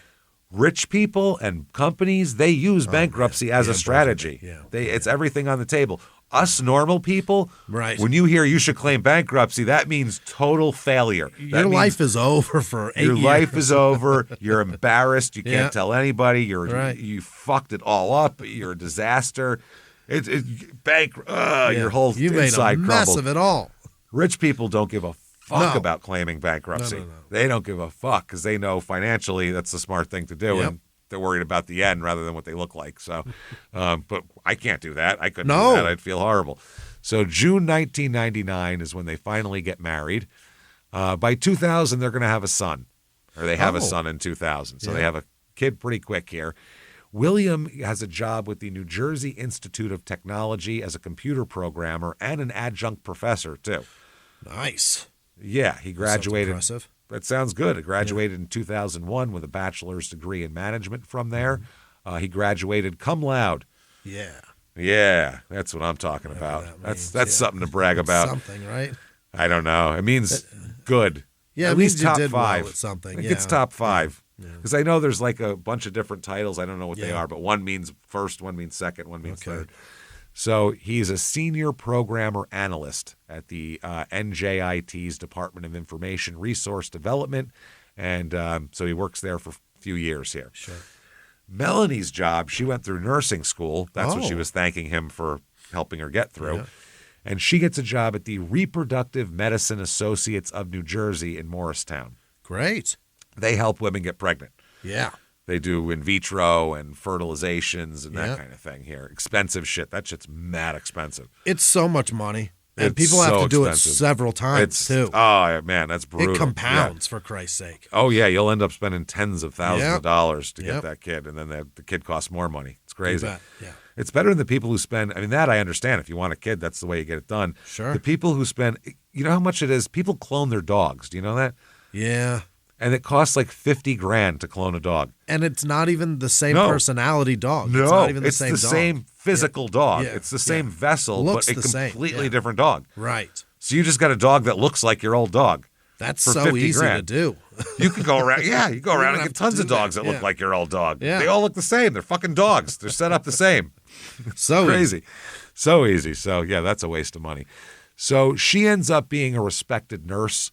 rich people and companies, they use bankruptcy as a strategy. It's everything on the table. Us normal people, when you hear you should claim bankruptcy, that means total failure. Your life is over for 8 years. Your life is over. You're embarrassed. You can't tell anybody. You fucked it all up. You're a disaster. Your whole you inside made a mess crumbled. of it all. Rich people don't give a fuck about claiming bankruptcy. No. They don't give a fuck because they know financially that's the smart thing to do. And they're worried about the end rather than what they look like. So, but I can't do that. I couldn't do that. I'd feel horrible. So June 1999 is when they finally get married. By 2000, they're going to have a son, or they have a son in 2000. So they have a kid pretty quick here. William has a job with the New Jersey Institute of Technology as a computer programmer and an adjunct professor, too. Nice. Yeah, he graduated. Sounds impressive. That sounds good. He graduated in 2001 with a bachelor's degree in management from there. He graduated cum laude. Yeah. Yeah, that's what I'm talking about. That's something to brag about. Something, right? I don't know. It means good. Yeah, at it least means you top did 5. well at something. I think it's top 5. Because I know there's like a bunch of different titles. I don't know what they are, but one means first, one means second, one means third. So he's a senior programmer analyst at the NJIT's Department of Information Resource Development. And so he works there for a few years here. Sure. Melanie's job, she went through nursing school. That's what she was thanking him for helping her get through. Yeah. And she gets a job at the Reproductive Medicine Associates of New Jersey in Morristown. Great. They help women get pregnant. Yeah. They do in vitro and fertilizations and that kind of thing here. Expensive shit. That shit's mad expensive. It's so much money. And It's people have so to do expensive. it several times, too. Oh, man, that's brutal. It compounds, for Christ's sake. Oh, yeah, you'll end up spending tens of thousands of dollars to Yep. get that kid, and then the kid costs more money. It's crazy. You bet. Yeah. It's better than the people who spend, I mean, that I understand. If you want a kid, that's the way you get it done. Sure. The people who spend, you know how much it is? People clone their dogs. Do you know that? Yeah. And it costs like $50,000 to clone a dog. And it's not even the same personality dog. No, it's not even it's same the dog. same physical dog. Yeah. It's the same vessel, Looks but a the same. completely Yeah. different dog. Right. So you just got a dog that looks like your old dog. That's for so easy $50,000. to do. You can go around, you go around and have get to tons do of dogs that. that look Yeah. like your old dog. Yeah. They all look the same. They're fucking dogs. They're set up the same. So Crazy. So easy. So, yeah, that's a waste of money. So she ends up being a respected nurse.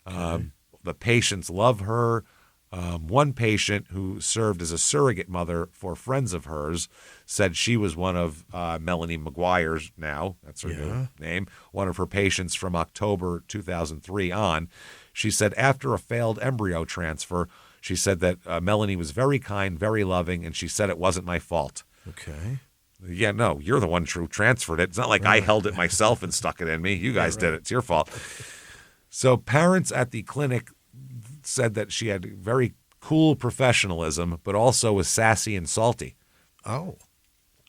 The patients love her. One patient who served as a surrogate mother for friends of hers said she was one of Melanie McGuire's now, that's her new name, one of her patients from October 2003 on. She said after a failed embryo transfer, she said that Melanie was very kind, very loving, and she said it wasn't my fault. Okay. Yeah, no, you're the one who transferred it. It's not like I held it myself and stuck it in me. You guys did it. It's your fault. So parents at the clinic said that she had very cool professionalism, but also was sassy and salty. Oh.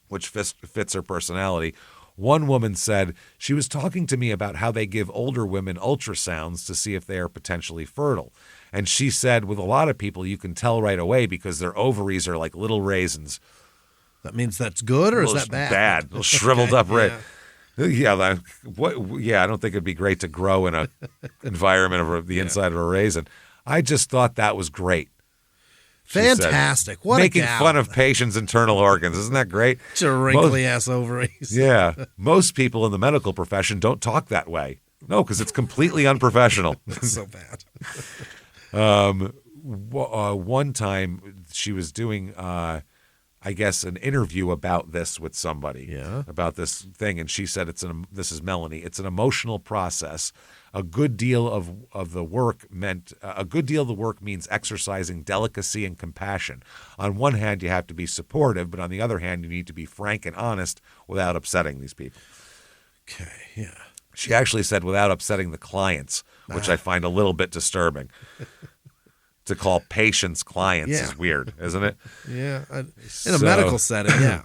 Which fits her personality. One woman said, she was talking to me about how they give older women ultrasounds to see if they are potentially fertile. And she said, with a lot of people, you can tell right away because their ovaries are like little raisins. That means that's good, or is that bad? Bad. Little shriveled up red. Yeah, I don't think it'd be great to grow in a environment of the inside of a raisin. I just thought that was great. Fantastic. What Making a gal. fun of patients' internal organs. Isn't that great? Wrinkly ass ovaries. Yeah. Most people in the medical profession don't talk that way. No, because it's completely unprofessional. That's so bad. One time she was doing, I guess, an interview about this with somebody, about this thing, and she said, this is Melanie, it's an emotional process. A good deal of the work means exercising delicacy and compassion. On one hand, you have to be supportive, but on the other hand, you need to be frank and honest without upsetting these people. Okay, yeah. She actually said without upsetting the clients, which I find a little bit disturbing. To call patients clients is weird, isn't it? Yeah, in a medical setting, yeah.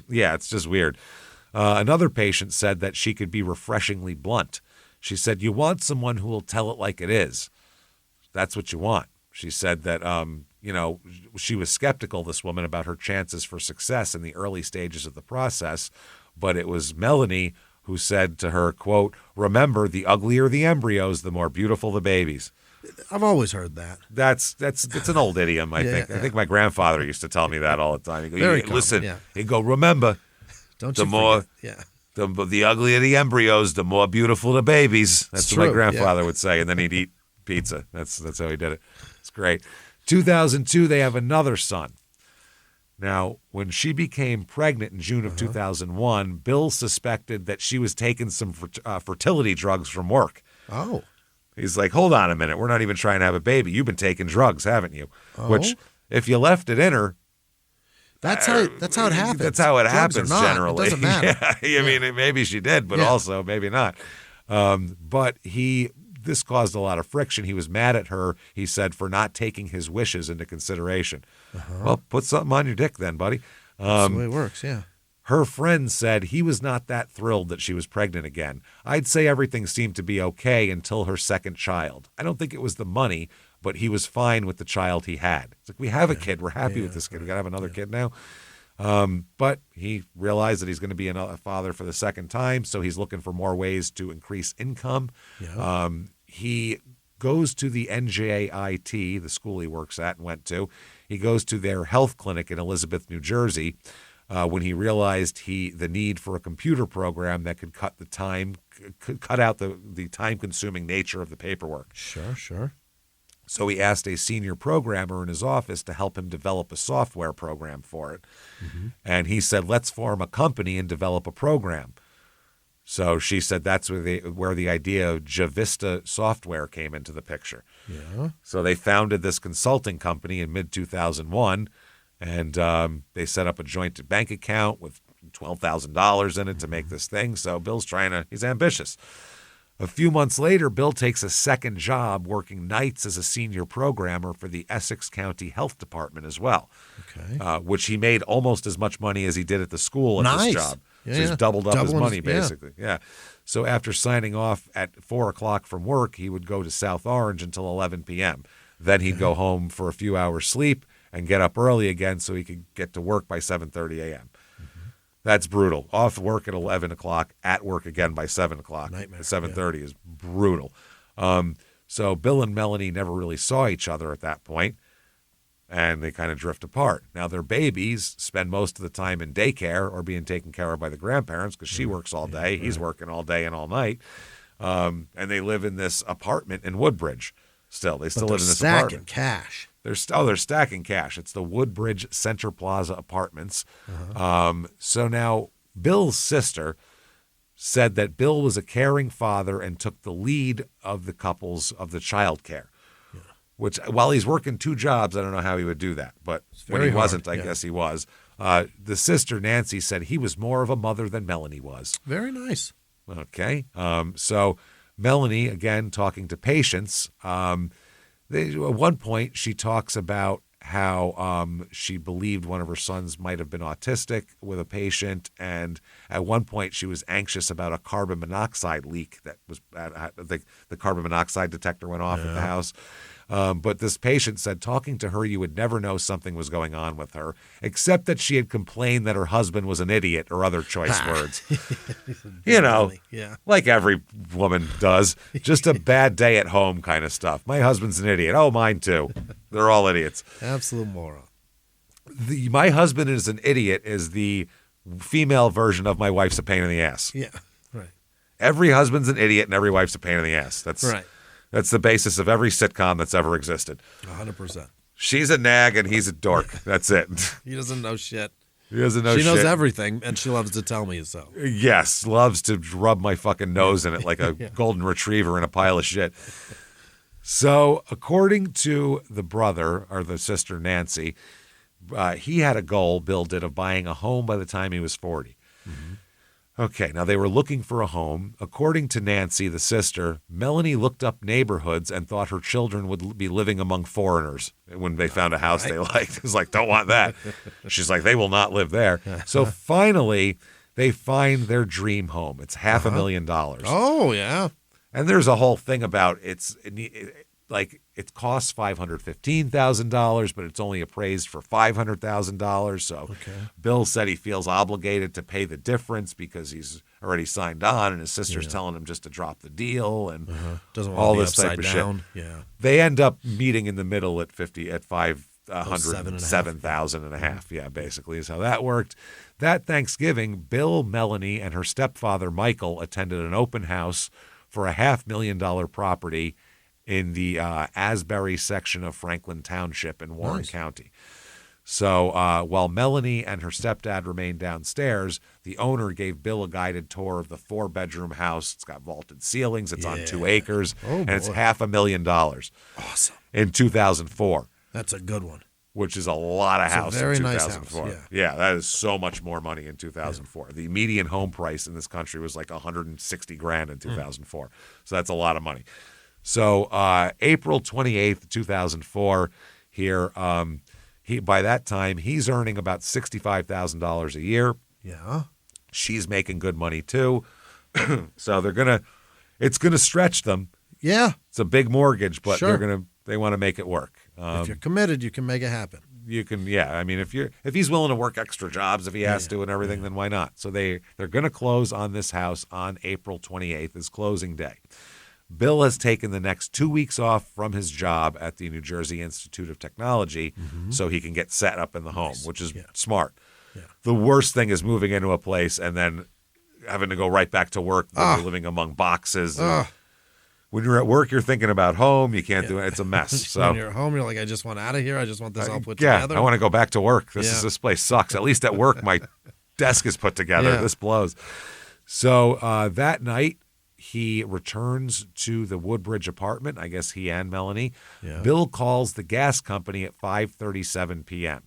Yeah, it's just weird. Another patient said that she could be refreshingly blunt. She said, you want someone who will tell it like it is. That's what you want. She said that, she was skeptical, this woman, about her chances for success in the early stages of the process, but it was Melanie who said to her, quote, remember, the uglier the embryos, the more beautiful the babies. I've always heard that. It's an old idiom, I think. I think my grandfather used to tell me that all the time. He'd go, listen, he'd go, remember, the uglier the embryos, the more beautiful the babies. That's what my grandfather would say, and then he'd eat pizza. That's how he did it. It's great. 2002, they have another son. Now, when she became pregnant in June of 2001, Bill suspected that she was taking some fertility drugs from work. Oh. He's like, hold on a minute. We're not even trying to have a baby. You've been taking drugs, haven't you? Oh. Which, if you left it in her, that's how it happens. That's how it drugs happens It generally. doesn't matter. I mean, maybe she did, but also maybe not. But this caused a lot of friction. He was mad at her, he said, for not taking his wishes into consideration. Well, put something on your dick then, buddy. That's the way it works, yeah. Her friend said he was not that thrilled that she was pregnant again. I'd say everything seemed to be okay until her second child. I don't think it was the money, but he was fine with the child he had. It's like, we have a kid. We're happy with this kid. We got to have another kid now. But he realized that he's going to be a father for the second time, so he's looking for more ways to increase income. Yeah. He goes to the NJIT, the school he works at and went to. He goes to their health clinic in Elizabeth, New Jersey, when he realized the need for a computer program that could cut out the time-consuming nature of the paperwork. Sure. So he asked a senior programmer in his office to help him develop a software program for it. Mm-hmm. And he said, let's form a company and develop a program. So she said that's where the idea of Javista software came into the picture. Yeah. So they founded this consulting company in mid-2001, and they set up a joint bank account with $12,000 in it to make this thing. So Bill's he's ambitious. A few months later, Bill takes a second job working nights as a senior programmer for the Essex County Health Department as well, which he made almost as much money as he did at the school at this job. Yeah, so he's doubled up his money, yeah. basically. Yeah. So after signing off at 4 o'clock from work, he would go to South Orange until 11 p.m. Then he'd go home for a few hours sleep and get up early again so he could get to work by 7:30 a.m. That's brutal. Off work at 11 o'clock, at work again by 7 o'clock. Nightmare. 7:30 is brutal. So Bill and Melanie never really saw each other at that point, and they kind of drift apart. Now their babies spend most of the time in daycare or being taken care of by the grandparents because she works all day, he's working all day and all night, and they live in this apartment in Woodbridge. Still, they still live in this apartment. Cash. They're stacking cash. It's the Woodbridge Center Plaza Apartments. So now Bill's sister said that Bill was a caring father and took the lead of the couples of the child care. Which, while he's working 2 jobs, I don't know how he would do that. But when he wasn't, I guess he was. The sister, Nancy, said he was more of a mother than Melanie was. Very nice. Okay. So Melanie, again, talking to patients, at one point she talks about how she believed one of her sons might have been autistic with a patient, and at one point she was anxious about a carbon monoxide leak that was the carbon monoxide detector went off at the house. But this patient said talking to her, you would never know something was going on with her, except that she had complained that her husband was an idiot or other choice words. Like every woman does. Just a bad day at home kind of stuff. My husband's an idiot. Oh, mine too. They're all idiots. Absolute moron. My husband is an idiot is the female version of my wife's a pain in the ass. Yeah, right. Every husband's an idiot and every wife's a pain in the ass. That's right. That's the basis of every sitcom that's ever existed. 100%. She's a nag and he's a dork. That's it. He doesn't know shit. He doesn't know shit. She knows everything, and she loves to tell me so. Yes, loves to rub my fucking nose in it like a golden retriever in a pile of shit. So, according to the brother, or the sister, Nancy, he had a goal, Bill did, of buying a home by the time he was 40. Okay, now they were looking for a home. According to Nancy, the sister, Melanie looked up neighborhoods and thought her children would be living among foreigners when they found a house they liked. It was like, don't want that. She's like, they will not live there. So finally, they find their dream home. It's $500,000. Oh, yeah. And there's a whole thing about it costs $515,000, but it's only appraised for $500,000. So Bill said he feels obligated to pay the difference because he's already signed on, and his sister's telling him just to drop the deal and doesn't want all to be this type of down. shit. Yeah, they end up meeting in the middle at $507,500. Yeah, basically is how that worked. That Thanksgiving, Bill, Melanie, and her stepfather Michael attended an open house for a $500,000 property in the Asbury section of Franklin Township in Warren County. So while Melanie and her stepdad remained downstairs, the owner gave Bill a guided tour of the 4-bedroom house. It's got vaulted ceilings. It's on 2 acres. And it's $500,000. Awesome. In 2004. That's a good one. Which is a lot of house very in nice 2004. house, Yeah, that is so much more money in 2004. The median home price in this country was like $160,000 in 2004. So that's a lot of money. So April 28th, 2004, here, by that time, he's earning about $65,000 a year. Yeah. She's making good money too. So it's gonna stretch them. Yeah. It's a big mortgage, but they want to make it work. If you're committed, you can make it happen. You can, yeah. I mean, if he's willing to work extra jobs, if he has to and everything, then why not? So they're going to close on this house on April 28th is closing day. Bill has taken the next 2 weeks off from his job at the New Jersey Institute of Technology so he can get set up in the home, which is smart. Yeah. The worst thing is moving into a place and then having to go right back to work when you're living among boxes. When you're at work, you're thinking about home. You can't do it. It's a mess. So when you're at home, you're like, I just want out of here. I just want this all put together. I want to go back to work. This place sucks. At least at work, my desk is put together. Yeah. This blows. So that night, he returns to the Woodbridge apartment. I guess he and Melanie. Yeah. Bill calls the gas company at 5:37 p.m.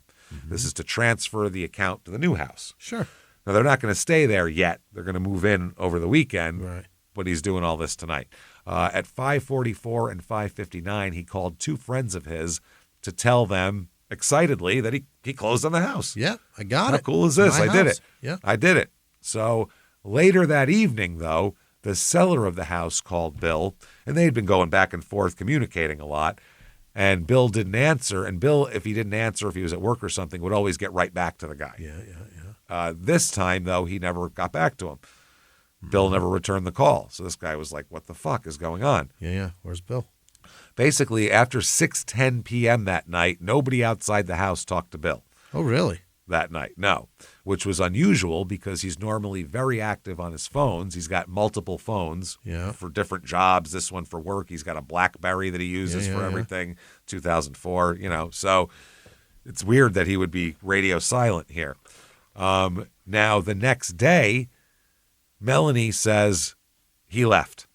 This is to transfer the account to the new house. Sure. Now, they're not going to stay there yet. They're going to move in over the weekend. Right. but he's doing all this tonight. At 5:44 and 5:59, he called two friends of his to tell them excitedly that he closed on the house. Yeah, I got How it. cool is this? My I did house. it. Yeah. I did it. So later that evening, though, the seller of the house called Bill, and they'd been going back and forth communicating a lot, and Bill didn't answer. And Bill, if he didn't answer, if he was at work or something, would always get right back to the guy. Yeah. This time, though, he never got back to him. Bill never returned the call. So this guy was like, what the fuck is going on? Yeah. Where's Bill? Basically, after 6:10 p.m. that night, nobody outside the house talked to Bill. Oh, really? That night, no, which was unusual because he's normally very active on his phones. He's got multiple phones for different jobs. This one for work. He's got a BlackBerry that he uses for everything. 2004, so it's weird that he would be radio silent here. Now, the next day, Melanie says he left.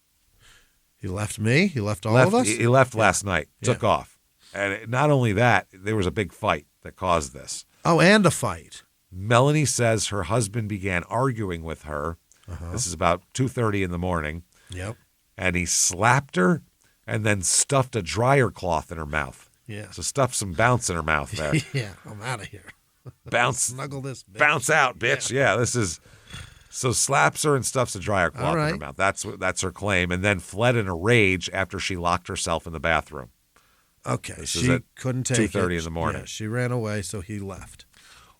He left me? He left all of us? He left last night, took off. And not only that, there was a big fight that caused this. Oh, and a fight. Melanie says her husband began arguing with her. This is about 2:30 in the morning. Yep. And he slapped her and then stuffed a dryer cloth in her mouth. Yeah. So stuffed some bounce in her mouth there. Yeah, I'm out of here. Bounce. Snuggle this bitch. Bounce out, bitch. Yeah, this is... So slaps her and stuffs a dryer cloth in her mouth. That's her claim. And then fled in a rage after she locked herself in the bathroom. Okay, she couldn't take it. 2:30 in the morning. Yeah, she ran away, so he left.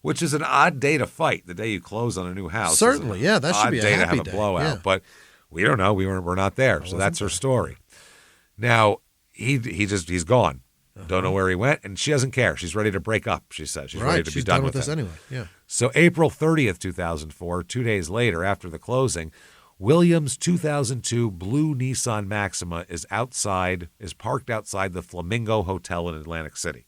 Which is an odd day to fight. The day you close on a new house. Certainly, yeah, that should be a happy happy to have a blowout. yeah. But we don't know. We're not there. So that's her story. Now he's gone. Don't know where he went, and she doesn't care. She's ready to break up. She says she's ready to be done with this him. anyway. Yeah. So April 30th, 2004, 2 days later after the closing, Williams' 2002 blue Nissan Maxima is parked outside the Flamingo Hotel in Atlantic City.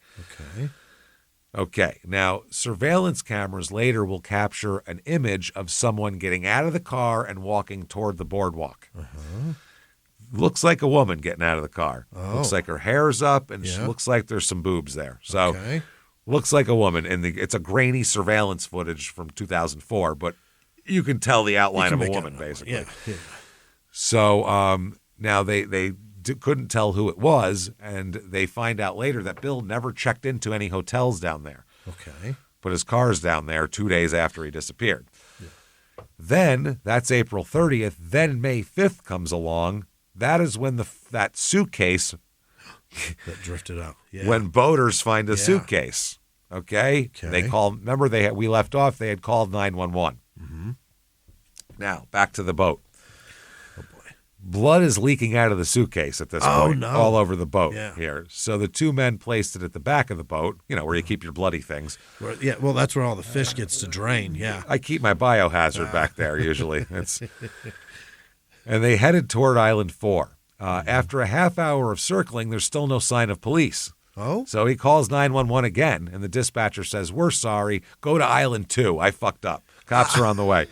Okay. Now, surveillance cameras later will capture an image of someone getting out of the car and walking toward the boardwalk. Looks like a woman getting out of the car. Looks like her hair's up, and she looks like there's some boobs there. So looks like a woman. It's a grainy surveillance footage from 2004, but you can tell the outline of a woman, basically. Yeah. So now they couldn't tell who it was, and they find out later that Bill never checked into any hotels down there. Okay. But his car's down there 2 days after he disappeared. Then, that's April 30th. Then May 5th comes along. That is when that suitcase that drifted out. Yeah. When boaters find a suitcase. Okay? They call. Remember, we left off. They had called 911. Now back to the boat. Oh boy! Blood is leaking out of the suitcase at this point, no. all over the boat here. So the two men placed it at the back of the boat. Where you keep your bloody things. Well, that's where all the fish gets to drain. Yeah. I keep my biohazard back there usually. And they headed toward Island 4. After a half hour of circling, there's still no sign of police. Oh? So he calls 911 again, and the dispatcher says, "We're sorry. Go to Island 2. I fucked up. Cops are on the way."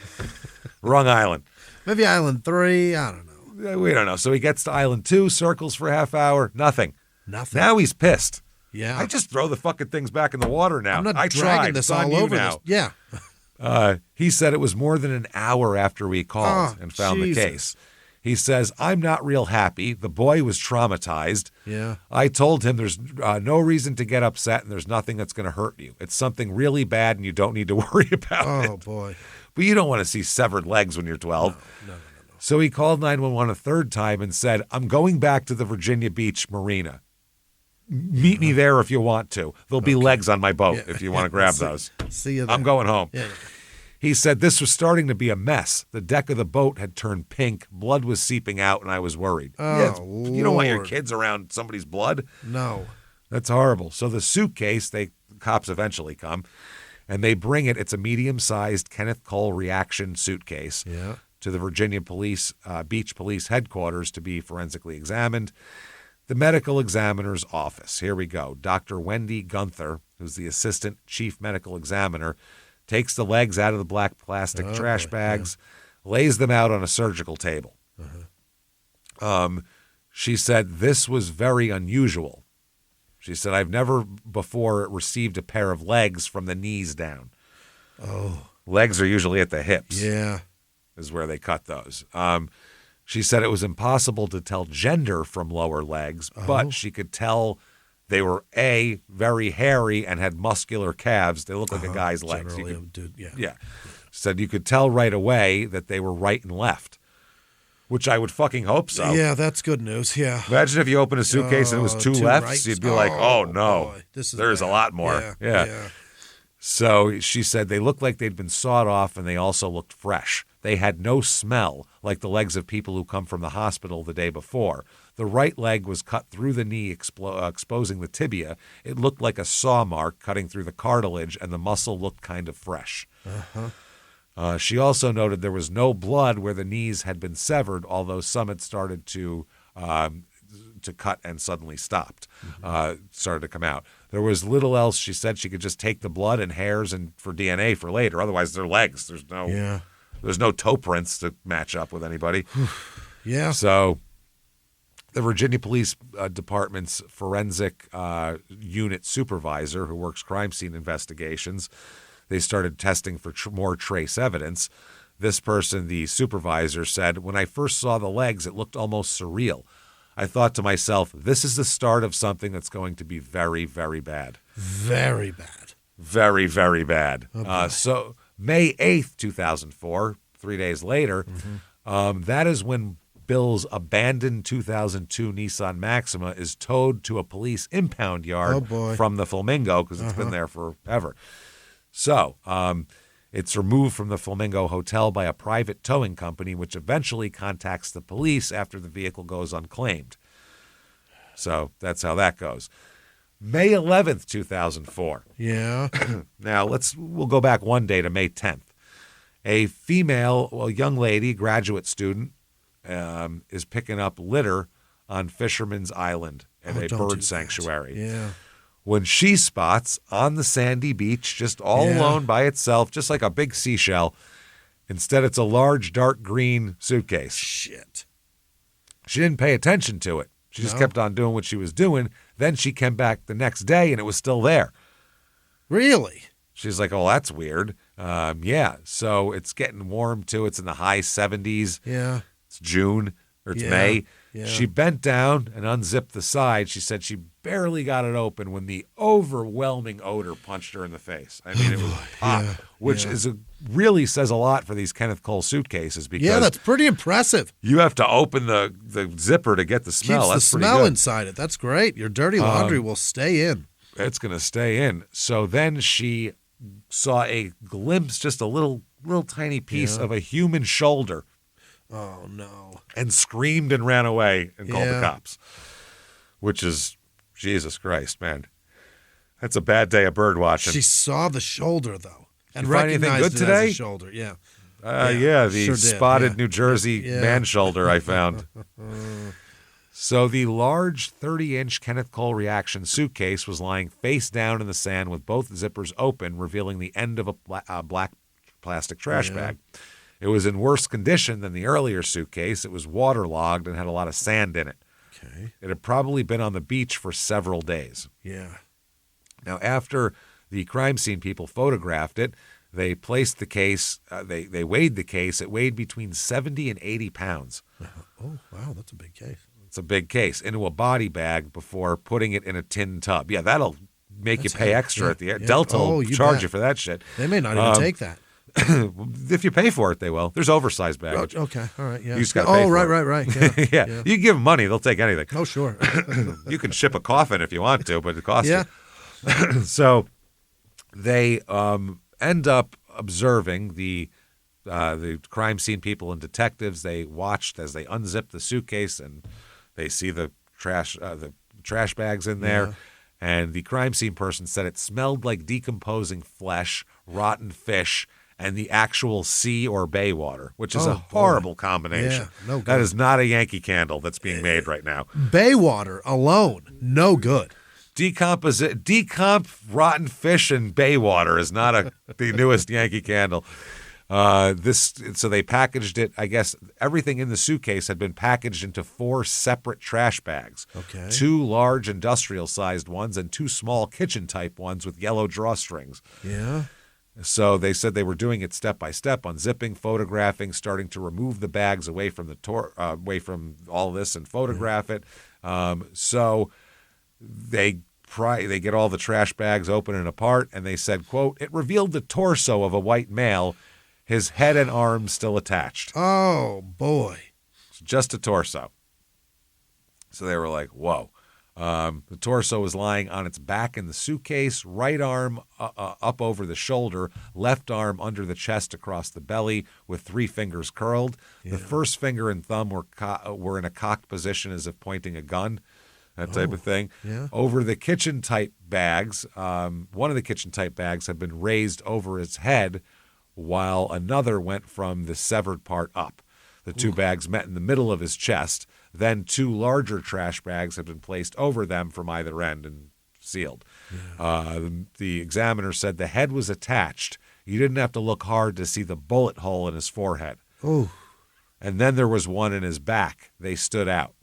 Wrong island. Maybe Island 3. I don't know. We don't know. So he gets to Island 2, circles for a half hour. Nothing. Now he's pissed. Yeah. I just throw the fucking things back in the water now. I'm not I dragging tried. this It's on all you over now. this. Yeah. He said it was more than an hour after we called and found the case. He says, "I'm not real happy. The boy was traumatized. Yeah. I told him there's no reason to get upset and there's nothing that's going to hurt you. It's something really bad and you don't need to worry about it." Oh, boy. But you don't want to see severed legs when you're 12. No. So he called 911 a third time and said, "I'm going back to the Virginia Beach Marina. Meet me there if you want to. There'll be legs on my boat if you want to grab those. See you there. I'm going home." Yeah. He said this was starting to be a mess. The deck of the boat had turned pink. Blood was seeping out, and I was worried. Oh, you don't want your Lord. kids around somebody's blood. No. That's horrible. So the suitcase, cops eventually come, and they bring it. It's a medium-sized Kenneth Cole reaction suitcase to the Virginia Beach Police headquarters to be forensically examined. The medical examiner's office. Here we go. Dr. Wendy Gunther, who's the assistant chief medical examiner, takes the legs out of the black plastic trash bags, lays them out on a surgical table. She said this was very unusual. She said, "I've never before received a pair of legs from the knees down." Oh. Legs are usually at the hips. Yeah. Is where they cut those. She said it was impossible to tell gender from lower legs, but she could tell they were A, very hairy and had muscular calves. They looked like a guy's legs. Yeah. Said you could tell right away that they were right and left, which I would fucking hope so. Yeah, that's good news. Yeah. Imagine if you opened a suitcase and it was two lefts, rights. you'd be like, oh no, boy, there's a lot more. Yeah. So she said they looked like they'd been sawed off and they also looked fresh. They had no smell like the legs of people who come from the hospital the day before. The right leg was cut through the knee, exposing the tibia. It looked like a saw mark cutting through the cartilage, and the muscle looked kind of fresh. She also noted there was no blood where the knees had been severed, although some had started to cut and suddenly stopped, started to come out. There was little else. She said she could just take the blood and hairs and for DNA for later. Otherwise, they're legs. There's no toe prints to match up with anybody. So the Virginia Police Department's forensic unit supervisor, who works crime scene investigations, they started testing for more trace evidence. This person, the supervisor, said, "When I first saw the legs, it looked almost surreal. I thought to myself, this is the start of something that's going to be very, very bad." Very bad. Very, very bad. So May 8th, 2004, 3 days later, that is when Bill's abandoned 2002 Nissan Maxima is towed to a police impound yard from the Flamingo because it's been there forever. So it's removed from the Flamingo Hotel by a private towing company, which eventually contacts the police after the vehicle goes unclaimed. So that's how that goes. May 11th, 2004. Yeah. Now we'll go back one day to May 10th. A young lady, graduate student, is picking up litter on Fisherman's Island at a bird sanctuary. Yeah. When she spots on the sandy beach, just all alone by itself, just like a big seashell, instead it's a large dark green suitcase. Shit. She didn't pay attention to it. She just kept on doing what she was doing. Then she came back the next day and it was still there. Really? She's like, oh, that's weird. So it's getting warm too. It's in the high 70s. Yeah. It's June or it's May. Yeah. She bent down and unzipped the side. She said she barely got it open when the overwhelming odor punched her in the face. I mean, it was hot, which really says a lot for these Kenneth Cole suitcases because that's pretty impressive. You have to open the zipper to get the smell. Keeps That's the pretty smell good. Inside it. That's great. Your dirty laundry will stay in. It's going to stay in. So then she saw a glimpse, just a little tiny piece of a human shoulder. Oh, no. And screamed and ran away and called the cops, which is, Jesus Christ, man. That's a bad day of bird watching. She saw the shoulder, though, and you find anything recognized good today? As a shoulder. Yeah. The sure spotted New Jersey man shoulder I found. So the large 30-inch Kenneth Cole reaction suitcase was lying face down in the sand with both zippers open, revealing the end of a black plastic trash bag. It was in worse condition than the earlier suitcase. It was waterlogged and had a lot of sand in it. Okay. It had probably been on the beach for several days. Yeah. Now, after the crime scene people photographed it, they placed the case, they weighed the case. It weighed between 70 and 80 pounds. Oh, wow, that's a big case. It's a big case, into a body bag before putting it in a tin tub. Yeah, that'll make you pay extra at the end. Delta will charge you for that shit. They may not even take that. If you pay for it, they will. There's oversized baggage. Okay, all right, yeah. You just got to pay for it. Right. Yeah. You give them money, they'll take anything. Oh, sure. You can ship a coffin if you want to, but it costs you. So they end up observing the crime scene people and detectives. They watched as they unzipped the suitcase and they see the trash bags in there. And the crime scene person said it smelled like decomposing flesh, rotten fish, and the actual sea or bay water, which is a horrible combination. Yeah, no good. That is not a Yankee Candle that's being made right now. Bay water alone, no good. Decomp rotten fish and bay water is not the newest Yankee Candle. So they packaged it. I guess everything in the suitcase had been packaged into 4 separate trash bags. Okay. 2 large industrial-sized ones and 2 small kitchen-type ones with yellow drawstrings. Yeah. So they said they were doing it step by step, unzipping, photographing, starting to remove the bags away from away from all this and photograph it. So they get all the trash bags open and apart, and they said, quote, "It revealed the torso of a white male, his head and arms still attached." Oh, boy. Just a torso. So they were like, whoa. The torso was lying on its back in the suitcase, right arm up over the shoulder, left arm under the chest across the belly with 3 fingers curled. Yeah. The first finger and thumb were in a cocked position as if pointing a gun, that type of thing. Yeah. Over the kitchen-type bags, one of the kitchen-type bags had been raised over his head while another went from the severed part up. The 2 bags met in the middle of his chest. Then 2 larger trash bags had been placed over them from either end and sealed. Yeah. The examiner said the head was attached. You didn't have to look hard to see the bullet hole in his forehead. Oh. And then there was one in his back. They stood out.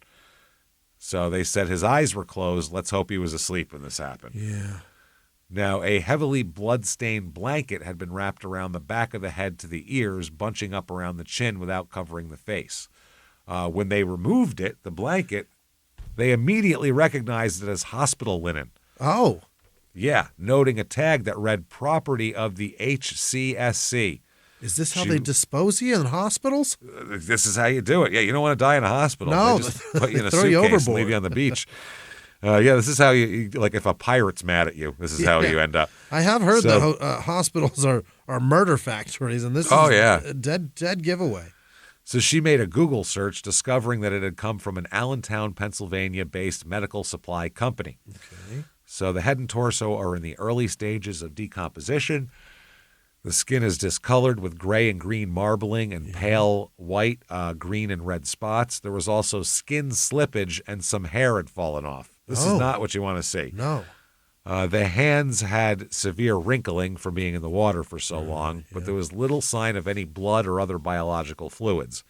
So they said his eyes were closed. Let's hope he was asleep when this happened. Yeah. Now, a heavily blood-stained blanket had been wrapped around the back of the head to the ears, bunching up around the chin without covering the face. When they removed it, the blanket, they immediately recognized it as hospital linen. Oh. Yeah, noting a tag that read property of the HCSC. Is this how they dispose of you in hospitals? This is how you do it. Yeah, you don't want to die in a hospital. No. They just put you in a throw you suitcase and overboard. leave you on the beach. Yeah, this is how you like if a pirate's mad at you, this is how you end up. I have heard that hospitals are murder factories, and this is a dead giveaway. So she made a Google search, discovering that it had come from an Allentown, Pennsylvania-based medical supply company. Okay. So the head and torso are in the early stages of decomposition. The skin is discolored with gray and green marbling and pale white, green and red spots. There was also skin slippage and some hair had fallen off. This is not what you want to see. No. The hands had severe wrinkling from being in the water for so long, but there was little sign of any blood or other biological fluids.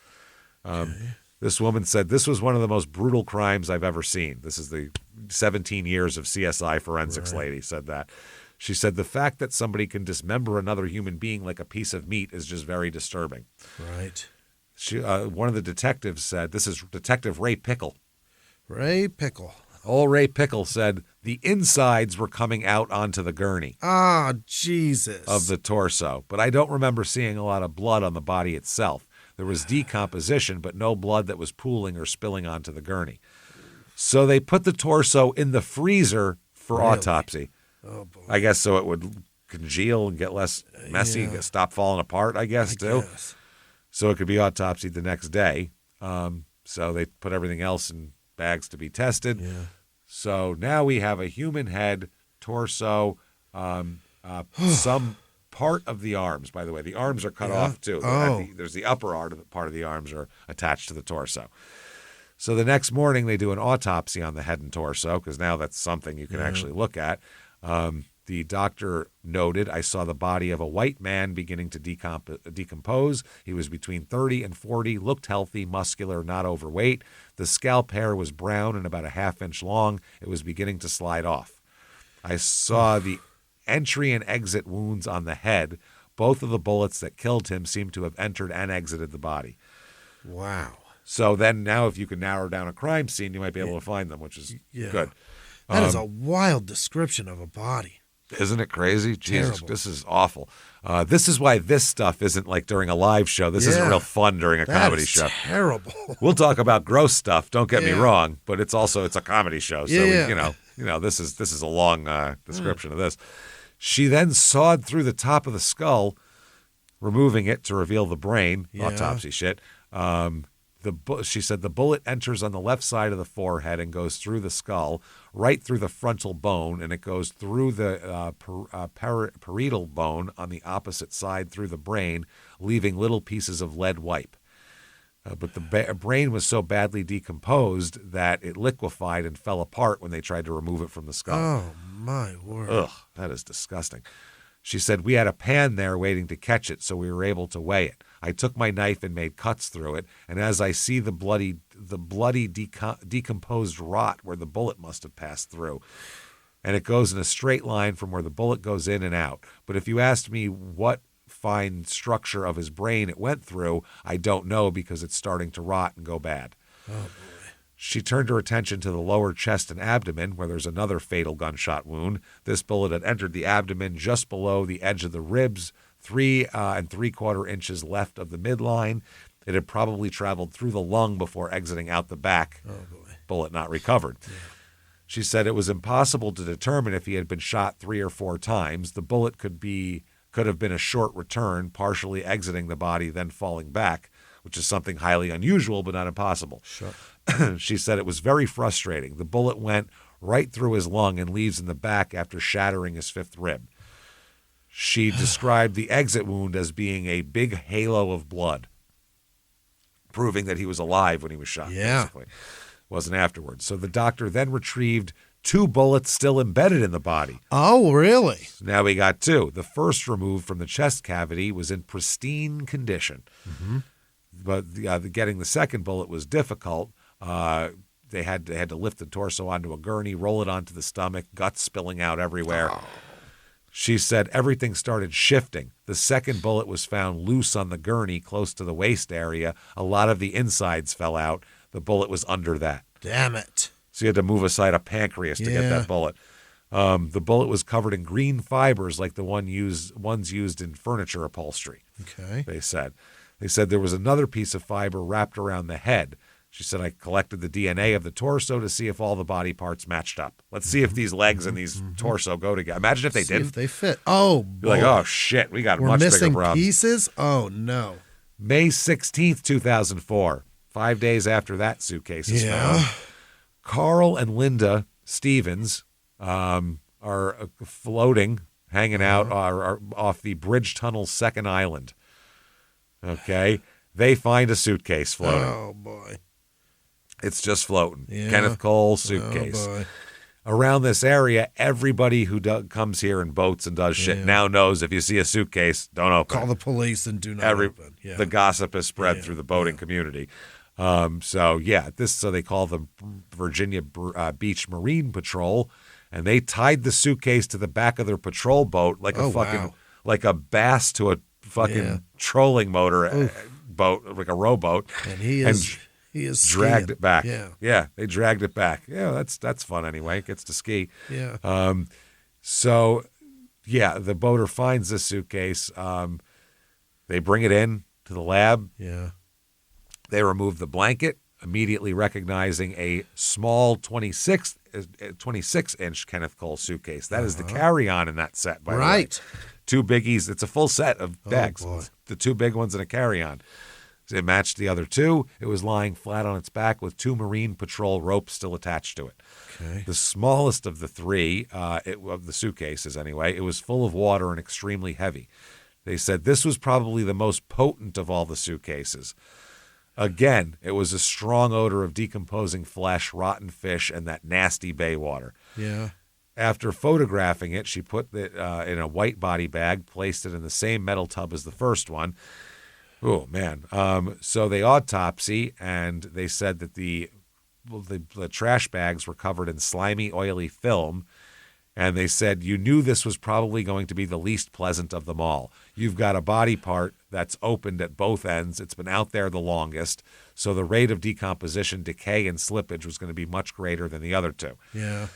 This woman said, "This was one of the most brutal crimes I've ever seen." This is the 17 years of CSI forensics lady said that. She said, "The fact that somebody can dismember another human being like a piece of meat is just very disturbing." Right. One of the detectives said, this is Detective Ray Pickle. Ray Pickle. Old Ray Pickle said the insides were coming out onto the gurney. Ah, Jesus. Of the torso. But I don't remember seeing a lot of blood on the body itself. There was decomposition, but no blood that was pooling or spilling onto the gurney. So they put the torso in the freezer for autopsy. Oh, boy. I guess so it would congeal and get less messy, stop falling apart, I guess. So it could be autopsied the next day. So they put everything else in bags to be tested. Yeah. So now we have a human head, torso, some part of the arms. By the way, the arms are cut off too. There's the upper part of the arms are attached to the torso. So the next morning they do an autopsy on the head and torso because now that's something you can actually look at. The doctor noted, "I saw the body of a white man beginning to decompose. He was between 30 and 40, looked healthy, muscular, not overweight. The scalp hair was brown and about a half-inch long. It was beginning to slide off. I saw the entry and exit wounds on the head. Both of the bullets that killed him seemed to have entered and exited the body." Wow. So then now if you can narrow down a crime scene, you might be able to find them, which is good. That is a wild description of a body. Isn't it crazy? Jesus, Terrible. this is awful. This is why this stuff isn't like during a live show. This isn't real fun during a comedy show. Terrible. We'll talk about gross stuff. Don't get me wrong, but it's a comedy show. So this is a long description of this. She then sawed through the top of the skull, removing it to reveal the brain. Autopsy shit. She said the bullet enters on the left side of the forehead and goes through the skull, right through the frontal bone, and it goes through the parietal bone on the opposite side through the brain, leaving little pieces of lead white. But the brain was so badly decomposed that it liquefied and fell apart when they tried to remove it from the skull. Oh, my word. Ugh, that is disgusting. She said, "We had a pan there waiting to catch it, so we were able to weigh it. I took my knife and made cuts through it, and as I see the bloody decomposed rot where the bullet must have passed through, and it goes in a straight line from where the bullet goes in and out. But if you asked me what fine structure of his brain it went through, I don't know because it's starting to rot and go bad. Oh, boy. She turned her attention to the lower chest and abdomen, where there's another fatal gunshot wound. This bullet had entered the abdomen just below the edge of the ribs, 3 3/4 inches left of the midline. It had probably traveled through the lung before exiting out the back. Oh, boy. Bullet not recovered. Yeah. She said it was impossible to determine if he had been shot 3 or 4 times. The bullet could have been a short return, partially exiting the body, then falling back, which is something highly unusual but not impossible. Sure. She said it was very frustrating. The bullet went right through his lung and leaves in the back after shattering his 5th rib. She described the exit wound as being a big halo of blood, proving that he was alive when he was shot, basically. Wasn't afterwards. So the doctor then retrieved 2 bullets still embedded in the body. Oh, really? Now we got 2. The first removed from the chest cavity was in pristine condition. Mm-hmm. But getting the second bullet was difficult. They had to lift the torso onto a gurney, roll it onto the stomach, guts spilling out everywhere. Oh. She said everything started shifting. The second bullet was found loose on the gurney close to the waist area. A lot of the insides fell out. The bullet was under that. Damn it. So you had to move aside a pancreas to get that bullet. The bullet was covered in green fibers like the ones used in furniture upholstery. Okay. They said there was another piece of fiber wrapped around the head. She said, I collected the DNA of the torso to see if all the body parts matched up. Let's see if these legs and these torso go together. Imagine if they didn't. If they fit. Oh, boy. You're like, oh, shit, we got a much bigger problem. We're missing pieces? Oh, no. May 16th, 2004, 5 days after that suitcase is found, Carl and Linda Stevens are floating, hanging out are off the Bridge Tunnel's second island. Okay? They find a suitcase floating. Oh, boy. It's just floating. Yeah. Kenneth Cole suitcase. Oh, boy. Around this area, everybody who comes here in boats and does shit now knows if you see a suitcase, don't open Call it. the police and do not open. Yeah. The gossip is spread through the boating community. So they call the Virginia Beach Marine Patrol, and they tied the suitcase to the back of their patrol boat like like a bass to a fucking trolling motor boat, like a rowboat. And he is dragged skiing. it back. Yeah, they dragged it back. Yeah, that's fun anyway. It gets to ski. Yeah. The boater finds this suitcase. They bring it in to the lab. Yeah. They remove the blanket, immediately recognizing a small 26-inch Kenneth Cole suitcase. That is the carry-on in that set, by the way. Right. 2 biggies. It's a full set of bags. Boy. The 2 big ones and a carry-on. It matched the other 2. It was lying flat on its back with 2 Marine Patrol ropes still attached to it. Okay. The smallest of the 3, of the suitcases anyway, it was full of water and extremely heavy. They said this was probably the most potent of all the suitcases. Again, it was a strong odor of decomposing flesh, rotten fish, and that nasty bay water. Yeah. After photographing it, she put it in a white body bag, placed it in the same metal tub as the first one. Oh, man. So they autopsy, and they said that the trash bags were covered in slimy, oily film, and they said, you knew this was probably going to be the least pleasant of them all. You've got a body part that's opened at both ends. It's been out there the longest, so the rate of decomposition, decay, and slippage was going to be much greater than the other 2. Yeah.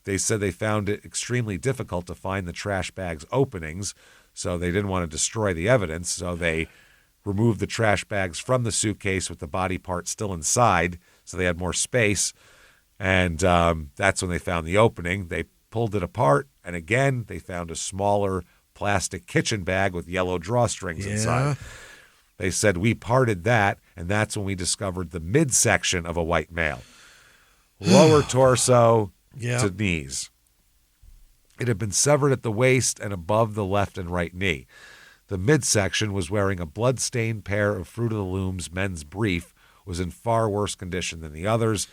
They said they found it extremely difficult to find the trash bag's openings, so they didn't want to destroy the evidence, so they removed the trash bags from the suitcase with the body part still inside, so they had more space, and that's when they found the opening. They pulled it apart, and again, they found a smaller plastic kitchen bag with yellow drawstrings inside. They said, we parted that, and that's when we discovered the midsection of a white male. Lower torso to knees. It had been severed at the waist and above the left and right knee. The midsection was wearing a blood-stained pair of Fruit of the Loom's men's brief, was in far worse condition than the others.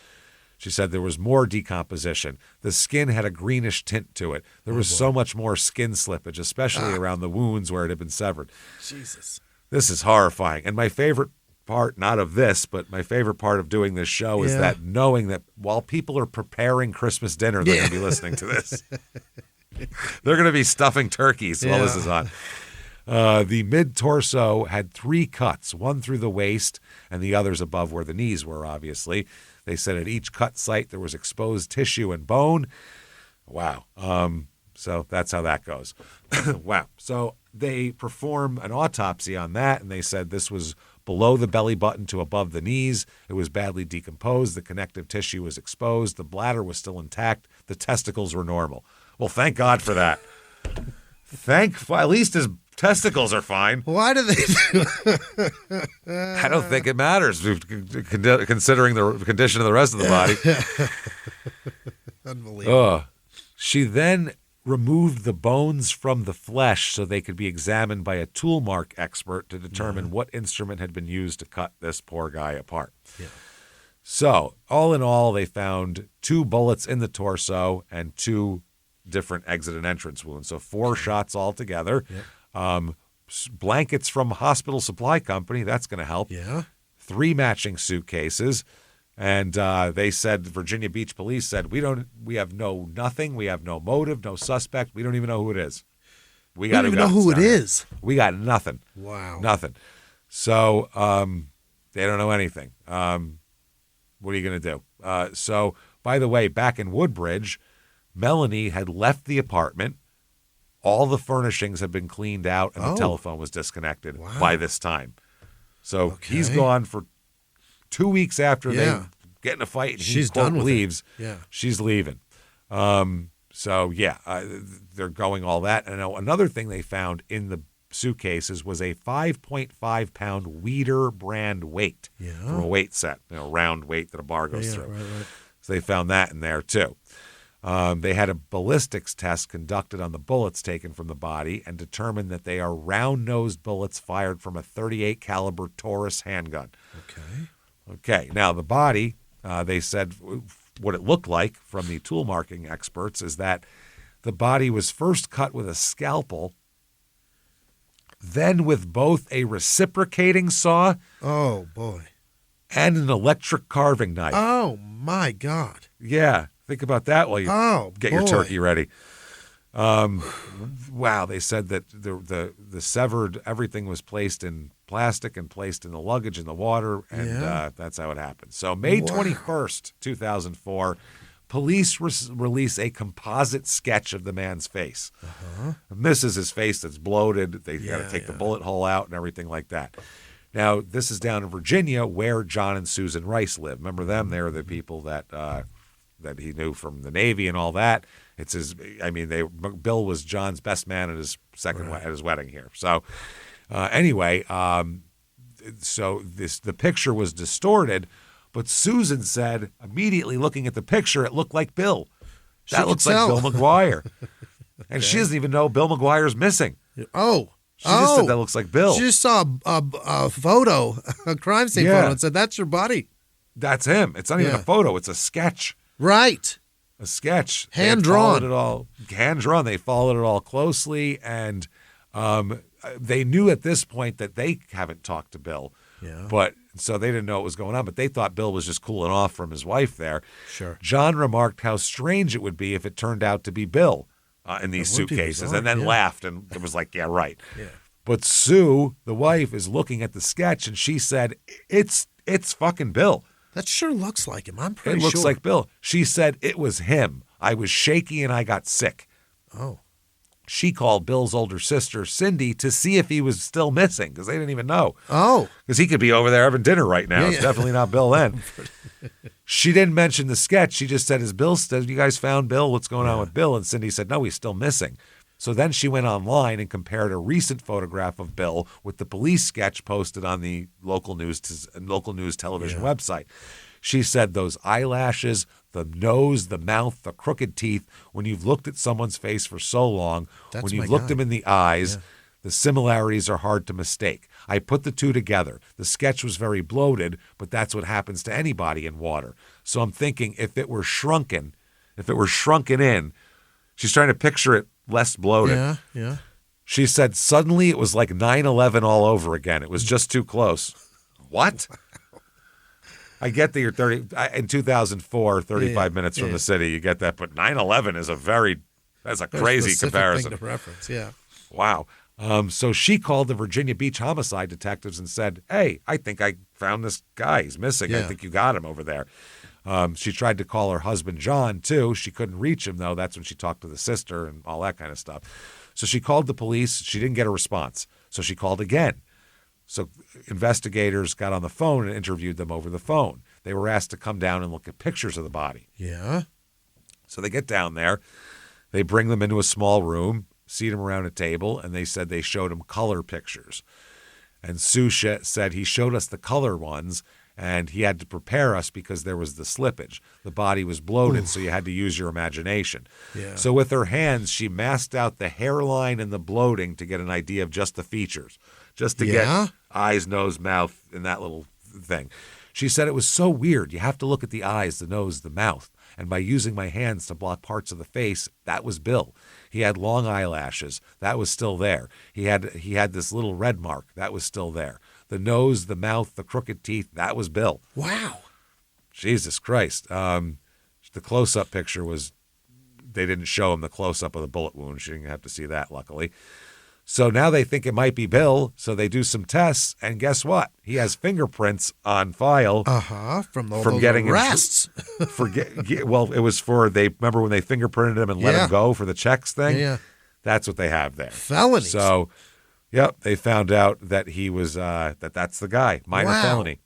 She said there was more decomposition. The skin had a greenish tint to it. There was so much more skin slippage, especially around the wounds where it had been severed. Jesus. This is horrifying. And my favorite part, not of this, but my favorite part of doing this show is that knowing that while people are preparing Christmas dinner, they're going to be listening to this. They're going to be stuffing turkeys while this is on. The mid-torso had 3 cuts, one through the waist and the others above where the knees were, obviously. They said at each cut site there was exposed tissue and bone. Wow. So that's how that goes. Wow. So they perform an autopsy on that, and they said this was below the belly button to above the knees. It was badly decomposed. The connective tissue was exposed. The bladder was still intact. The testicles were normal. Well, thank God for that. At least his testicles are fine. Why do they I don't think it matters, considering the condition of the rest of the body. Unbelievable. She then removed the bones from the flesh so they could be examined by a tool mark expert to determine what instrument had been used to cut this poor guy apart. Yeah. So, all in all, they found 2 bullets in the torso and 2 different exit and entrance wounds. So 4 shots altogether. Yep. Blankets from hospital supply company, that's going to help. Yeah. 3 matching suitcases. And they said, Virginia Beach police said, we have nothing. We have no motive, no suspect. We don't even know who it is. We don't even know who it is. We got nothing. Wow. Nothing. So they don't know anything. What are you going to do? So, by the way, back in Woodbridge, Melanie had left the apartment. All the furnishings had been cleaned out, and the telephone was disconnected by this time. So he's gone for 2 weeks after they get in a fight, and she's done with leaves. Yeah, she's leaving. They're going all that. And another thing they found in the suitcases was a 5.5 pound Weider brand weight from a weight set, round weight that a bar goes through. Right. So they found that in there too. They had a ballistics test conducted on the bullets taken from the body and determined that they are round-nosed bullets fired from a .38 caliber Taurus handgun. Okay. Now, the body, they said what it looked like from the tool marking experts is that the body was first cut with a scalpel, then with both a reciprocating saw oh boy, and an electric carving knife. Oh, my God. Yeah. Think about that while you get your turkey ready. Wow, they said that the severed, everything was placed in plastic and placed in the luggage in the water, and that's how it happened. So May 21st, 2004, police release a composite sketch of the man's face. And this is his face that's bloated. They got to take the bullet hole out and everything like that. Now, this is down in Virginia where John and Susan Rice live. Remember them? They were the people that he knew from the Navy and all that. It's his. I mean, Bill was John's best man at his at his wedding here. So, anyway, the picture was distorted, but Susan said immediately looking at the picture, it looked like Bill. That looks like Bill McGuire, and she doesn't even know Bill McGuire's missing. She just said that looks like Bill. She just saw a photo, a crime scene photo, and said that's your buddy. That's him. It's not even a photo. It's a sketch. Right. A sketch. Hand-drawn. Hand-drawn. They followed it all closely, and they knew at this point that they haven't talked to Bill. Yeah. But so they didn't know what was going on, but they thought Bill was just cooling off from his wife there. Sure. John remarked how strange it would be if it turned out to be Bill in these suitcases, bizarre, and then laughed, and it was like, yeah, right. Yeah. But Sue, the wife, is looking at the sketch, and she said, it's fucking Bill. That sure looks like him. I'm pretty sure. It looks like Bill. She said it was him. I was shaky and I got sick. Oh. She called Bill's older sister, Cindy, to see if he was still missing because they didn't even know. Oh. Because he could be over there having dinner right now. Yeah, it's definitely not Bill then. She didn't mention the sketch. She just said, you guys found Bill? What's going on with Bill? And Cindy said, no, he's still missing. So then she went online and compared a recent photograph of Bill with the police sketch posted on the local news television website. She said those eyelashes, the nose, the mouth, the crooked teeth, when you've looked at someone's face for so long, when you've looked them in the eyes, the similarities are hard to mistake. I put the two together. The sketch was very bloated, but that's what happens to anybody in water. So I'm thinking if it were shrunken in, she's trying to picture it less bloated. Yeah. She said suddenly it was like 9/11 all over again. It was just too close. What? I get that you're 30 in 2004, 35 minutes from the city. You get that, but 9/11 is that's a crazy comparison. Thing to reference, yeah. Wow. So she called the Virginia Beach homicide detectives and said, "Hey, I think I found this guy. He's missing. I think you got him over there." She tried to call her husband John too. She couldn't reach him though. That's when she talked to the sister and all that kind of stuff. So she called the police. She didn't get a response. So she called again. So investigators got on the phone and interviewed them over the phone. They were asked to come down and look at pictures of the body. Yeah. So they get down there. They bring them into a small room, seat them around a table, and they said they showed them color pictures. And Sue said he showed us the color ones, and he had to prepare us because there was the slippage. The body was bloated, so you had to use your imagination. Yeah. So with her hands, she masked out the hairline and the bloating to get an idea of just the features, just to get eyes, nose, mouth, and that little thing. She said it was so weird. You have to look at the eyes, the nose, the mouth. And by using my hands to block parts of the face, that was Bill. He had long eyelashes. That was still there. He had this little red mark. That was still there. The nose, the mouth, the crooked teeth, that was Bill. Wow. Jesus Christ. The close-up picture was, they didn't show him the close-up of the bullet wound. She didn't have to see that, luckily. So now they think it might be Bill, so they do some tests, and guess what? He has fingerprints on file. From getting arrests. Well, it was remember when they fingerprinted him and let him go for the checks thing? Yeah. That's what they have there. Felonies. So, yep, they found out that he was, that's the guy, minor felony.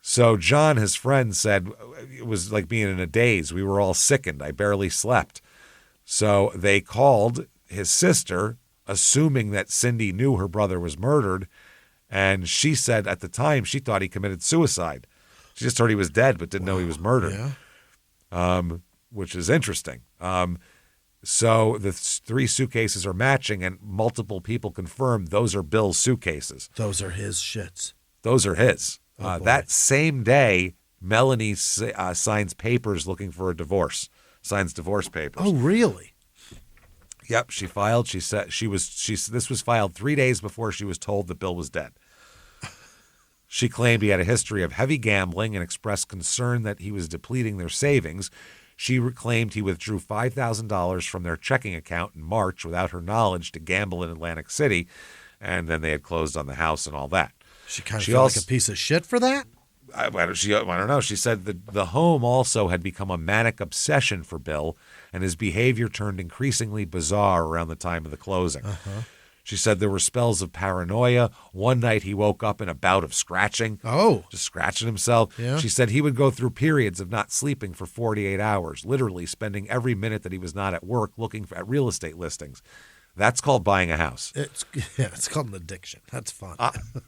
So John, his friend, said it was like being in a daze. We were all sickened. I barely slept. So they called his sister, assuming that Cindy knew her brother was murdered, and she said at the time she thought he committed suicide. She just heard he was dead but didn't know he was murdered, which is interesting. So the three suitcases are matching, and multiple people confirm those are Bill's suitcases. Those are his shits. Those are his. That same day, Melanie signs papers looking for a divorce, signs divorce papers. Oh, really? Yep, she filed. She said this was filed 3 days before she was told that Bill was dead. She claimed he had a history of heavy gambling and expressed concern that he was depleting their savings. She claimed he withdrew $5,000 from their checking account in March without her knowledge to gamble in Atlantic City, and then they had closed on the house and all that. She kind of felt like a piece of shit for that? I don't know. She said the home also had become a manic obsession for Bill, and his behavior turned increasingly bizarre around the time of the closing. She said there were spells of paranoia. One night he woke up in a bout of scratching. Oh. Just scratching himself. Yeah. She said he would go through periods of not sleeping for 48 hours, literally spending every minute that he was not at work looking at real estate listings. That's called buying a house. It's called an addiction. That's fun.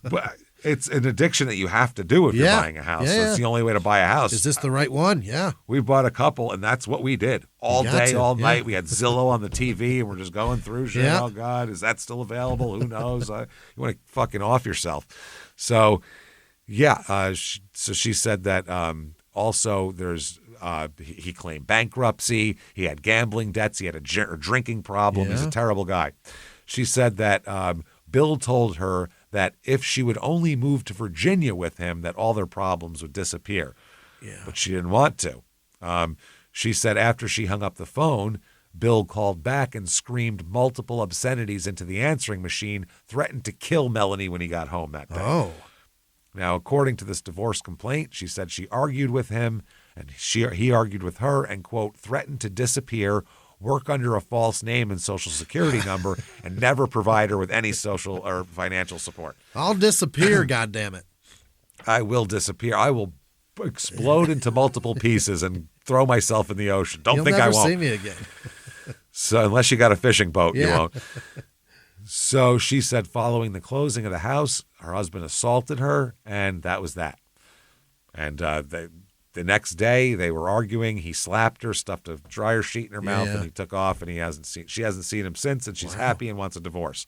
But it's an addiction that you have to do if you're buying a house. So it's the only way to buy a house. Is this the right one? Yeah. We bought a couple, and that's what we did. All day, all night. We had Zillow on the TV, and we're just going through shit. Oh, God, is that still available? Who knows? You want to fucking off yourself. So, so she said that also there's he claimed bankruptcy. He had gambling debts. He had a drinking problem. He's a terrible guy. She said that Bill told her that if she would only move to Virginia with him, that all their problems would disappear. Yeah. But she didn't want to. She said after she hung up the phone, Bill called back and screamed multiple obscenities into the answering machine, threatened to kill Melanie when he got home that day. Oh. Now, according to this divorce complaint, she said she argued with him, and he argued with her and, quote, threatened to disappear, work under a false name and social security number, and never provide her with any social or financial support. I'll disappear, goddammit. I will disappear. I will explode into multiple pieces and throw myself in the ocean. Don't think I won't. You'll never see me again. So unless you got a fishing boat, you won't. So she said following the closing of the house, her husband assaulted her, and that was that. And the next day they were arguing. He slapped her, stuffed a dryer sheet in her mouth, and he took off, and she hasn't seen him since, and she's happy and wants a divorce.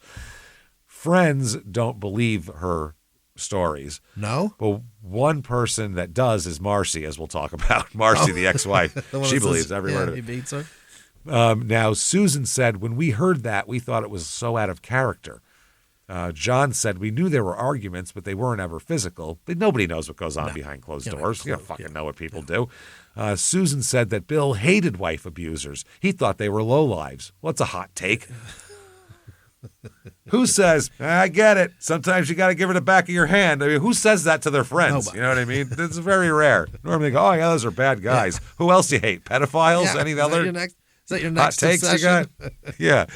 Friends don't believe her stories. No? But one person that does is Marcy, as we'll talk about. Marcy, the ex-wife. She believes every word of it. He beats her. Now, Susan said, when we heard that, we thought it was so out of character. John said, we knew there were arguments, but they weren't ever physical. But nobody knows what goes on behind closed doors. You don't fucking know what people do. Susan said that Bill hated wife abusers. He thought they were lowlives. What's a hot take? Who says, I get it. Sometimes you got to give her the back of your hand. I mean, who says that to their friends? Nobody. You know what I mean? It's very rare. Normally they go, oh, yeah, those are bad guys. Yeah. Who else you hate? Pedophiles? Yeah. Any other Is that your next hot takes obsession? you got? Yeah.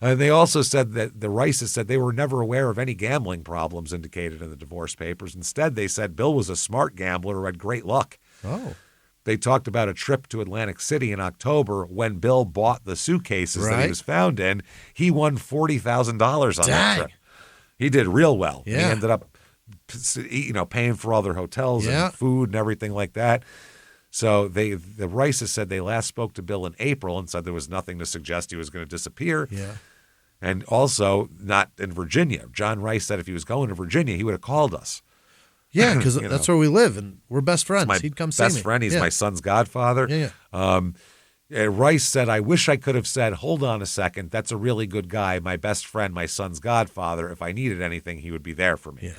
And they also said that the Rices said they were never aware of any gambling problems indicated in the divorce papers. Instead, they said Bill was a smart gambler who had great luck. Oh. They talked about a trip to Atlantic City in October when Bill bought the suitcases that he was found in. He won $40,000 on that trip. He did real well. Yeah. He ended up, paying for all their hotels and food and everything like that. So the Rices said they last spoke to Bill in April and said there was nothing to suggest he was going to disappear. Yeah. And also not in Virginia. John Rice said if he was going to Virginia, he would have called us. Yeah, because that's where we live, and we're best friends. He'd come see me. Best friend. He's my son's godfather. Yeah. Rice said, I wish I could have said, hold on a second, that's a really good guy, my best friend, my son's godfather. If I needed anything, he would be there for me. Yeah.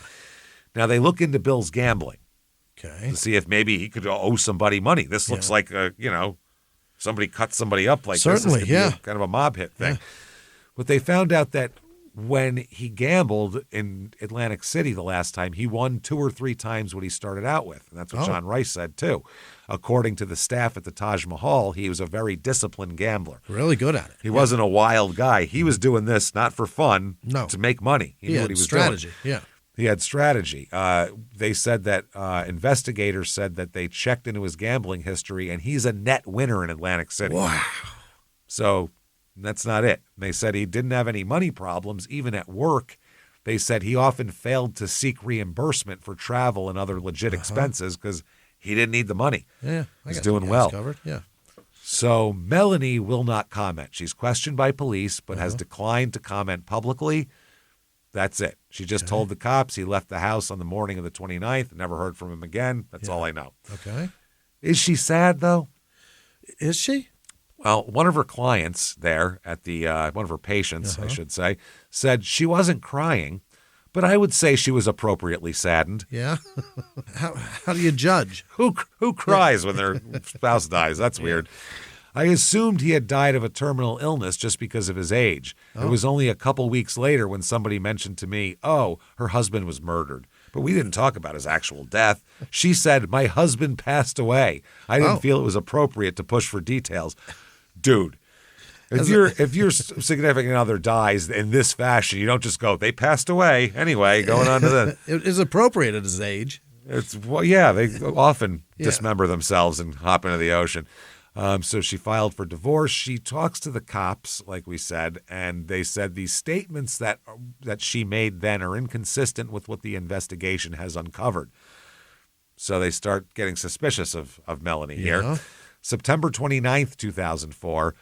Now, they look into Bill's gambling to see if maybe he could owe somebody money. This looks like, somebody cut somebody up like Certainly, this. This could be kind of a mob hit thing. Yeah. But they found out that when he gambled in Atlantic City the last time, he won 2 or 3 times what he started out with. And that's what John Rice said, too. According to the staff at the Taj Mahal, he was a very disciplined gambler. Really good at it. He wasn't a wild guy. He was doing this not for fun, to make money. He knew had what he was strategy. doing. Yeah. He had strategy. They said that investigators said that they checked into his gambling history, and he's a net winner in Atlantic City. Wow. So that's not it. They said he didn't have any money problems, even at work. They said he often failed to seek reimbursement for travel and other legit expenses because he didn't need the money. Yeah, he's doing well. Covered. Yeah. So Melanie will not comment. She's questioned by police, but has declined to comment publicly. That's it. She just told the cops he left the house on the morning of the 29th, never heard from him again. That's all I know. Okay. Is she sad, though? Is she? Well, one of her clients there at the one of her patients, I should say, said she wasn't crying, but I would say she was appropriately saddened. Yeah. How do you judge? Who cries when their spouse dies? That's weird. I assumed he had died of a terminal illness just because of his age. It was only a couple weeks later when somebody mentioned to me, her husband was murdered. But we didn't talk about his actual death. She said, my husband passed away. I didn't feel it was appropriate to push for details. Dude, if your significant other dies in this fashion, you don't just go, they passed away. Anyway, going on to the... It is appropriate at his age. They often dismember themselves and hop into the ocean. So she filed for divorce. She talks to the cops, like we said, and they said these statements that she made then are inconsistent with what the investigation has uncovered. So they start getting suspicious of Melanie here. September 29th, 2004,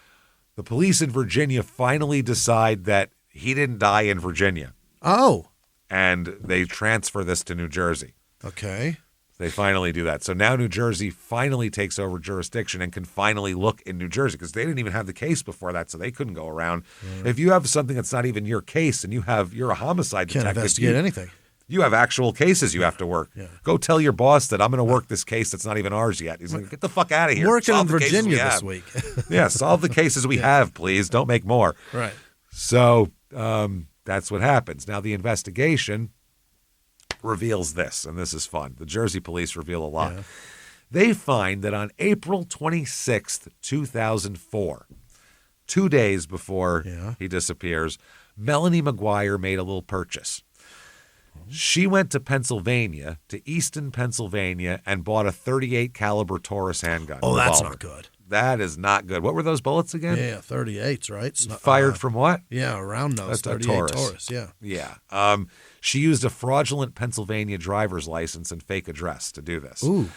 the police in Virginia finally decide that he didn't die in Virginia. Oh. And they transfer this to New Jersey. Okay. They finally do that. So now New Jersey finally takes over jurisdiction and can finally look in New Jersey because they didn't even have the case before that, so they couldn't go around. If you have something that's not even your case and you're a homicide detective. Can't investigate anything. You have actual cases you have to work. Yeah. Go tell your boss that I'm going to work this case that's not even ours yet. He's like, get the fuck out of here. Working in Virginia this week. Yeah, solve the cases we have, please. Don't make more. Right. So that's what happens. Now, the investigation reveals this, and this is fun. The Jersey police reveal a lot. Yeah. They find that on April 26th, 2004, 2 days before he disappears, Melanie McGuire made a little purchase. She went to Pennsylvania, to Easton, Pennsylvania, and bought a .38 caliber Taurus handgun. Oh, that's not good. That is not good. What were those bullets again? Yeah, 38s, right? Fired from what? Yeah, around those. That's 38 Taurus. Yeah. Yeah. She used a fraudulent Pennsylvania driver's license and fake address to do this. Ooh.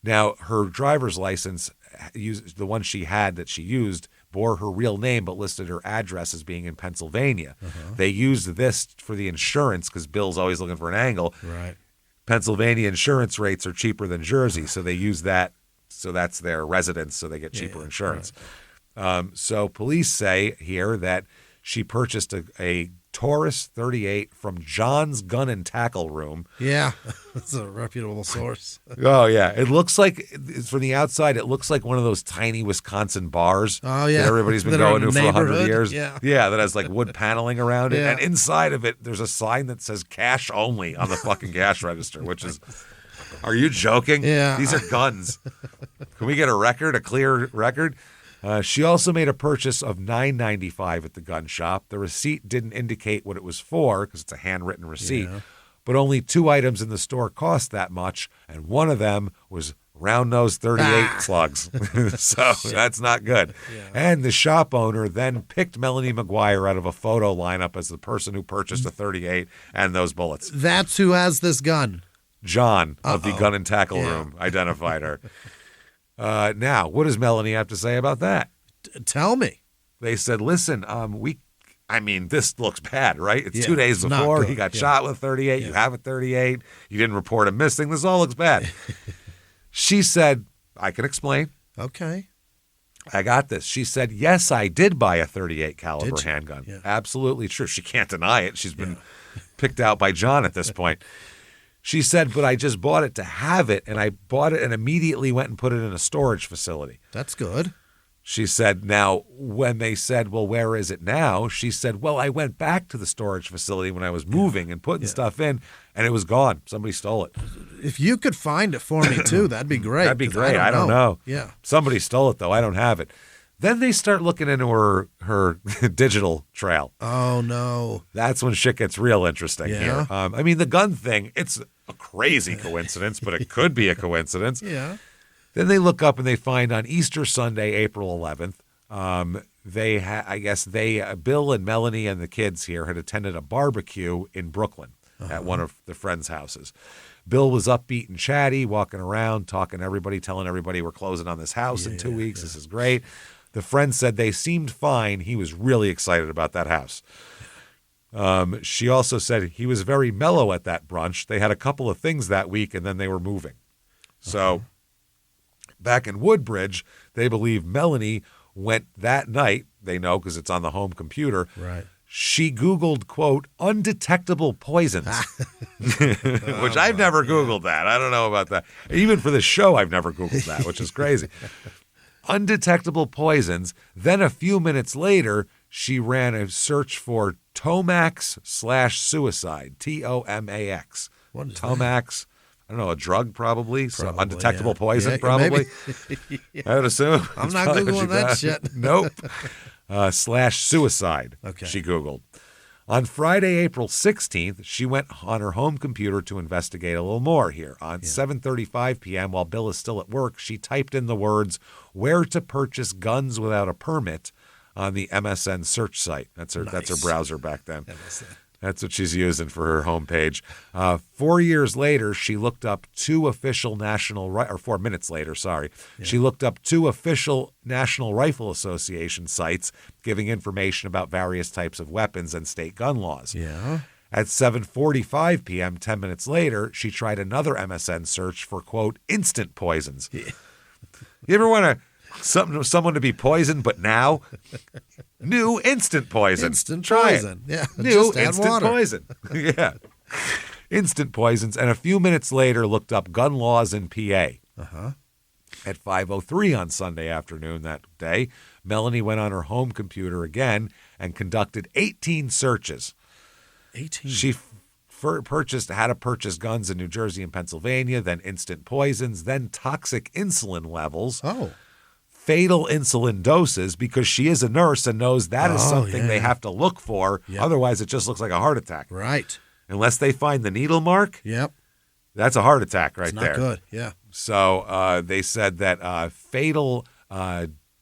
Now, her driver's license, the one she had that she used, bore her real name but listed her address as being in Pennsylvania. They used this for the insurance because Bill's always looking for an angle. Right. Pennsylvania insurance rates are cheaper than Jersey, so they use that. So that's their residence, so they get cheaper insurance. Right. So police say here that she purchased a Taurus 38 from John's Gun and Tackle Room. Yeah, that's a reputable source. Oh, yeah. It looks like, from the outside, it looks like one of those tiny Wisconsin bars Oh, yeah. that everybody's been That are going in to the for 100 neighborhood. years. Yeah. That has like wood paneling around it. Yeah. And inside of it, there's a sign that says cash only on the fucking cash register, which is, are you joking? Yeah. These are guns. Can we get a clear record? She also made a purchase of $9.95 at the gun shop. The receipt didn't indicate what it was for because it's a handwritten receipt, but only 2 items in the store cost that much, and one of them was round-nosed 38 slugs. So that's not good. Yeah. And the shop owner then picked Melanie McGuire out of a photo lineup as the person who purchased the 38 and those bullets. That's who has this gun. John of the Gun and Tackle Room identified her. Now, what does Melanie have to say about that? Tell me. They said, listen, this looks bad, right? It's 2 days before he got shot with 38. You have a 38. You didn't report him missing. This all looks bad. She said, I can explain. Okay. I got this. She said, yes, I did buy a 38 caliber handgun. Yeah. Absolutely true. She can't deny it. She's been picked out by John at this point. She said, but I just bought it to have it, and I bought it and immediately went and put it in a storage facility. That's good. She said, now, when they said, well, where is it now? She said, well, I went back to the storage facility when I was moving and putting stuff in, and it was gone. Somebody stole it. If you could find it for me, too, that'd be great. That'd be great. I don't know. Yeah. Somebody stole it, though. I don't have it. Then they start looking into her digital trail. Oh, no. That's when shit gets real interesting Yeah. here. The gun thing, it's a crazy coincidence, but it could be a coincidence. Yeah. Then they look up and they find on Easter Sunday, April 11th, Bill and Melanie and the kids here had attended a barbecue in Brooklyn at one of the friends' houses. Bill was upbeat and chatty, walking around, talking to everybody, telling everybody we're closing on this house in 2 weeks. This is great. The friend said they seemed fine. He was really excited about that house. She also said he was very mellow at that brunch. They had a couple of things that week, and then they were moving. So back in Woodbridge, they believe Melanie went that night. They know because it's on the home computer. Right. She Googled, quote, undetectable poisons, which I've never Googled that. I don't know about that. Even for this show, I've never Googled that, which is crazy. Undetectable poisons. Then a few minutes later, she ran a search for Tomax/suicide, Tomax. What is Tomax, I don't know, a drug probably, some undetectable poison Yeah, probably. I would assume. I'm not Googling that shit. Nope. /suicide, she Googled. On Friday, April 16th, she went on her home computer to investigate a little more here. On 7:35 p.m., while Bill is still at work, she typed in the words, where to purchase guns without a permit on the MSN search site. That's her browser back then. That's what she's using for her homepage. 4 years later, she looked up 2 official or 4 minutes later, she looked up 2 official National Rifle Association sites giving information about various types of weapons and state gun laws. Yeah. At 7:45 p.m., 10 minutes later, she tried another MSN search for, quote, instant poisons. Yeah. You ever want someone to be poisoned, but now? New instant poison. Instant Try poison. It. Yeah. New just add instant water. poison. Yeah. Instant poisons. And a few minutes later, looked up gun laws in PA. At 5:03 on Sunday afternoon that day, Melanie went on her home computer again and conducted 18 searches. 18? She had to purchase guns in New Jersey and Pennsylvania, then instant poisons, then toxic insulin levels. Oh. Fatal insulin doses, because she is a nurse and knows that is something they have to look for. Yep. Otherwise, it just looks like a heart attack. Right. Unless they find the needle mark. Yep. That's a heart attack right there. It's not good. Yeah. So they said that fatal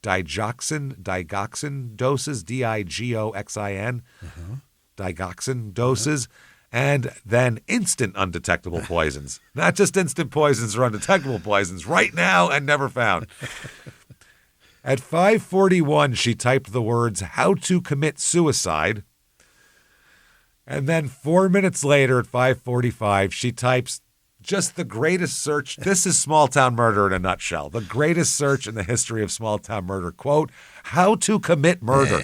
digoxin doses, DIGOXIN, digoxin doses, and then instant undetectable poisons. Not just instant poisons or undetectable poisons, right now and never found. At 5:41, she typed the words, how to commit suicide. And then 4 minutes later at 5:45, she types just the greatest search. This is small town murder in a nutshell. The greatest search in the history of small town murder. Quote, how to commit murder.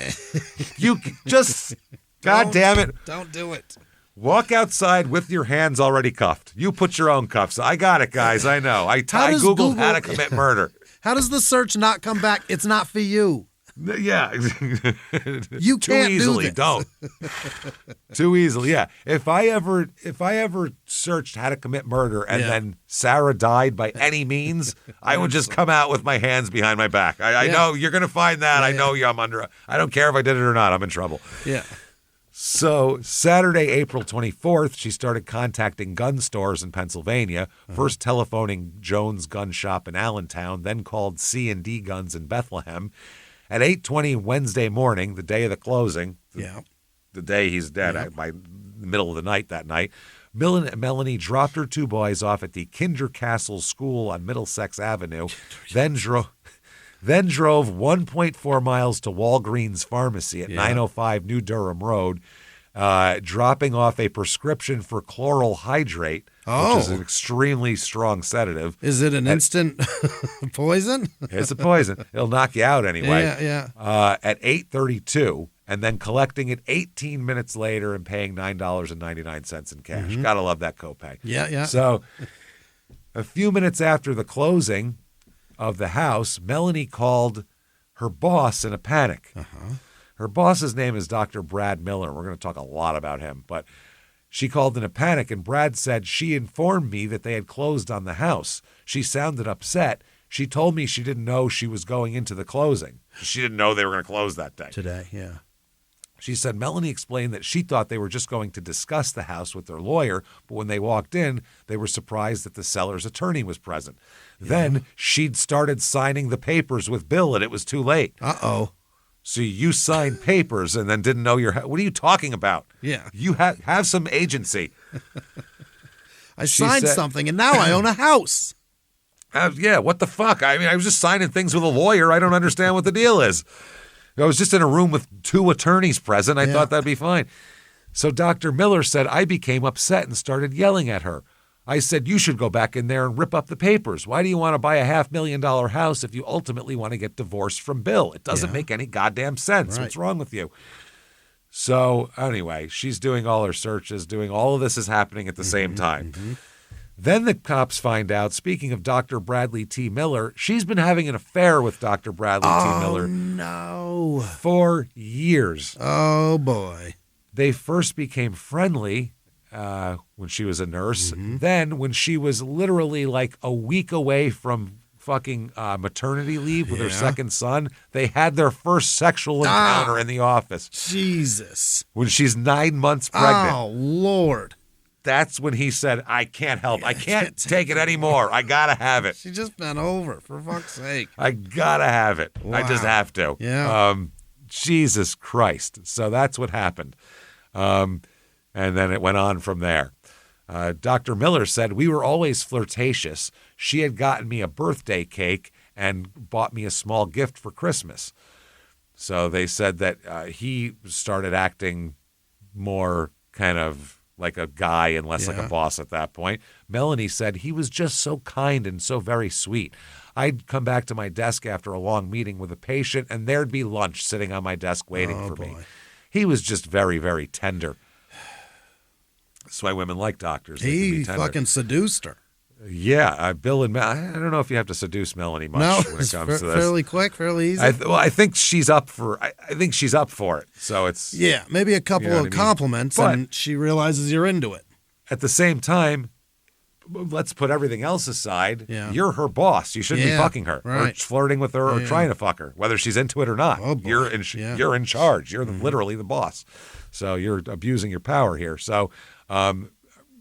You just God damn it. Don't do it. Walk outside with your hands already cuffed. You put your own cuffs. I got it, guys. I know. I Googled how to commit murder. How does the search not come back? It's not for you. Yeah. You can't Too easily. do this. Don't. Too easily. Yeah. If I ever searched how to commit murder and then Sarah died by any means, I would just come out with my hands behind my back. I know you're going to find that. I know I'm under. I don't care if I did it or not. I'm in trouble. Yeah. So Saturday, April 24th, she started contacting gun stores in Pennsylvania, first telephoning Jones Gun Shop in Allentown, then called C&D Guns in Bethlehem. At 8:20 Wednesday morning, the day of the closing, the day he's dead, by the middle of the night that night, Melanie dropped her two boys off at the Kinder Castle School on Middlesex Avenue, then drove 1.4 miles to Walgreens Pharmacy at 905 New Durham Road, dropping off a prescription for chloral hydrate, which is an extremely strong sedative. Is it an instant poison? It's a poison. It'll knock you out anyway. Yeah. At 8:32, and then collecting it 18 minutes later and paying $9.99 in cash. Gotta love that copay. Yeah. So a few minutes after the closing of the house, Melanie called her boss in a panic. Her boss's name is Dr. Brad Miller. We're going to talk a lot about him, but she called in a panic, and Brad said, she informed me that they had closed on the house. She sounded upset. She told me she didn't know she was going into the closing. She didn't know they were going to close that day. Today, yeah. She said Melanie explained that she thought they were just going to discuss the house with their lawyer, but when they walked in, they were surprised that the seller's attorney was present. Then she'd started signing the papers with Bill, and it was too late. Uh-oh. So you signed papers and then didn't know what are you talking about? Yeah. You have some agency. I signed something, and now I own a house. Yeah, what the fuck? I mean, I was just signing things with a lawyer. I don't understand what the deal is. I was just in a room with two attorneys present. I thought that'd be fine. So Dr. Miller said, I became upset and started yelling at her. I said, you should go back in there and rip up the papers. Why do you want to buy a $500,000 house if you ultimately want to get divorced from Bill? It doesn't make any goddamn sense. Right. What's wrong with you? So anyway, she's doing all her searches, doing all of this is happening at the same time. Then the cops find out, speaking of Dr. Bradley T. Miller, she's been having an affair with Dr. Bradley T. Miller No. for years. Oh, boy. They first became friendly when she was a nurse. Then when she was literally like a week away from fucking maternity leave with her second son, they had their first sexual encounter in the office. Jesus. When she's 9 months pregnant. Oh, Lord. That's when he said, I can't help. I can't take it anymore. I got to have it. She just bent over, for fuck's sake. I got to have it. Wow. I just have to. Yeah. Jesus Christ. So that's what happened. And then it went on from there. Dr. Miller said, we were always flirtatious. She had gotten me a birthday cake and bought me a small gift for Christmas. So they said that he started acting more kind of like a guy and less like a boss at that point. Melanie said he was just so kind and so very sweet. I'd come back to my desk after a long meeting with a patient, and there'd be lunch sitting on my desk waiting for me. He was just very, very tender. That's why women like doctors. He fucking seduced her. Yeah, Bill and Mel. I don't know if you have to seduce Melanie much when it comes to this. Fairly quick, fairly easy. I think she's up for. I think she's up for it. So it's maybe a couple of compliments, and she realizes you're into it. At the same time, let's put everything else aside. Yeah. You're her boss. You shouldn't be fucking her or flirting with her or trying to fuck her, whether she's into it or not. Oh, boy. You're in charge. You're literally the boss. So you're abusing your power here. So.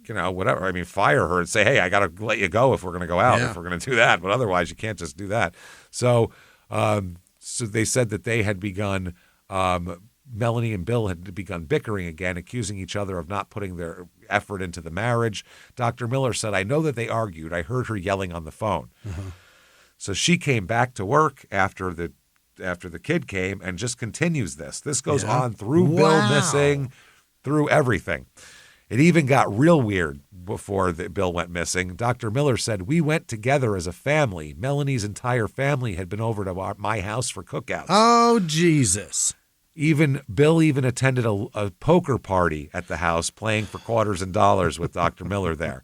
Whatever. I mean, fire her and say, hey, I got to let you go if we're going to go out, if we're going to do that. But otherwise, you can't just do that. So they said that they had begun, Melanie and Bill had begun bickering again, accusing each other of not putting their effort into the marriage. Dr. Miller said, I know that they argued. I heard her yelling on the phone. So she came back to work after the kid came and just continues this. This goes on through Bill missing, through everything. It even got real weird before Bill went missing. Dr. Miller said, we went together as a family. Melanie's entire family had been over to my house for cookouts. Oh, Jesus. Bill even attended a poker party at the house, playing for quarters and dollars with Dr. Miller there.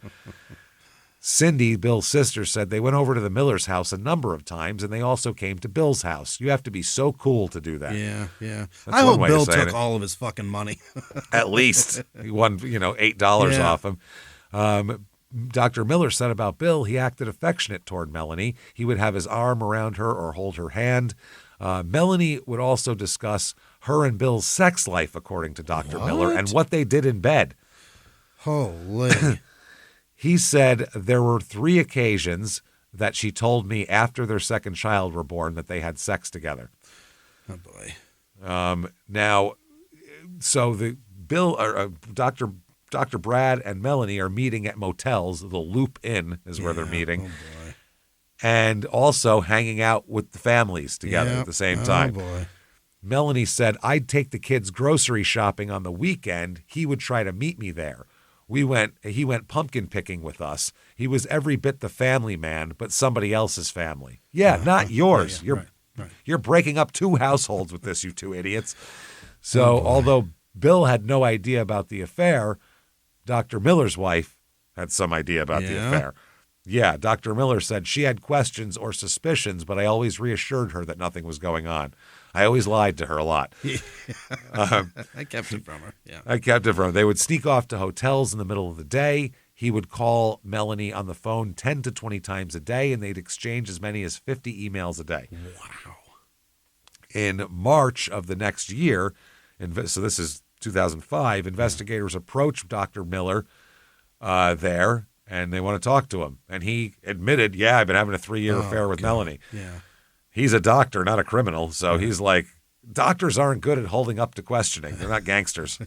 Cindy, Bill's sister, said they went over to the Miller's house a number of times, and they also came to Bill's house. You have to be so cool to do that. Yeah. That's I one hope way to Bill say took it. all of his fucking money. At least he won, $8 off him. Dr. Miller said about Bill, he acted affectionate toward Melanie. He would have his arm around her or hold her hand. Melanie would also discuss her and Bill's sex life, according to Dr. Miller, and what they did in bed. Holy. He said there were 3 occasions that she told me after their second child were born that they had sex together. Oh, boy. Now, so the Bill or Dr. Brad and Melanie are meeting at motels. The Loop Inn is where they're meeting. Oh, boy. And also hanging out with the families together at the same time. Oh, boy. Melanie said, I'd take the kids grocery shopping on the weekend. He would try to meet me there. He went pumpkin picking with us. He was every bit the family man, but somebody else's family. Yeah, not yours. Right. You're breaking up 2 households with this, you 2 idiots. So although Bill had no idea about the affair, Dr. Miller's wife had some idea about the affair. Yeah, Dr. Miller said she had questions or suspicions, but I always reassured her that nothing was going on. I always lied to her a lot. I kept it from her. Yeah. I kept it from her. They would sneak off to hotels in the middle of the day. He would call Melanie on the phone 10 to 20 times a day, and they'd exchange as many as 50 emails a day. Wow. In March of the next year, so this is 2005, investigators approached Dr. Miller there, and they want to talk to him. And he admitted, I've been having a 3-year affair with Melanie. Yeah. He's a doctor, not a criminal. So he's like, doctors aren't good at holding up to questioning. They're not gangsters.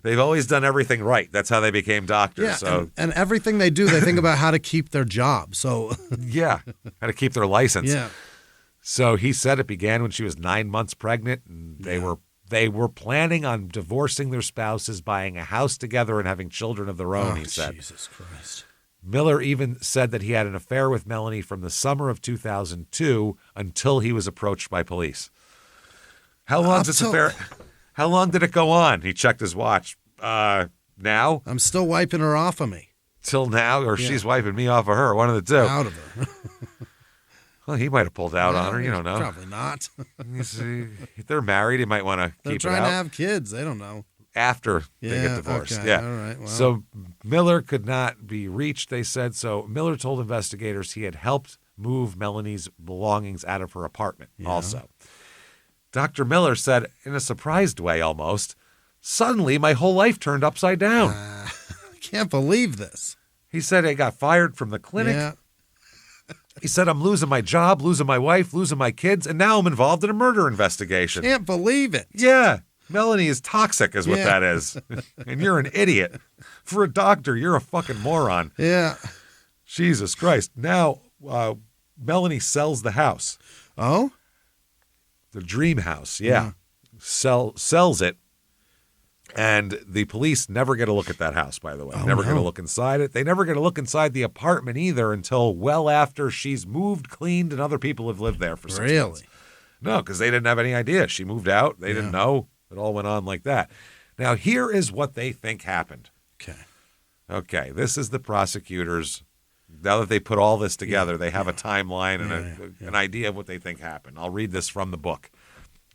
They've always done everything right. That's how they became doctors. Yeah, so and everything they do, they think about how to keep their job. So yeah, how to keep their license. Yeah. So he said it began when she was 9 months pregnant, and they were planning on divorcing their spouses, buying a house together, and having children of their own. He said. Jesus Christ. Miller even said that he had an affair with Melanie from the summer of 2002 until he was approached by police. How long did it go on? He checked his watch. Now? I'm still wiping her off of me. Till now, or she's wiping me off of her. One of the two. Out of her. Well, he might have pulled out on her. You don't know. Probably not. You see, if they're married, he might want to keep it They're trying out. to have kids. They don't know. After they get divorced. Okay. Yeah. All right. Well. So Miller could not be reached, they said. So Miller told investigators he had helped move Melanie's belongings out of her apartment also. Dr. Miller said, in a surprised way almost, suddenly my whole life turned upside down. I can't believe this. He said I got fired from the clinic. Yeah. He said I'm losing my job, losing my wife, losing my kids, and now I'm involved in a murder investigation. Can't believe it. Yeah. Melanie is toxic is what that is. And you're an idiot. For a doctor, you're a fucking moron. Yeah. Jesus Christ. Now, Melanie sells the house. Oh? The dream house, sells it. And the police never get a look at that house, by the way. Never get a look inside it. They never get a look inside the apartment either until well after she's moved, cleaned, and other people have lived there for 6 months. Really? No, because they didn't have any idea. She moved out. They didn't know. It all went on like that. Now, here is what they think happened. Okay, this is the prosecutors. Now that they put all this together, they have a timeline and an idea of what they think happened. I'll read this from the book.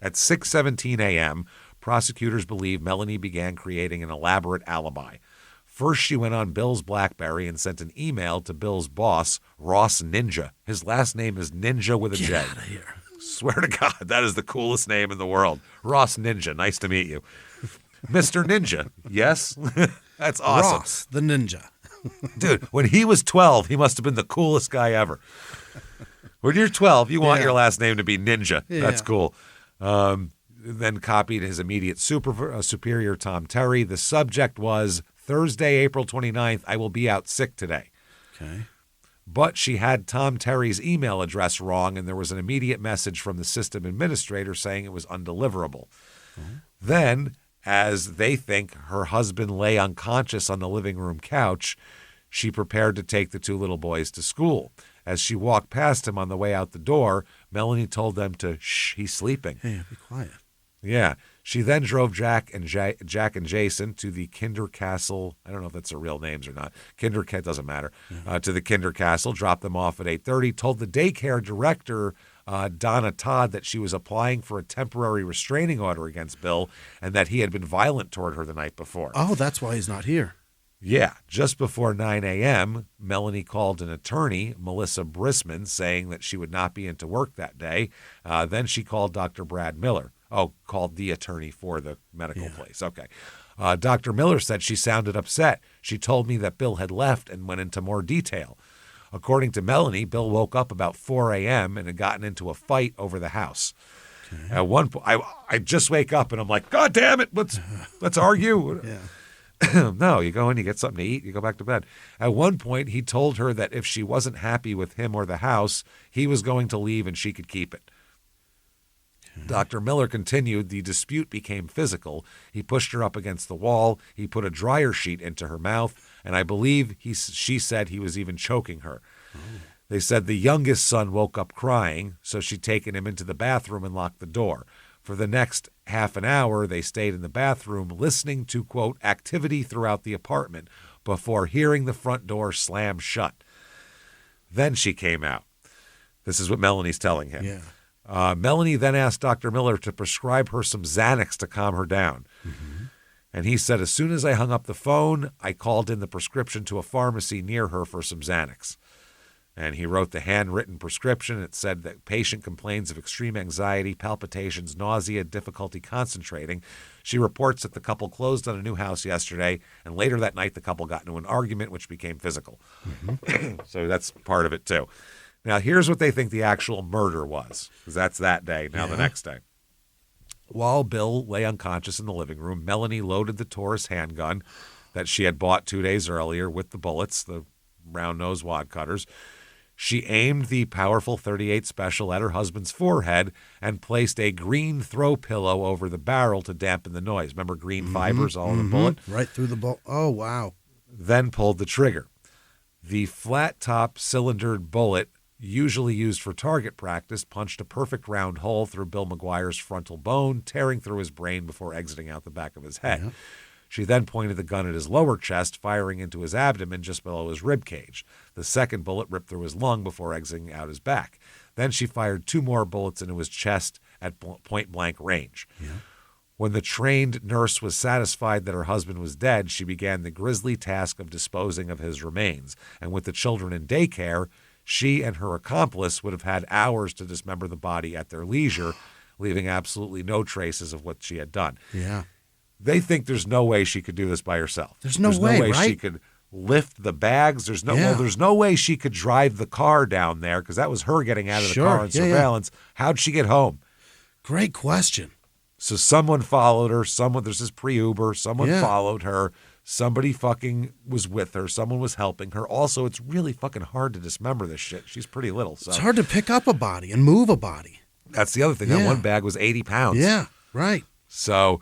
At 6:17 a.m., prosecutors believe Melanie began creating an elaborate alibi. First, she went on Bill's BlackBerry and sent an email to Bill's boss, Ross Ninja. His last name is Ninja with a J. Get out of here. Swear to God, that is the coolest name in the world. Ross Ninja, nice to meet you. Mr. Ninja, yes? That's awesome. Ross, the ninja. Dude, when he was 12, he must have been the coolest guy ever. When you're 12, you want your last name to be Ninja. Yeah. That's cool. Then copied his immediate superior, Tom Terry. The subject was, Thursday, April 29th, I will be out sick today. Okay. But she had Tom Terry's email address wrong, and there was an immediate message from the system administrator saying it was undeliverable. Then, as they think her husband lay unconscious on the living room couch, she prepared to take the 2 little boys to school. As she walked past him on the way out the door, Melanie told them to, shh, he's sleeping. Hey, be quiet. Yeah. She then drove Jack and Jason to the Kinder Castle. I don't know if that's their real names or not. Doesn't matter. To the Kinder Castle, dropped them off at 8:30, told the daycare director, Donna Todd, that she was applying for a temporary restraining order against Bill and that he had been violent toward her the night before. Oh, that's why he's not here. Yeah. Just before 9 a.m., Melanie called an attorney, Melissa Brisman, saying that she would not be into work that day. Then she called Dr. Brad Miller. Oh, called the attorney for the medical place. Okay. Dr. Miller said she sounded upset. She told me that Bill had left and went into more detail. According to Melanie, Bill woke up about 4 a.m. and had gotten into a fight over the house. Okay. At one point, I just wake up and I'm like, God damn it, let's argue. No, you go in, you get something to eat, you go back to bed. At one point, he told her that if she wasn't happy with him or the house, he was going to leave and she could keep it. Dr. Miller continued, the dispute became physical. He pushed her up against the wall. He put a dryer sheet into her mouth, and I believe she said he was even choking her. Oh. They said the youngest son woke up crying, so she'd taken him into the bathroom and locked the door. For the next half an hour, they stayed in the bathroom listening to, quote, activity throughout the apartment before hearing the front door slam shut. Then she came out. This is what Melanie's telling him. Yeah. Melanie then asked Dr. Miller to prescribe her some Xanax to calm her down. Mm-hmm. And he said, as soon as I hung up the phone, I called in the prescription to a pharmacy near her for some Xanax. And he wrote the handwritten prescription. It said that patient complains of extreme anxiety, palpitations, nausea, difficulty concentrating. She reports that the couple closed on a new house yesterday, and later that night the couple got into an argument, which became physical. Mm-hmm. So that's part of it, too. Now, here's what they think the actual murder was, because that's that day, now the next day. While Bill lay unconscious in the living room, Melanie loaded the Taurus handgun that she had bought 2 days earlier with the bullets, the round-nosed wad cutters. She aimed the powerful .38 Special at her husband's forehead and placed a green throw pillow over the barrel to dampen the noise. Remember green fibers all in the bullet? Right through the bullet. Oh, wow. Then pulled the trigger. The flat-top cylindered bullet, usually used for target practice, punched a perfect round hole through Bill McGuire's frontal bone, tearing through his brain before exiting out the back of his head. Yeah. She then pointed the gun at his lower chest, firing into his abdomen just below his rib cage. The second bullet ripped through his lung before exiting out his back. Then she fired 2 more bullets into his chest at point-blank range. Yeah. When the trained nurse was satisfied that her husband was dead, she began the grisly task of disposing of his remains. And with the children in daycare, she and her accomplice would have had hours to dismember the body at their leisure, leaving absolutely no traces of what she had done. Yeah. They think there's no way she could do this by herself. There's no way, right? She could lift the bags. There's no way she could drive the car down there, because that was her getting out of the car on surveillance. How'd she get home? Great question. So someone followed her. There's this pre-Uber. Someone followed her. Somebody fucking was with her. Someone was helping her. Also, it's really fucking hard to dismember this shit. She's pretty little. So it's hard to pick up a body and move a body. That's the other thing. That one bag was 80 pounds. Yeah, right. So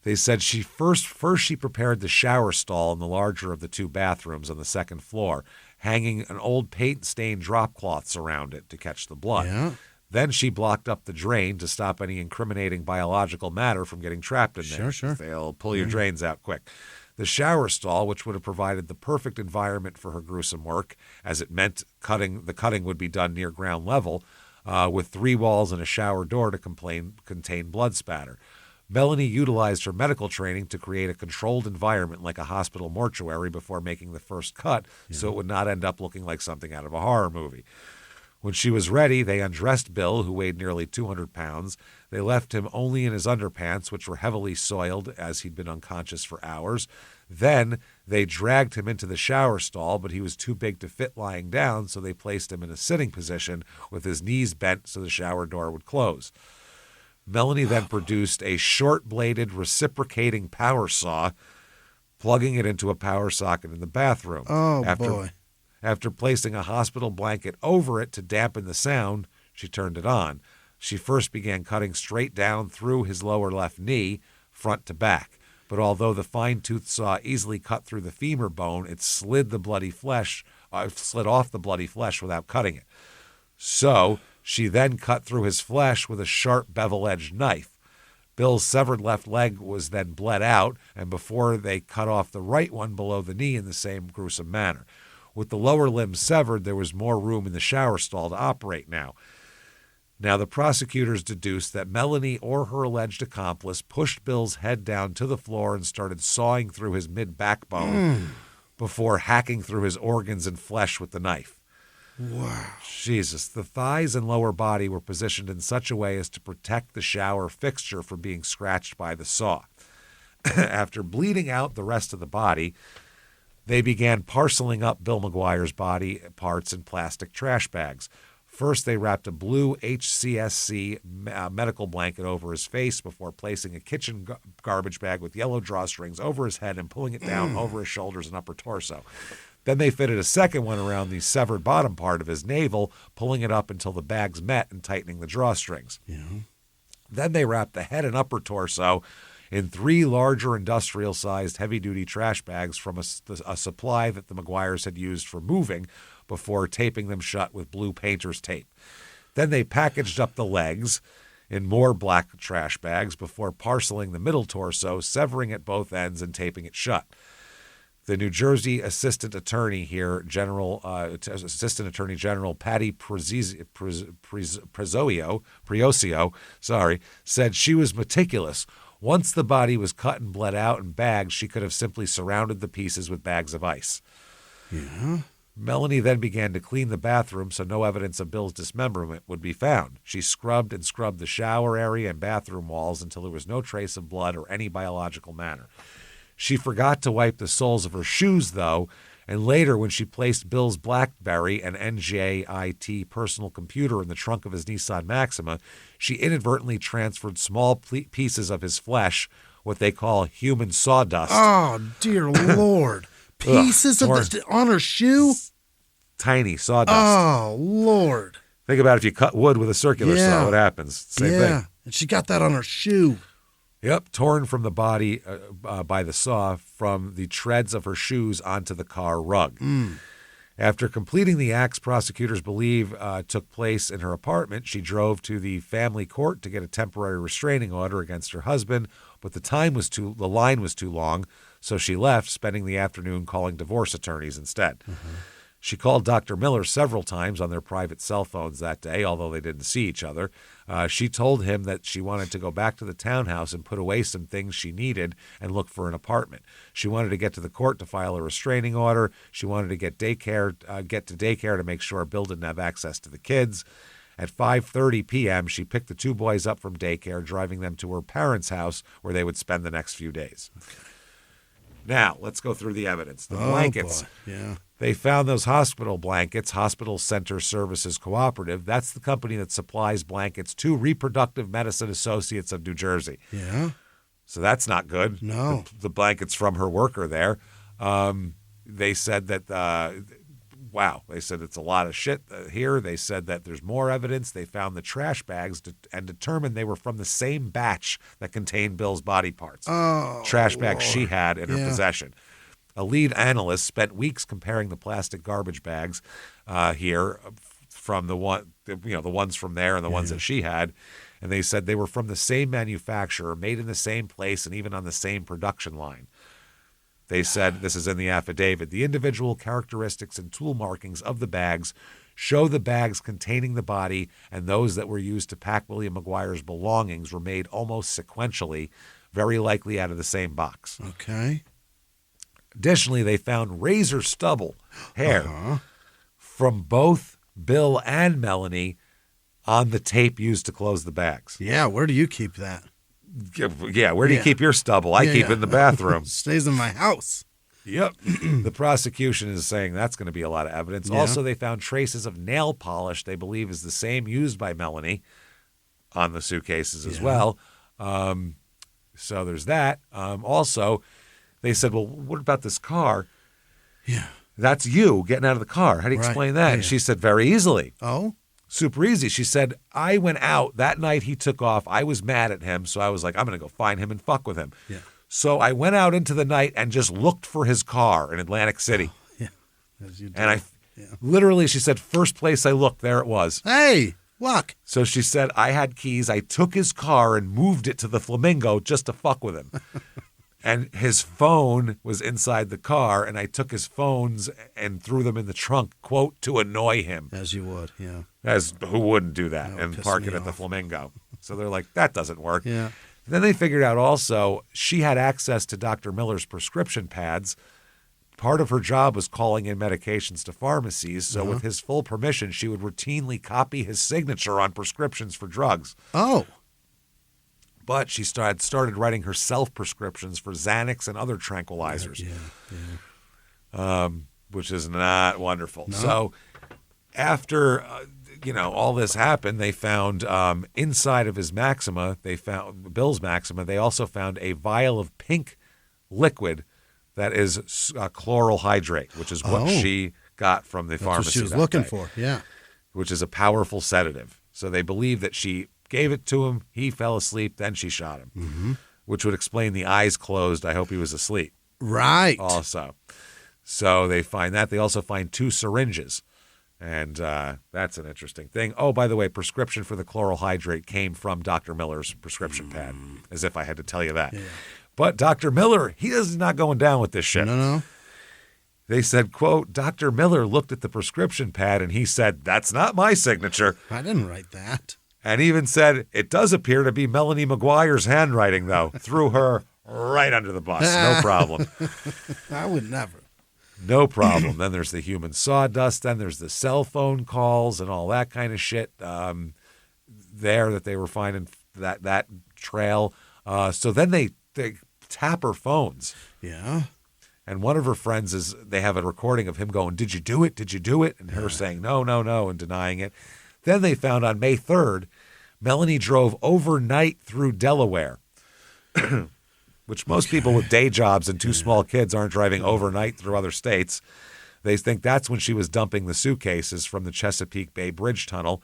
they said she first she prepared the shower stall in the larger of the 2 bathrooms on the second floor, hanging an old paint-stained drop cloths around it to catch the blood. Yeah. Then she blocked up the drain to stop any incriminating biological matter from getting trapped in there. Sure. They'll pull your drains out quick. The shower stall, which would have provided the perfect environment for her gruesome work, as it meant the cutting would be done near ground level, with 3 walls and a shower door to contain blood spatter. Melanie utilized her medical training to create a controlled environment like a hospital mortuary before making the first cut, so it would not end up looking like something out of a horror movie. When she was ready, they undressed Bill, who weighed nearly 200 pounds. They left him only in his underpants, which were heavily soiled as he'd been unconscious for hours. Then they dragged him into the shower stall, but he was too big to fit lying down, so they placed him in a sitting position with his knees bent so the shower door would close. Melanie then produced a short-bladed reciprocating power saw, plugging it into a power socket in the bathroom. Boy. After placing a hospital blanket over it to dampen the sound, she turned it on. She first began cutting straight down through his lower left knee, front to back. But although the fine-toothed saw easily cut through the femur bone, it slid off the bloody flesh without cutting it. So she then cut through his flesh with a sharp bevel-edged knife. Bill's severed left leg was then bled out, and before they cut off the right one below the knee in the same gruesome manner. With the lower limb severed, there was more room in the shower stall to operate now. Now, the prosecutors deduced that Melanie or her alleged accomplice pushed Bill's head down to the floor and started sawing through his mid-backbone before hacking through his organs and flesh with the knife. Wow. Jesus. The thighs and lower body were positioned in such a way as to protect the shower fixture from being scratched by the saw. After bleeding out the rest of the body, they began parceling up Bill McGuire's body parts in plastic trash bags. First, they wrapped a blue HCSC medical blanket over his face before placing a kitchen garbage bag with yellow drawstrings over his head and pulling it down over his shoulders and upper torso. Then they fitted a second one around the severed bottom part of his navel, pulling it up until the bags met and tightening the drawstrings. Yeah. Then they wrapped the head and upper torso in 3 larger industrial-sized heavy-duty trash bags from a supply that the McGuires had used for moving before taping them shut with blue painter's tape. Then they packaged up the legs in more black trash bags before parceling the middle torso, severing at both ends and taping it shut. The New Jersey Assistant Attorney here, Assistant Attorney General Patty Priosio, said she was meticulous. Once the body was cut and bled out in bags, she could have simply surrounded the pieces with bags of ice. Yeah. Melanie then began to clean the bathroom so no evidence of Bill's dismemberment would be found. She scrubbed the shower area and bathroom walls until there was no trace of blood or any biological matter. She forgot to wipe the soles of her shoes, though, and later when she placed Bill's BlackBerry and NJIT personal computer in the trunk of his Nissan Maxima, she inadvertently transferred small pieces of his flesh, what they call human sawdust. Oh, dear Lord. Pieces of on her shoe? Tiny sawdust. Oh, Lord. Think about if you cut wood with a circular saw, what happens? Same thing. And she got that on her shoe. Yep, torn from the body by the saw from the treads of her shoes onto the car rug. After completing the acts prosecutors believe took place in her apartment, she drove to the family court to get a temporary restraining order against her husband, but the line was too long, so she left, spending the afternoon calling divorce attorneys instead. She called Dr. Miller several times on their private cell phones that day, although they didn't see each other. She told him that she wanted to go back to the townhouse and put away some things she needed and look for an apartment. She wanted to get to the court to file a restraining order. She wanted to get to daycare to make sure Bill didn't have access to the kids. At 5:30 p.m., she picked the 2 boys up from daycare, driving them to her parents' house where they would spend the next few days. Now, let's go through the evidence. The blankets. Boy. Yeah. They found those hospital blankets, Hospital Center Services Cooperative. That's the company that supplies blankets to Reproductive Medicine Associates of New Jersey. Yeah. So that's not good. No. The blankets from her worker there. They said that, they said it's a lot of shit here. They said that there's more evidence. They found the trash bags and determined they were from the same batch that contained Bill's body parts. Oh, trash bags Lord. she had in her possession. A lead analyst spent weeks comparing the plastic garbage bags here from the ones from there and the ones that she had, and they said they were from the same manufacturer, made in the same place, and even on the same production line. They said, this is in the affidavit, the individual characteristics and tool markings of the bags show the bags containing the body and those that were used to pack William McGuire's belongings were made almost sequentially, very likely out of the same box. Okay. Additionally, they found razor stubble hair from both Bill and Melanie on the tape used to close the bags. Yeah, where do you keep that? Yeah, where do you keep your stubble? I keep it in the bathroom. Stays in my house. Yep. The prosecution is saying that's going to be a lot of evidence. Yeah. Also, they found traces of nail polish they believe is the same used by Melanie on the suitcases as well. So there's that. Also, they said, well, what about this car? Yeah. That's you getting out of the car. How do you explain that? And she said, very easily. Oh? Super easy. She said, I went out that night he took off. I was mad at him, so I was like, I'm going to go find him and fuck with him. Yeah. So I went out into the night and just looked for his car in Atlantic City. Yeah. As you do. And literally, she said, first place I looked, there it was. Hey, Luck. So she said, I had keys. I took his car and moved it to the Flamingo just to fuck with him. And his phone was inside the car, and I took his phones and threw them in the trunk, quote, to annoy him. As you would, yeah. As who wouldn't do that That would and piss park me it at the off. Flamingo? So they're like, that doesn't work. Yeah. Then they figured out also she had access to Dr. Miller's prescription pads. Part of her job was calling in medications to pharmacies, so with his full permission, she would routinely copy his signature on prescriptions for drugs. Oh. But she started writing herself prescriptions for Xanax and other tranquilizers, which is not wonderful. No. So after all this happened, they found inside of his Maxima, they found Bill's Maxima. They also found a vial of pink liquid that is chloral hydrate, which is what she got from the pharmacy. That's what she was that looking day, for, yeah. which is a powerful sedative. So they believe that she gave it to him, he fell asleep, then she shot him, which would explain the eyes closed. I hope he was asleep. Right. Also. So they find that. They also find 2 syringes. And that's an interesting thing. Oh, by the way, prescription for the chloral hydrate came from Dr. Miller's prescription pad, as if I had to tell you that. Yeah. But Dr. Miller, he is not going down with this shit. No. They said, quote, Dr. Miller looked at the prescription pad and he said, that's not my signature. I didn't write that. And even said, it does appear to be Melanie McGuire's handwriting, though. Threw her right under the bus. No problem. I would never. No problem. Then there's the human sawdust. Then there's the cell phone calls and all that kind of shit there that they were finding that trail. So then they tap her phones. Yeah. And one of her friends they have a recording of him going, did you do it? Did you do it? And her saying, no, and denying it. Then they found on May 3rd, Melanie drove overnight through Delaware, which most people with day jobs and 2 small kids aren't driving overnight through other states. They think that's when she was dumping the suitcases from the Chesapeake Bay Bridge Tunnel.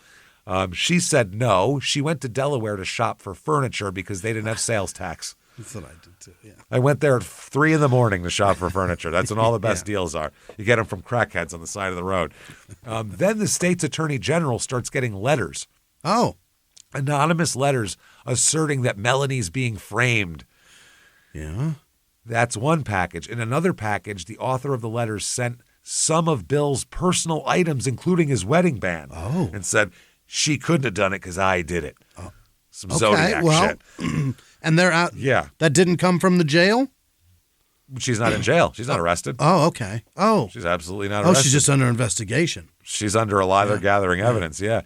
She said no. She went to Delaware to shop for furniture because they didn't have sales tax. That's what I did too, yeah. I went there at 3 a.m. to shop for furniture. That's when all the best deals are. You get them from crackheads on the side of the road. Then the state's attorney general starts getting letters. Oh. Anonymous letters asserting that Melanie's being framed. Yeah. That's one package. In another package, the author of the letters sent some of Bill's personal items, including his wedding band, and said, she couldn't have done it because I did it. Oh. Some Zodiac shit. And they're out. Yeah. That didn't come from the jail? She's not in jail. She's not arrested. Oh, okay. Oh. She's absolutely not arrested. Oh, she's just under investigation. She's under a lot. They're gathering evidence, yeah.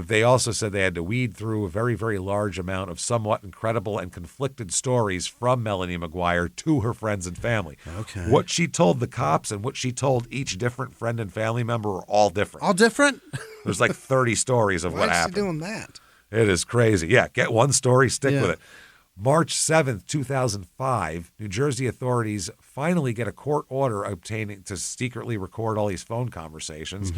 They also said they had to weed through a very, very large amount of somewhat incredible and conflicted stories from Melanie McGuire to her friends and family. Okay. What she told the cops and what she told each different friend and family member were all different. All different? There's like 30 stories of what happened. Why is she doing that? It is crazy. Yeah, get one story, stick with it. March 7th, 2005, New Jersey authorities finally get a court order obtaining to secretly record all these phone conversations.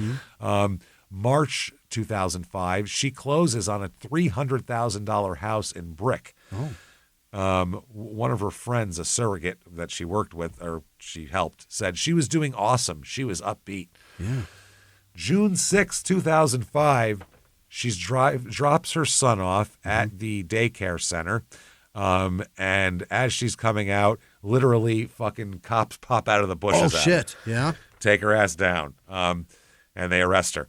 March 2005, she closes on a $300,000 house in Brick. One of her friends, a surrogate that she worked with, or she helped, said she was doing awesome. She was upbeat. Yeah. June 6, 2005, she drops her son off at the daycare center. And as she's coming out, literally fucking cops pop out of the bushes. Oh, shit. Yeah. Take her ass down. And they arrest her.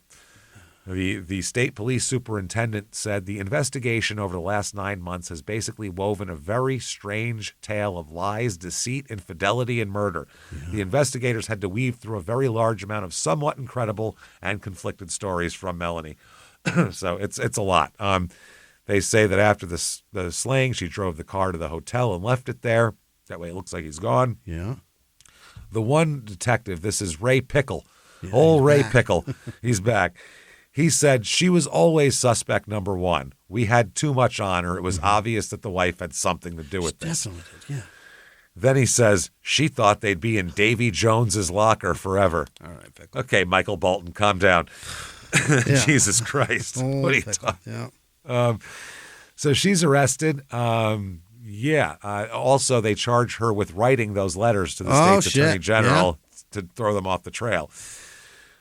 The state police superintendent said the investigation over the last 9 months has basically woven a very strange tale of lies, deceit, infidelity, and murder. Yeah. The investigators had to weave through a very large amount of somewhat incredible and conflicted stories from Melanie. So it's a lot. They say that after the slaying, she drove the car to the hotel and left it there. That way it looks like he's gone. Yeah. The one detective, this is Ray Pickle. Old Ray Pickle. He's back. He said she was always suspect number 1. We had too much on her. It was obvious that the wife had something to do with this. Definitely did, yeah. Then he says she thought they'd be in Davy Jones's locker forever. All right, Pickle. Okay, Michael Bolton, calm down. Jesus Christ. What are you talking? Yeah. So she's arrested. Also, they charge her with writing those letters to the state's attorney general to throw them off the trail,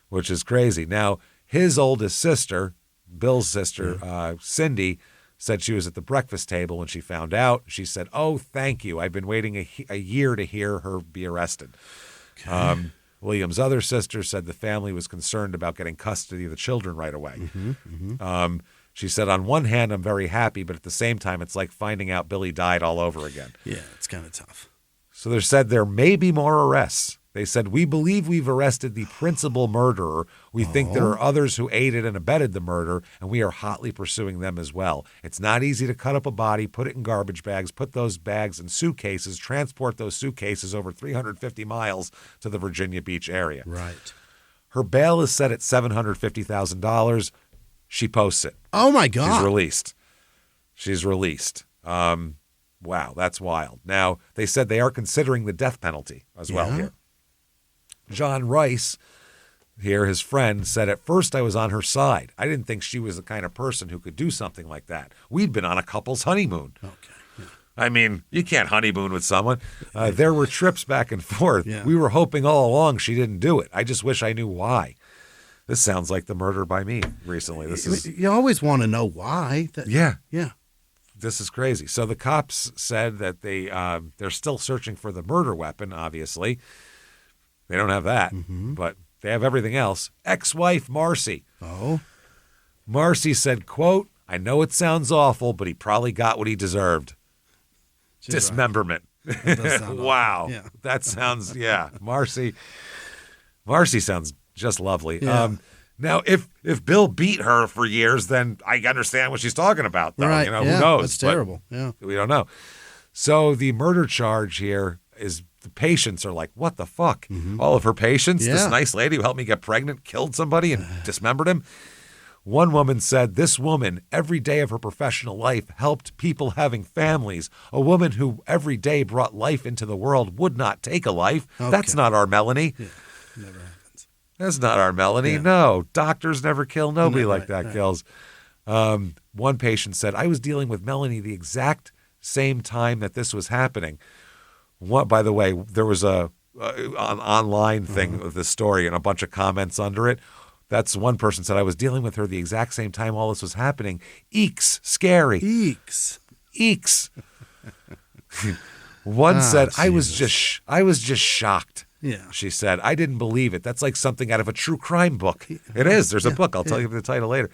which is crazy. Now, his oldest sister, Bill's sister, Cindy, said she was at the breakfast table when she found out. She said, "Oh, thank you. I've been waiting a year to hear her be arrested." Okay. William's other sister said the family was concerned about getting custody of the children right away. She said, "On one hand, I'm very happy, but at the same time, it's like finding out Billy died all over again." Yeah, it's kind of tough. So they said there may be more arrests. They said, "We believe we've arrested the principal murderer. We think there are others who aided and abetted the murder, and we are hotly pursuing them as well. It's not easy to cut up a body, put it in garbage bags, put those bags in suitcases, transport those suitcases over 350 miles to the Virginia Beach area." Right. Her bail is set at $750,000. She posts it. Oh, my God. She's released. Wow, that's wild. Now, they said they are considering the death penalty as well here. John Rice, here, his friend, said, "At first I was on her side. I didn't think she was the kind of person who could do something like that. We'd been on a couple's honeymoon." Okay. Yeah. I mean, you can't honeymoon with someone. There were trips back and forth. Yeah. We were hoping all along she didn't do it. I just wish I knew why. This sounds like the murder by me recently. You always want to know why. Yeah. Yeah. This is crazy. So the cops said that they're still searching for the murder weapon, obviously. They don't have that, but they have everything else. Ex-wife Marcy. Oh. Marcy said, quote, "I know it sounds awful, but he probably got what he deserved." She's Dismemberment. Right. Wow. Yeah. That sounds, Marcy sounds just lovely. Yeah. Now, if Bill beat her for years, then I understand what she's talking about, though. Right. Who knows? That's terrible. Yeah. We don't know. So the murder charge here is the patients are like, what the fuck? All of her patients, this nice lady who helped me get pregnant, killed somebody and dismembered him. One woman said, "This woman, every day of her professional life, helped people having families. A woman who every day brought life into the world would not take a life. Okay. That's not our Melanie." Yeah. Never happens. That's not our Melanie. Yeah. No, doctors never kill. Nobody No, like that kills. One patient said, "I was dealing with Melanie the exact same time that this was happening." By the way, there was an online thing of this story and a bunch of comments under it. That's one person said, "I was dealing with her the exact same time all this was happening. Eeks, scary. Eeks." One said, "I was just shocked." Yeah. She said, "I didn't believe it. That's like something out of a true crime book." It is. There's a book. I'll tell you the title later.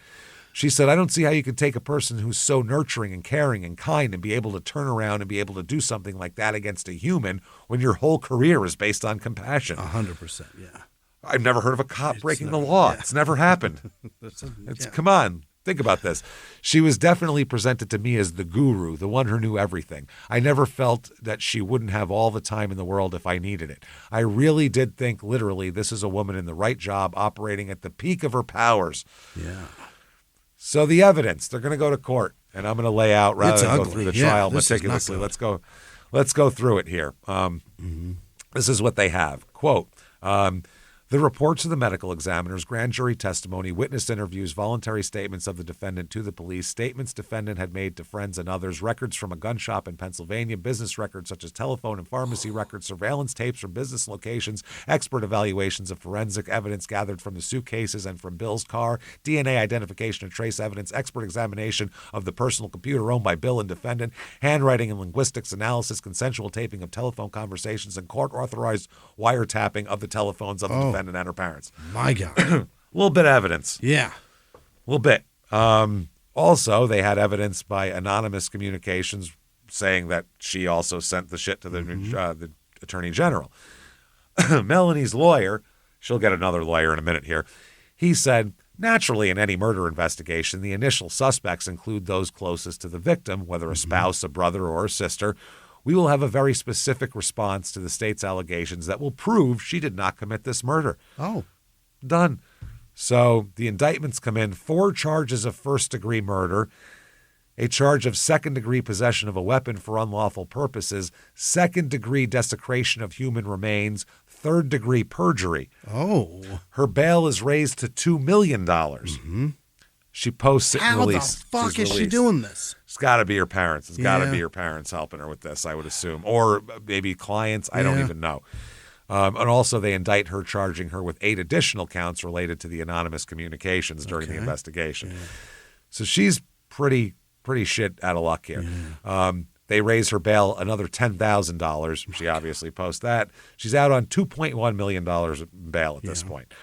She said, "I don't see how you could take a person who's so nurturing and caring and kind and be able to turn around and be able to do something like that against a human when your whole career is based on compassion." 100%. Yeah. I've never heard of a cop breaking the law. Yeah. It's never happened. Come on. Think about this. She was definitely presented to me as the guru, the one who knew everything. I never felt that she wouldn't have all the time in the world if I needed it. I really did think, literally, this is a woman in the right job operating at the peak of her powers. Yeah. So the evidence, they're going to go to court, and I'm going to lay out rather than go through the trial meticulously. Let's go through it here. This is what they have. Quote, the reports of the medical examiners, grand jury testimony, witness interviews, voluntary statements of the defendant to the police, statements defendant had made to friends and others, records from a gun shop in Pennsylvania, business records such as telephone and pharmacy records, surveillance tapes from business locations, expert evaluations of forensic evidence gathered from the suitcases and from Bill's car, DNA identification and trace evidence, expert examination of the personal computer owned by Bill and defendant, handwriting and linguistics analysis, consensual taping of telephone conversations, and court-authorized wiretapping of the telephones of the defendant and her parents. My God. A little bit of evidence. Yeah. A little bit. Also, they had evidence by anonymous communications saying that she also sent the shit to the attorney general. Melanie's lawyer, she'll get another lawyer in a minute here, he said, naturally, in any murder investigation, the initial suspects include those closest to the victim, whether a spouse, a brother, or a sister. We will have a very specific response to the state's allegations that will prove she did not commit this murder. Oh. Done. So the indictments come in, 4 charges of first-degree murder, a charge of second-degree possession of a weapon for unlawful purposes, second-degree desecration of human remains, third-degree perjury. Oh. Her bail is raised to $2 million. She posts it and released. How the fuck is she doing this? It's got to be her parents. It's got to be her parents helping her with this, I would assume. Or maybe clients. I don't even know. And also they indict her, charging her with 8 additional counts related to the anonymous communications during the investigation. Yeah. So she's pretty shit out of luck here. Yeah. They raise her bail another $10,000. She obviously posts that. She's out on $2.1 million bail at this point.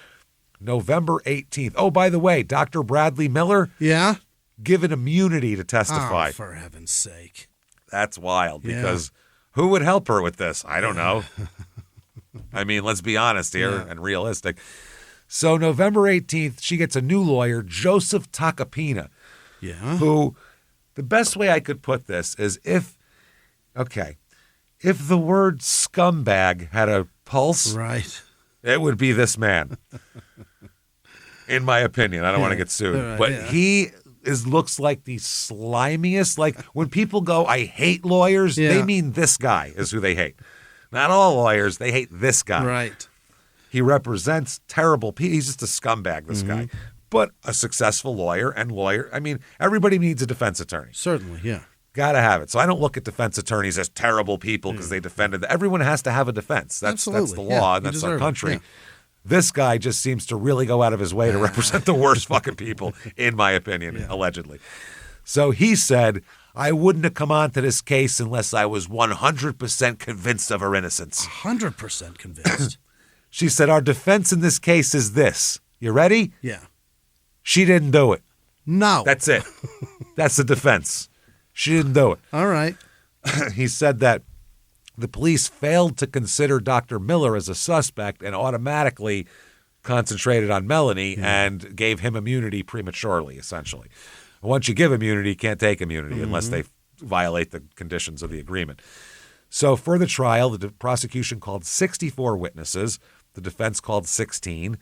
November 18th. Oh, by the way, Dr. Bradley Miller. Yeah. Given immunity to testify. Oh, for heaven's sake. That's wild because who would help her with this? I don't know. I mean, let's be honest here and realistic. So November 18th, she gets a new lawyer, Joseph Tacopina. Yeah. Who, the best way I could put this is if the word scumbag had a pulse, right, it would be this man. In my opinion, I don't want to get sued, but he looks like the slimiest. Like when people go, I hate lawyers, they mean this guy is who they hate. Not all lawyers, they hate this guy. Right. He represents terrible people. He's just a scumbag, this guy. But a successful lawyer. I mean, everybody needs a defense attorney. Certainly, yeah. Got to have it. So I don't look at defense attorneys as terrible people because they defended. Everyone has to have a defense. That's the law, and that's our country. Yeah. This guy just seems to really go out of his way to represent the worst fucking people, in my opinion, allegedly. So he said, I wouldn't have come on to this case unless I was 100% convinced of her innocence. 100% convinced. She said, our defense in this case is this. You ready? Yeah. She didn't do it. No. That's it. That's the defense. She didn't do it. All right. He said that the police failed to consider Dr. Miller as a suspect and automatically concentrated on Melanie and gave him immunity prematurely, essentially. Once you give immunity, you can't take immunity unless they violate the conditions of the agreement. So for the trial, the prosecution called 64 witnesses. The defense called 16.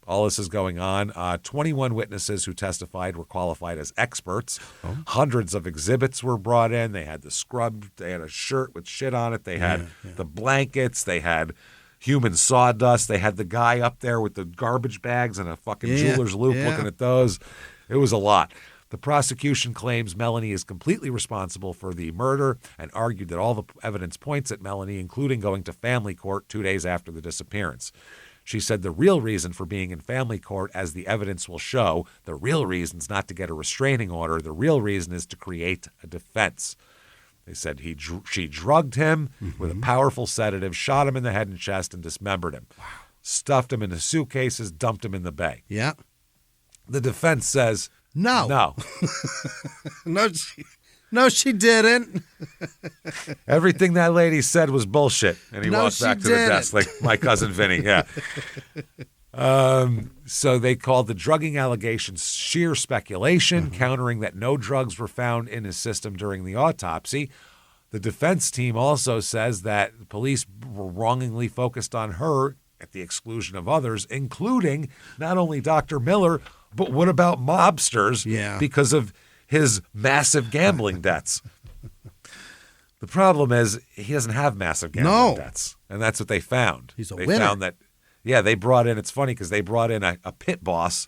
All this is going on. 21 witnesses who testified were qualified as experts. Hundreds of exhibits were brought in. They had the scrub. They had a shirt with shit on it. They had the blankets. They had human sawdust. They had the guy up there with the garbage bags and a fucking jeweler's loupe looking at those. It was a lot. The prosecution claims Melanie is completely responsible for the murder and argued that all the evidence points at Melanie, including going to family court 2 days after the disappearance. She said the real reason for being in family court, as the evidence will show, the real reason is not to get a restraining order. The real reason is to create a defense. They said she drugged him with a powerful sedative, shot him in the head and chest, and dismembered him. Wow. Stuffed him into suitcases, dumped him in the bay. Yeah. The defense says no. No, she didn't. Everything that lady said was bullshit. And he walked back to the desk like my cousin Vinny. Yeah. So they called the drugging allegations sheer speculation, countering that no drugs were found in his system during the autopsy. The defense team also says that the police were wrongly focused on her at the exclusion of others, including not only Dr. Miller, but what about mobsters? Yeah. Because of his massive gambling debts. The problem is he doesn't have massive gambling debts, and that's what they found. He's a winner. They found that, they brought in, it's funny because they brought in a pit boss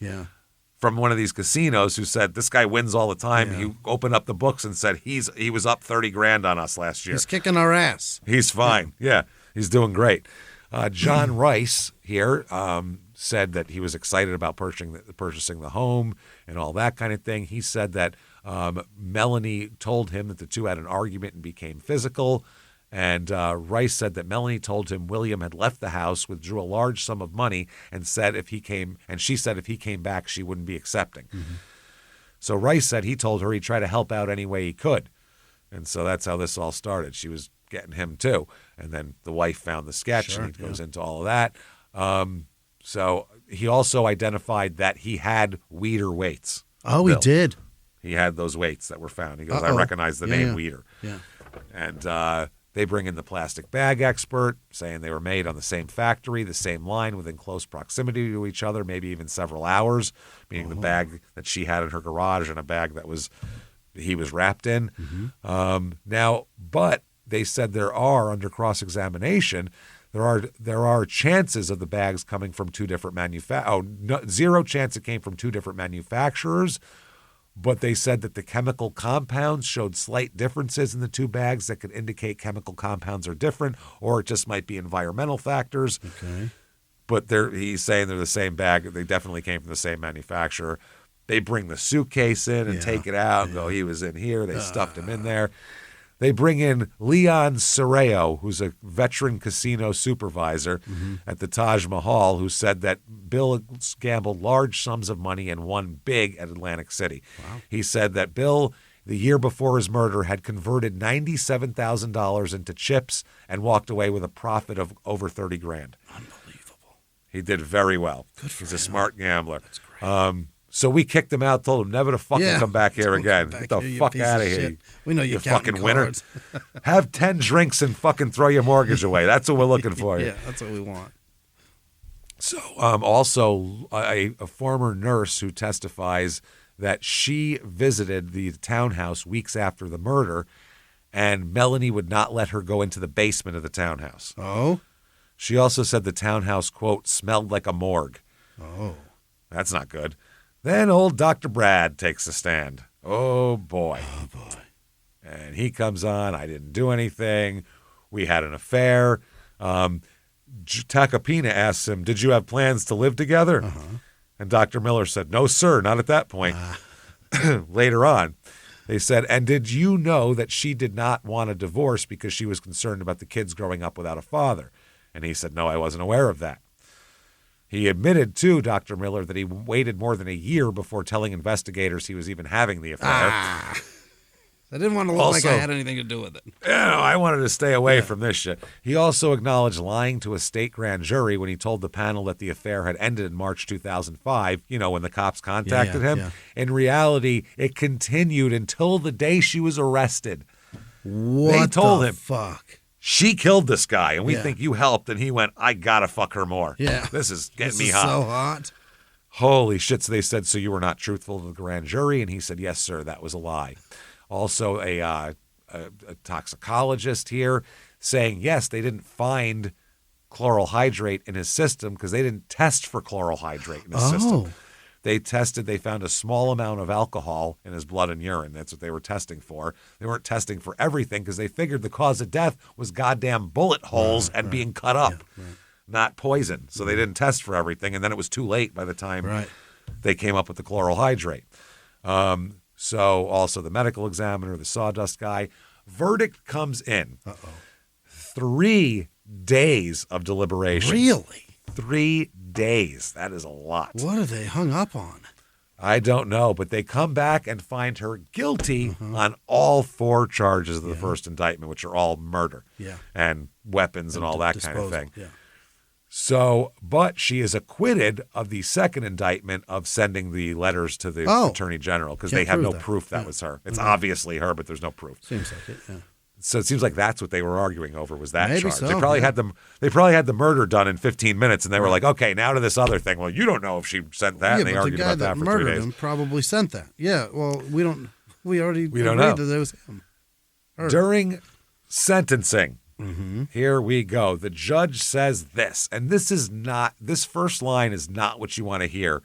from one of these casinos who said, this guy wins all the time. Yeah. He opened up the books and said, he was up $30,000 on us last year. He's kicking our ass. He's fine. Yeah, he's doing great. John Rice here said that he was excited about purchasing the home and all that kind of thing. He said that Melanie told him that the two had an argument and became physical. And Rice said that Melanie told him William had left the house, withdrew a large sum of money, and she said if he came back, she wouldn't be accepting. So Rice said he told her he'd try to help out any way he could. And so that's how this all started. She was getting him too. And then the wife found the sketch, and he goes into all of that. So he also identified that he had Weeder weights. Oh, he did. He had those weights that were found. He goes, I recognize the name Weeder. Yeah. And they bring in the plastic bag expert, saying they were made on the same factory, the same line, within close proximity to each other, maybe even several hours, meaning the bag that she had in her garage and a bag that he was wrapped in. But they said there are, under cross-examination, there are chances of the bags coming from two different zero chance it came from two different manufacturers. but they said that the chemical compounds showed slight differences in the two bags that could indicate chemical compounds are different, or it just might be environmental factors. Okay. But he's saying they're the same bag. They definitely came from the same manufacturer. They bring the suitcase in and take it out and go, he was in here. They stuffed him in there. They bring in Leon Serrao, who's a veteran casino supervisor at the Taj Mahal, who said that Bill gambled large sums of money and won big at Atlantic City. Wow. He said that Bill, the year before his murder, had converted $97,000 into chips and walked away with a profit of over $30,000. Unbelievable. He did very well. Good for him. He's a smart gambler. That's great. So we kicked him out, told him never to fucking come back here again. Get the fuck out of here. We know you're fucking winner. Have 10 drinks and fucking throw your mortgage away. That's what we're looking for. Yeah, that's what we want. So also a former nurse who testifies that she visited the townhouse weeks after the murder, and Melanie would not let her go into the basement of the townhouse. Oh? She also said the townhouse, quote, smelled like a morgue. Oh. That's not good. Then old Dr. Brad takes a stand. Oh, boy. Oh, boy. And he comes on. I didn't do anything. We had an affair. Tacopina asks him, did you have plans to live together? And Dr. Miller said, no, sir, not at that point. Later on, they said, and did you know that she did not want a divorce because she was concerned about the kids growing up without a father? And he said, no, I wasn't aware of that. He admitted to Dr. Miller that he waited more than a year before telling investigators he was even having the affair. I didn't want to look like I had anything to do with it. I wanted to stay away from this shit. He also acknowledged lying to a state grand jury when he told the panel that the affair had ended in March 2005, when the cops contacted him. Yeah. In reality, it continued until the day she was arrested. What they told the him, fuck? She killed this guy, and we think you helped. And he went, I gotta fuck her more. Yeah. This is getting me hot. So hot. Holy shit. So they said, so you were not truthful to the grand jury? And he said, yes, sir, that was a lie. Also, a toxicologist here saying, yes, they didn't find chloral hydrate in his system because they didn't test for chloral hydrate in his system. They found a small amount of alcohol in his blood and urine. That's what they were testing for. They weren't testing for everything because they figured the cause of death was goddamn bullet holes and being cut up, not poison. So they didn't test for everything, and then it was too late by the time they came up with the chloral hydrate. So also the medical examiner, the sawdust guy. Verdict comes in. 3 days of deliberation. Really? 3 days. That is a lot. What are they hung up on? I don't know, but they come back and find her guilty on all 4 charges of the first indictment, which are all murder and weapons and all that kind of thing. Yeah. So, but she is acquitted of the second indictment of sending the letters to the attorney general because they have no proof that was her. It's obviously her, but there's no proof. Seems like it, yeah. So it seems like that's what they were arguing over was that charge. So, they probably had the murder done in 15 minutes, and they were like, okay, now to this other thing. Well, you don't know if she sent that, and they argued about that for 3 days. The guy that murdered him probably sent that. Yeah, well, we don't know that it was him. During sentencing, here we go. The judge says this, and this first line is not what you want to hear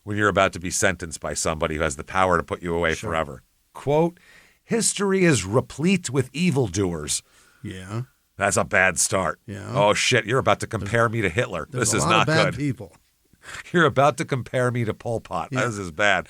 when you're about to be sentenced by somebody who has the power to put you away forever. Quote, history is replete with evildoers. Yeah. That's a bad start. Yeah. Oh, shit. You're about to compare me to Hitler. This is not bad good. People. You're about to compare me to Pol Pot. Yeah. This is bad.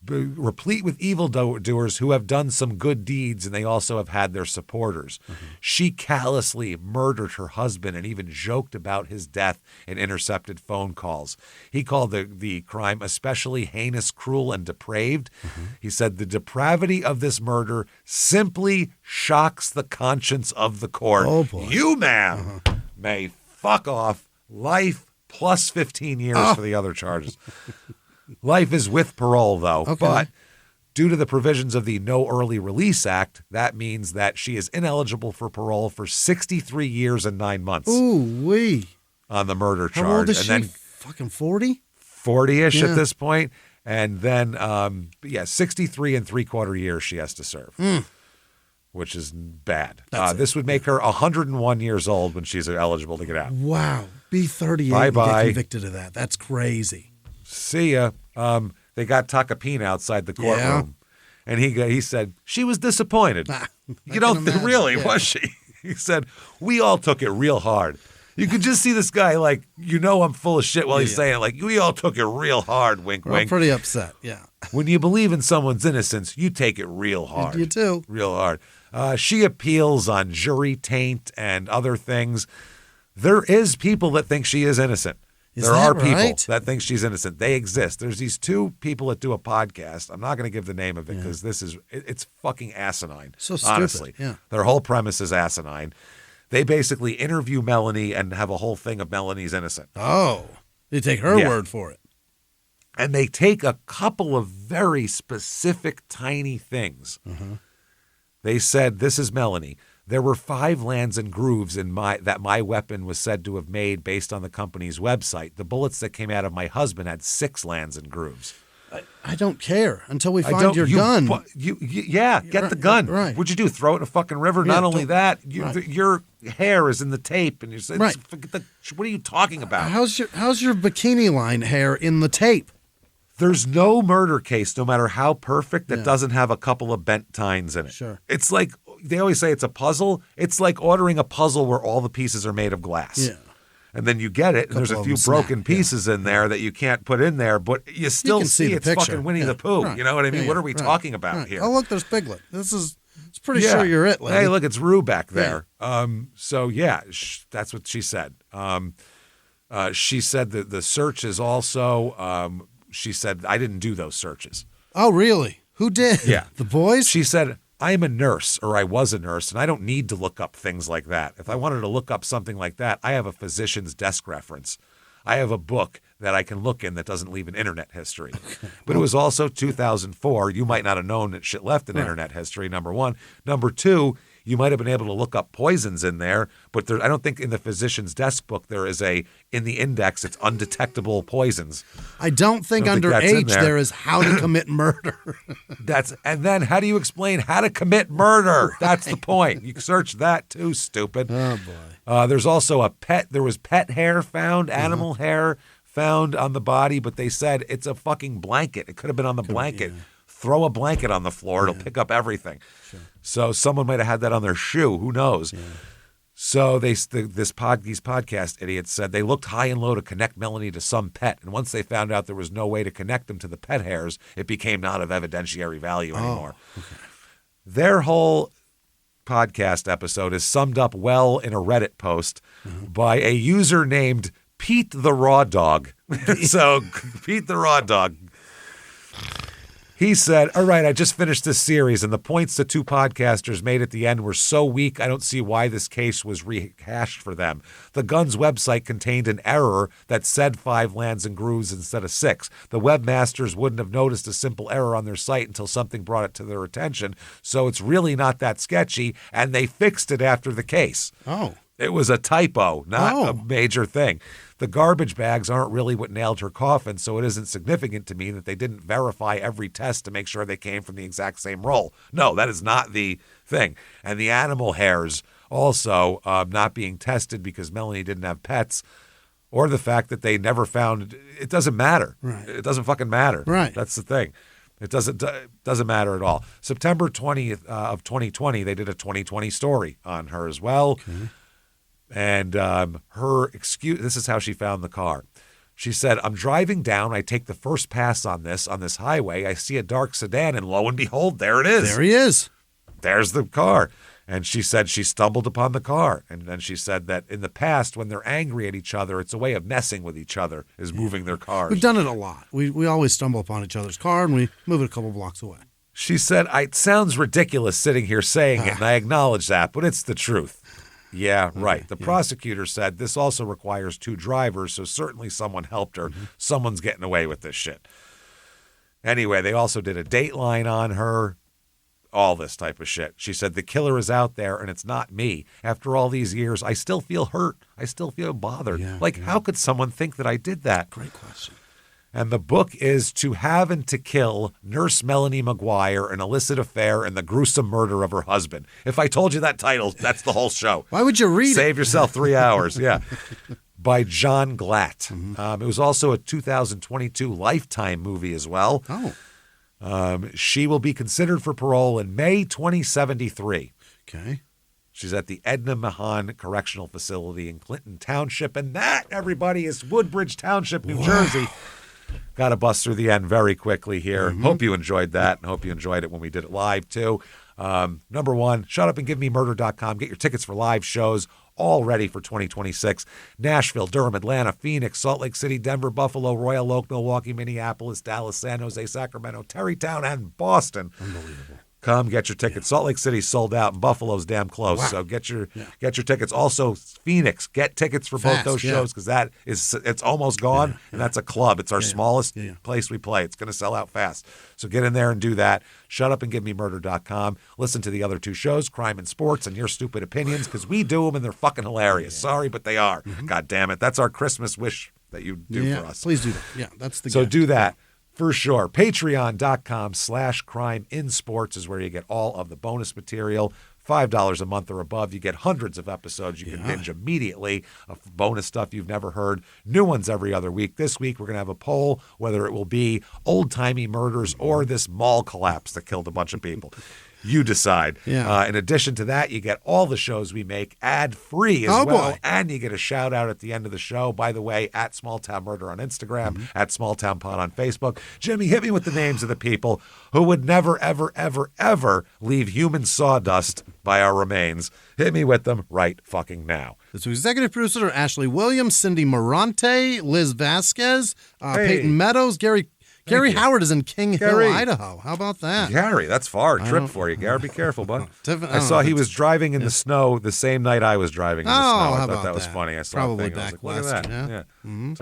Replete with evildoers who have done some good deeds, and they also have had their supporters. She callously murdered her husband and even joked about his death in intercepted phone calls. He called the crime especially heinous, cruel, and depraved. He said the depravity of this murder simply shocks the conscience of the court. Oh, boy. You, ma'am, may fuck off. Life plus 15 years for the other charges. Life is with parole, though, but due to the provisions of the No Early Release Act, that means that she is ineligible for parole for 63 years and 9 months. Ooh-wee. On the murder charge. How old is she? Then fucking 40? 40-ish at this point. And then, 63 and 3/4 years she has to serve, which is bad. This would make her 101 years old when she's eligible to get out. Wow. Be 38 Bye-bye. and get convicted of that. That's crazy. See ya. They got Takapina outside the courtroom. And he said, she was disappointed. You don't think, really, was she? He said, we all took it real hard. You could just see this guy like, I'm full of shit while he's saying it. Like, we all took it real hard, wink, We're wink. pretty upset, yeah. When you believe in someone's innocence, you take it real hard. You do. Real hard. She appeals on jury taint and other things. There is people that think she is innocent. There are people that think she's innocent. They exist. There's these two people that do a podcast. I'm not going to give the name of it because it's fucking asinine. So stupid. Honestly. Yeah. Their whole premise is asinine. They basically interview Melanie and have a whole thing of Melanie's innocent. Oh. They take her word for it. And they take a couple of very specific tiny things. Mm-hmm. They said, this is Melanie. There were 5 lands and grooves that my weapon was said to have made based on the company's website. The bullets that came out of my husband had 6 lands and grooves. I don't care until we find your gun. Get the gun. Right. What'd you do, throw it in a fucking river? Not only that, your hair is in the tape. And you're saying, what are you talking about? How's your bikini line hair in the tape? There's no murder case, no matter how perfect, that doesn't have a couple of bent tines in it. Sure. It's like, they always say it's a puzzle. It's like ordering a puzzle where all the pieces are made of glass. Yeah. And then you get it, and there's a few broken pieces in there that you can't put in there, but you still see it's picture. Fucking Winnie the Pooh. Right. You know what I mean? What are we talking about here? Oh, look, there's Piglet. It's pretty sure you're it, lady. Hey, look, it's Rue back there. Yeah. That's what she said. She said that the searches also, she said, I didn't do those searches. Oh, really? Who did? Yeah. The boys? She said, I'm a nurse, or I was a nurse, and I don't need to look up things like that. If I wanted to look up something like that, I have a physician's desk reference. I have a book that I can look in that doesn't leave an internet history. But it was also 2004. You might not have known that shit left an internet history, number one. Number two, you might have been able to look up poisons in there, but I don't think in the physician's desk book there is in the index, it's undetectable poisons. I don't think under H there is how to commit murder. And then how do you explain how to commit murder? That's the point. You search that too, stupid. Oh, boy. There's also there was pet hair found, animal hair found on the body, but they said it's a fucking blanket. It could have been on the blanket. Yeah. Throw a blanket on the floor. It'll pick up everything. Sure. So someone might have had that on their shoe. Who knows? Yeah. So these podcast idiots said they looked high and low to connect Melanie to some pet. And once they found out there was no way to connect them to the pet hairs, it became not of evidentiary value anymore. Okay. Their whole podcast episode is summed up well in a Reddit post by a user named Pete the Raw Dog. So Pete the Raw Dog. He said, all right, I just finished this series, and the points the two podcasters made at the end were so weak, I don't see why this case was rehashed for them. The Guns website contained an error that said 5 lands and grooves instead of 6. The webmasters wouldn't have noticed a simple error on their site until something brought it to their attention, so it's really not that sketchy, and they fixed it after the case. Oh. It was a typo, not a major thing. The garbage bags aren't really what nailed her coffin, so it isn't significant to me that they didn't verify every test to make sure they came from the exact same roll. No, that is not the thing. And the animal hairs also not being tested because Melanie didn't have pets, or the fact that they never found it doesn't matter. Right. It doesn't fucking matter. Right. That's the thing. It doesn't matter at all. September 20th of 2020, they did a 2020 story on her as well. Okay. And her excuse, this is how she found the car. She said, I'm driving down. I take the first pass on this highway. I see a dark sedan, and lo and behold, there it is. There he is. There's the car. And she said she stumbled upon the car. And then she said that in the past, when they're angry at each other, it's a way of messing with each other, is moving their cars. We've done it a lot. We always stumble upon each other's car, and we move it a couple blocks away. She said, it sounds ridiculous sitting here saying it, and I acknowledge that, but it's the truth. Yeah, right. The prosecutor said this also requires 2 drivers, so certainly someone helped her. Someone's getting away with this shit. Anyway, they also did a Dateline on her, all this type of shit. She said, the killer is out there, and it's not me. After all these years, I still feel hurt. I still feel bothered. How could someone think that I did that? Great question. And the book is To Have and to Kill Nurse Melanie McGuire, An Illicit Affair, and the Gruesome Murder of Her Husband. If I told you that title, that's the whole show. Why would you read it? Save yourself 3 hours, yeah. by John Glatt. It was also a 2022 Lifetime movie as well. She will be considered for parole in May 2073. Okay. She's at the Edna Mahan Correctional Facility in Clinton Township, and that, everybody, is Woodbridge Township, New Jersey. Got to bust through the end very quickly here. Hope you enjoyed that, and hope you enjoyed it when we did it live, too. Number one, shutupandgivememurder.com. Get your tickets for live shows, all ready for 2026. Nashville, Durham, Atlanta, Phoenix, Salt Lake City, Denver, Buffalo, Royal Oak, Milwaukee, Minneapolis, Dallas, San Jose, Sacramento, Terrytown, and Boston. Unbelievable. Come get your tickets. Salt Lake City's sold out, and Buffalo's damn close. So get your tickets. Also, Phoenix, get tickets for both those shows because it's almost gone, and that's a club. It's our smallest place we play. It's going to sell out fast. So get in there and do that. Shutupandgivememurder.com. Listen to the other two shows, Crime and Sports and Your Stupid Opinions, because we do them and they're fucking hilarious. Sorry, but they are. God damn it. That's our Christmas wish that you do for us. Please do that. Yeah, that's the So gift. do that. For sure. Patreon.com/crimeinsports is where you get all of the bonus material. $5 a month or above. You get hundreds of episodes you can binge immediately of bonus stuff you've never heard. New ones every other week. This week, we're going to have a poll whether it will be old-timey murders or this mall collapse that killed a bunch of people. You decide. In addition to that, you get all the shows we make ad-free as well. Boy. And you get a shout-out at the end of the show. By the way, at Small Town Murder on Instagram, at Small Town Pod on Facebook. Jimmie, hit me with the names of the people who would never, ever, ever, ever leave human sawdust by our remains. Hit me with them right fucking now. So executive producer Ashley Williams, Cindy Morante, Liz Vasquez, Peyton Meadows, Gary Howard is in King Hill, Idaho. How about that? Gary, that's far. Trip for you, Gary. Be careful, bud. I saw he was driving in the snow the same night I was driving in the snow. I thought that was funny. I saw Probably a thing. I was like, back look at west,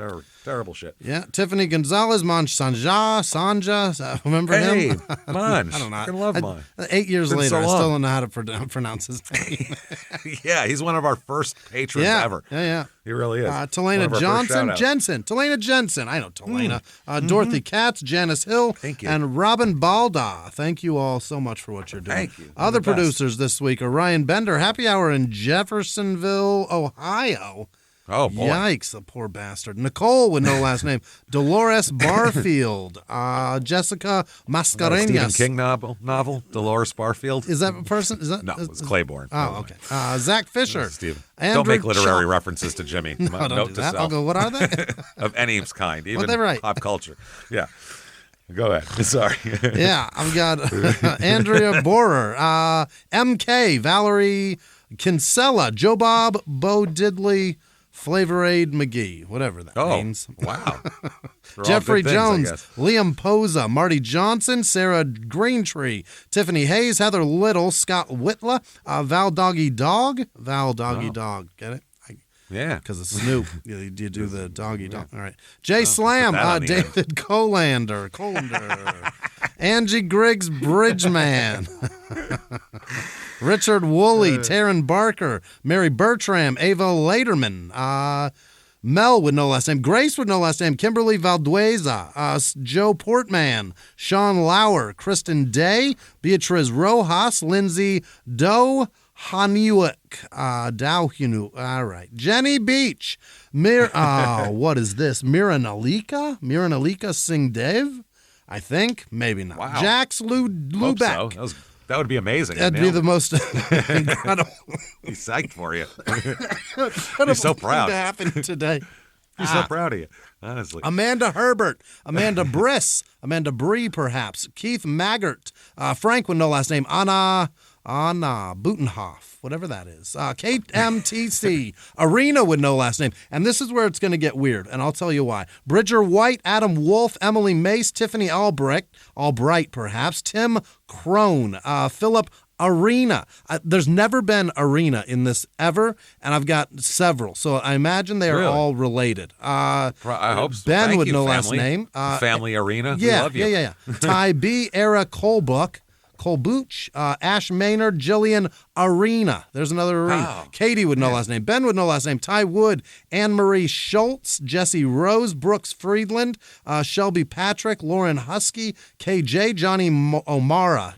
that. Terrible shit. Yeah, Tiffany Gonzalez, Sanja, remember him? Monj. I don't know. I love Monj. 8 years Been later, so I long. still don't know how to pronounce his name. Yeah, he's one of our first patrons ever. Yeah. He really is. Talena Jensen. I know Talena. Dorothy Katz, Janice Hill, Thank you. and Robin Balda. Thank you all so much for what you're doing. Thank you. Other You're the best. producers this week are Ryan Bender, Happy Hour in Jeffersonville, Ohio. Oh, boy. Yikes, the poor bastard. Nicole with no last name. Dolores Barfield. Jessica Mascareñas. Stephen King novel, Dolores Barfield. Is that a person? Is that No, it's Claiborne. Oh, okay. Zach Fisher. Stephen. Andrew Don't make literary Chuck. references to Jimmie. No, don't Note do to that. self. I'll go, what are they? Of any kind, even they write? pop culture. Yeah. Go ahead. Sorry. Yeah, I've got Andrea Borer, MK, Valerie Kinsella, Joe Bob, Bo Diddley, Flavor Aid McGee, whatever that means. Wow. They're all Jeffrey good things, I Jones, guess. Liam Poza, Marty Johnson, Sarah Greentree, Tiffany Hayes, Heather Little, Scott Whitla, Val Doggy Dog. Get it? Yeah. Because it's Snoop. you do the doggy dog. All right. Jay Slam, David Colander, Angie Griggs Bridgeman, Richard Woolley, Taryn Barker, Mary Bertram, Ava Laterman, Mel with no last name, Grace with no last name, Kimberly Valdueza, Joe Portman, Sean Lauer, Kristen Day, Beatriz Rojas, Lindsay Doe, Hanuik, Dowhunu, all right. Jenny Beach, what is this? Miranalika Singdev, I think, maybe not. Wow. Jax Hope Lubeck. so. That would be amazing. That'd be the most incredible. He's psyched for you. He's so proud. To happen today. He's so proud of you, honestly. Amanda Herbert, Amanda Briss, Amanda Bree, perhaps, Keith Maggart, Frank with no last name, Anna Butenhoff, whatever that is, KMTC, Arena with no last name, and this is where it's going to get weird, and I'll tell you why. Bridger White, Adam Wolf, Emily Mace, Tiffany Albright perhaps, Tim Crone, Philip Arena. There's never been Arena in this ever, and I've got several, so I imagine they are all related. I hope so. Ben Thank with you, no family. last name. Family Arena. We Yeah, love you. yeah. Ty B, Era Colbooch, Ash Maynard, Jillian Arena. There's another Arena. Oh, Katie with no last name. Ben with no last name. Ty Wood, Anne-Marie Schultz, Jesse Rose, Brooks Friedland, Shelby Patrick, Lauren Husky, KJ, Johnny O'Mara,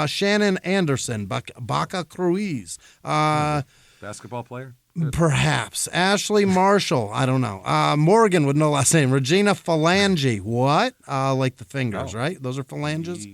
Shannon Anderson, Baca Cruise. Basketball player? Perhaps. Ashley Marshall. I don't know. Morgan with no last name. Regina Phalange. What? Like the fingers, right? Those are phalanges?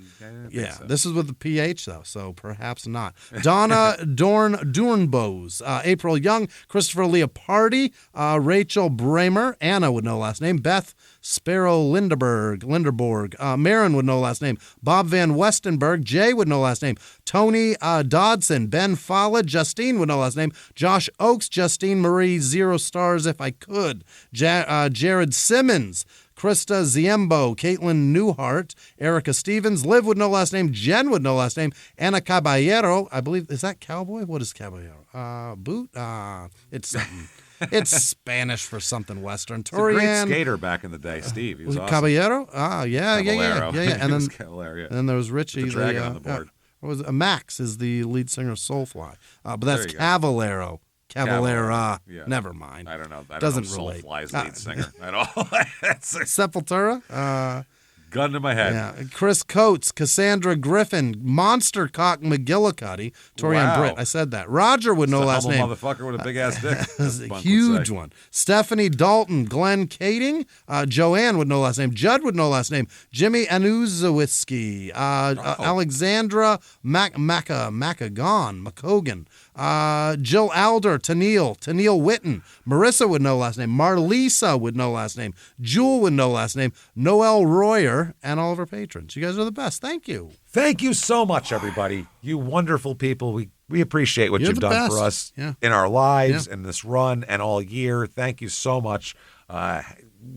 Yeah. So. This is with the PH, though, so perhaps not. Donna Dornbose. April Young. Christopher Leopardi. Rachel Bramer. Anna with no last name. Beth Sparrow Linderborg. Marin with no last name. Bob Van Westenberg. Jay with no last name. Tony Dodson. Ben Falla. Justine with no last name. Josh Oakes. Justine Marie, 0 stars if I could. Jared Simmons, Krista Ziembo, Caitlin Newhart, Erica Stevens, Liv with no last name, Jen with no last name, Anna Caballero, I believe, is that cowboy? What is Caballero? Boot? It's something. It's Spanish for something Western. It's a great skater back in the day, Steve. He was awesome. Caballero? Yeah. And then, and then there was Richie. The dragon on the board. Max is the lead singer of Soulfly. But that's Cavallero. Cavalera. Yeah. Never mind. I don't know. Doesn't relate. Soulfly's lead singer at all. Sepultura. Gun to my head. Yeah. Chris Coates, Cassandra Griffin, Monster Cock McGillicuddy, Torian Britt. I said that. Roger with no last name. Motherfucker with a big ass dick. That's a huge one. Stephanie Dalton, Glenn Kading, Joanne with no last name, Judd with no last name, Jimmy Anuzawiski, Alexandra McCogan, Jill Alder, Tennille Witten, Marissa with no last name, Marlisa with no last name, Jewel with no last name, Noelle Royer, and all of our patrons. You guys are the best. Thank you. Thank you so much, everybody. You wonderful people. We appreciate what you've done for us in our lives, in this run, and all year. Thank you so much.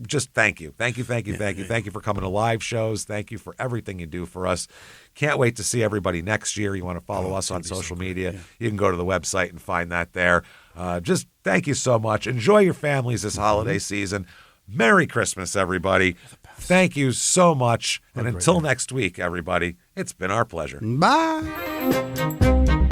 Just thank you. Thank you for coming to live shows. Thank you for everything you do for us. Can't wait to see everybody next year. You want to follow us on social media, you can go to the website and find that there. Just thank you so much. Enjoy your families this holiday season. Merry Christmas, everybody. Thank you so much. And until next week, everybody, it's been our pleasure. Bye.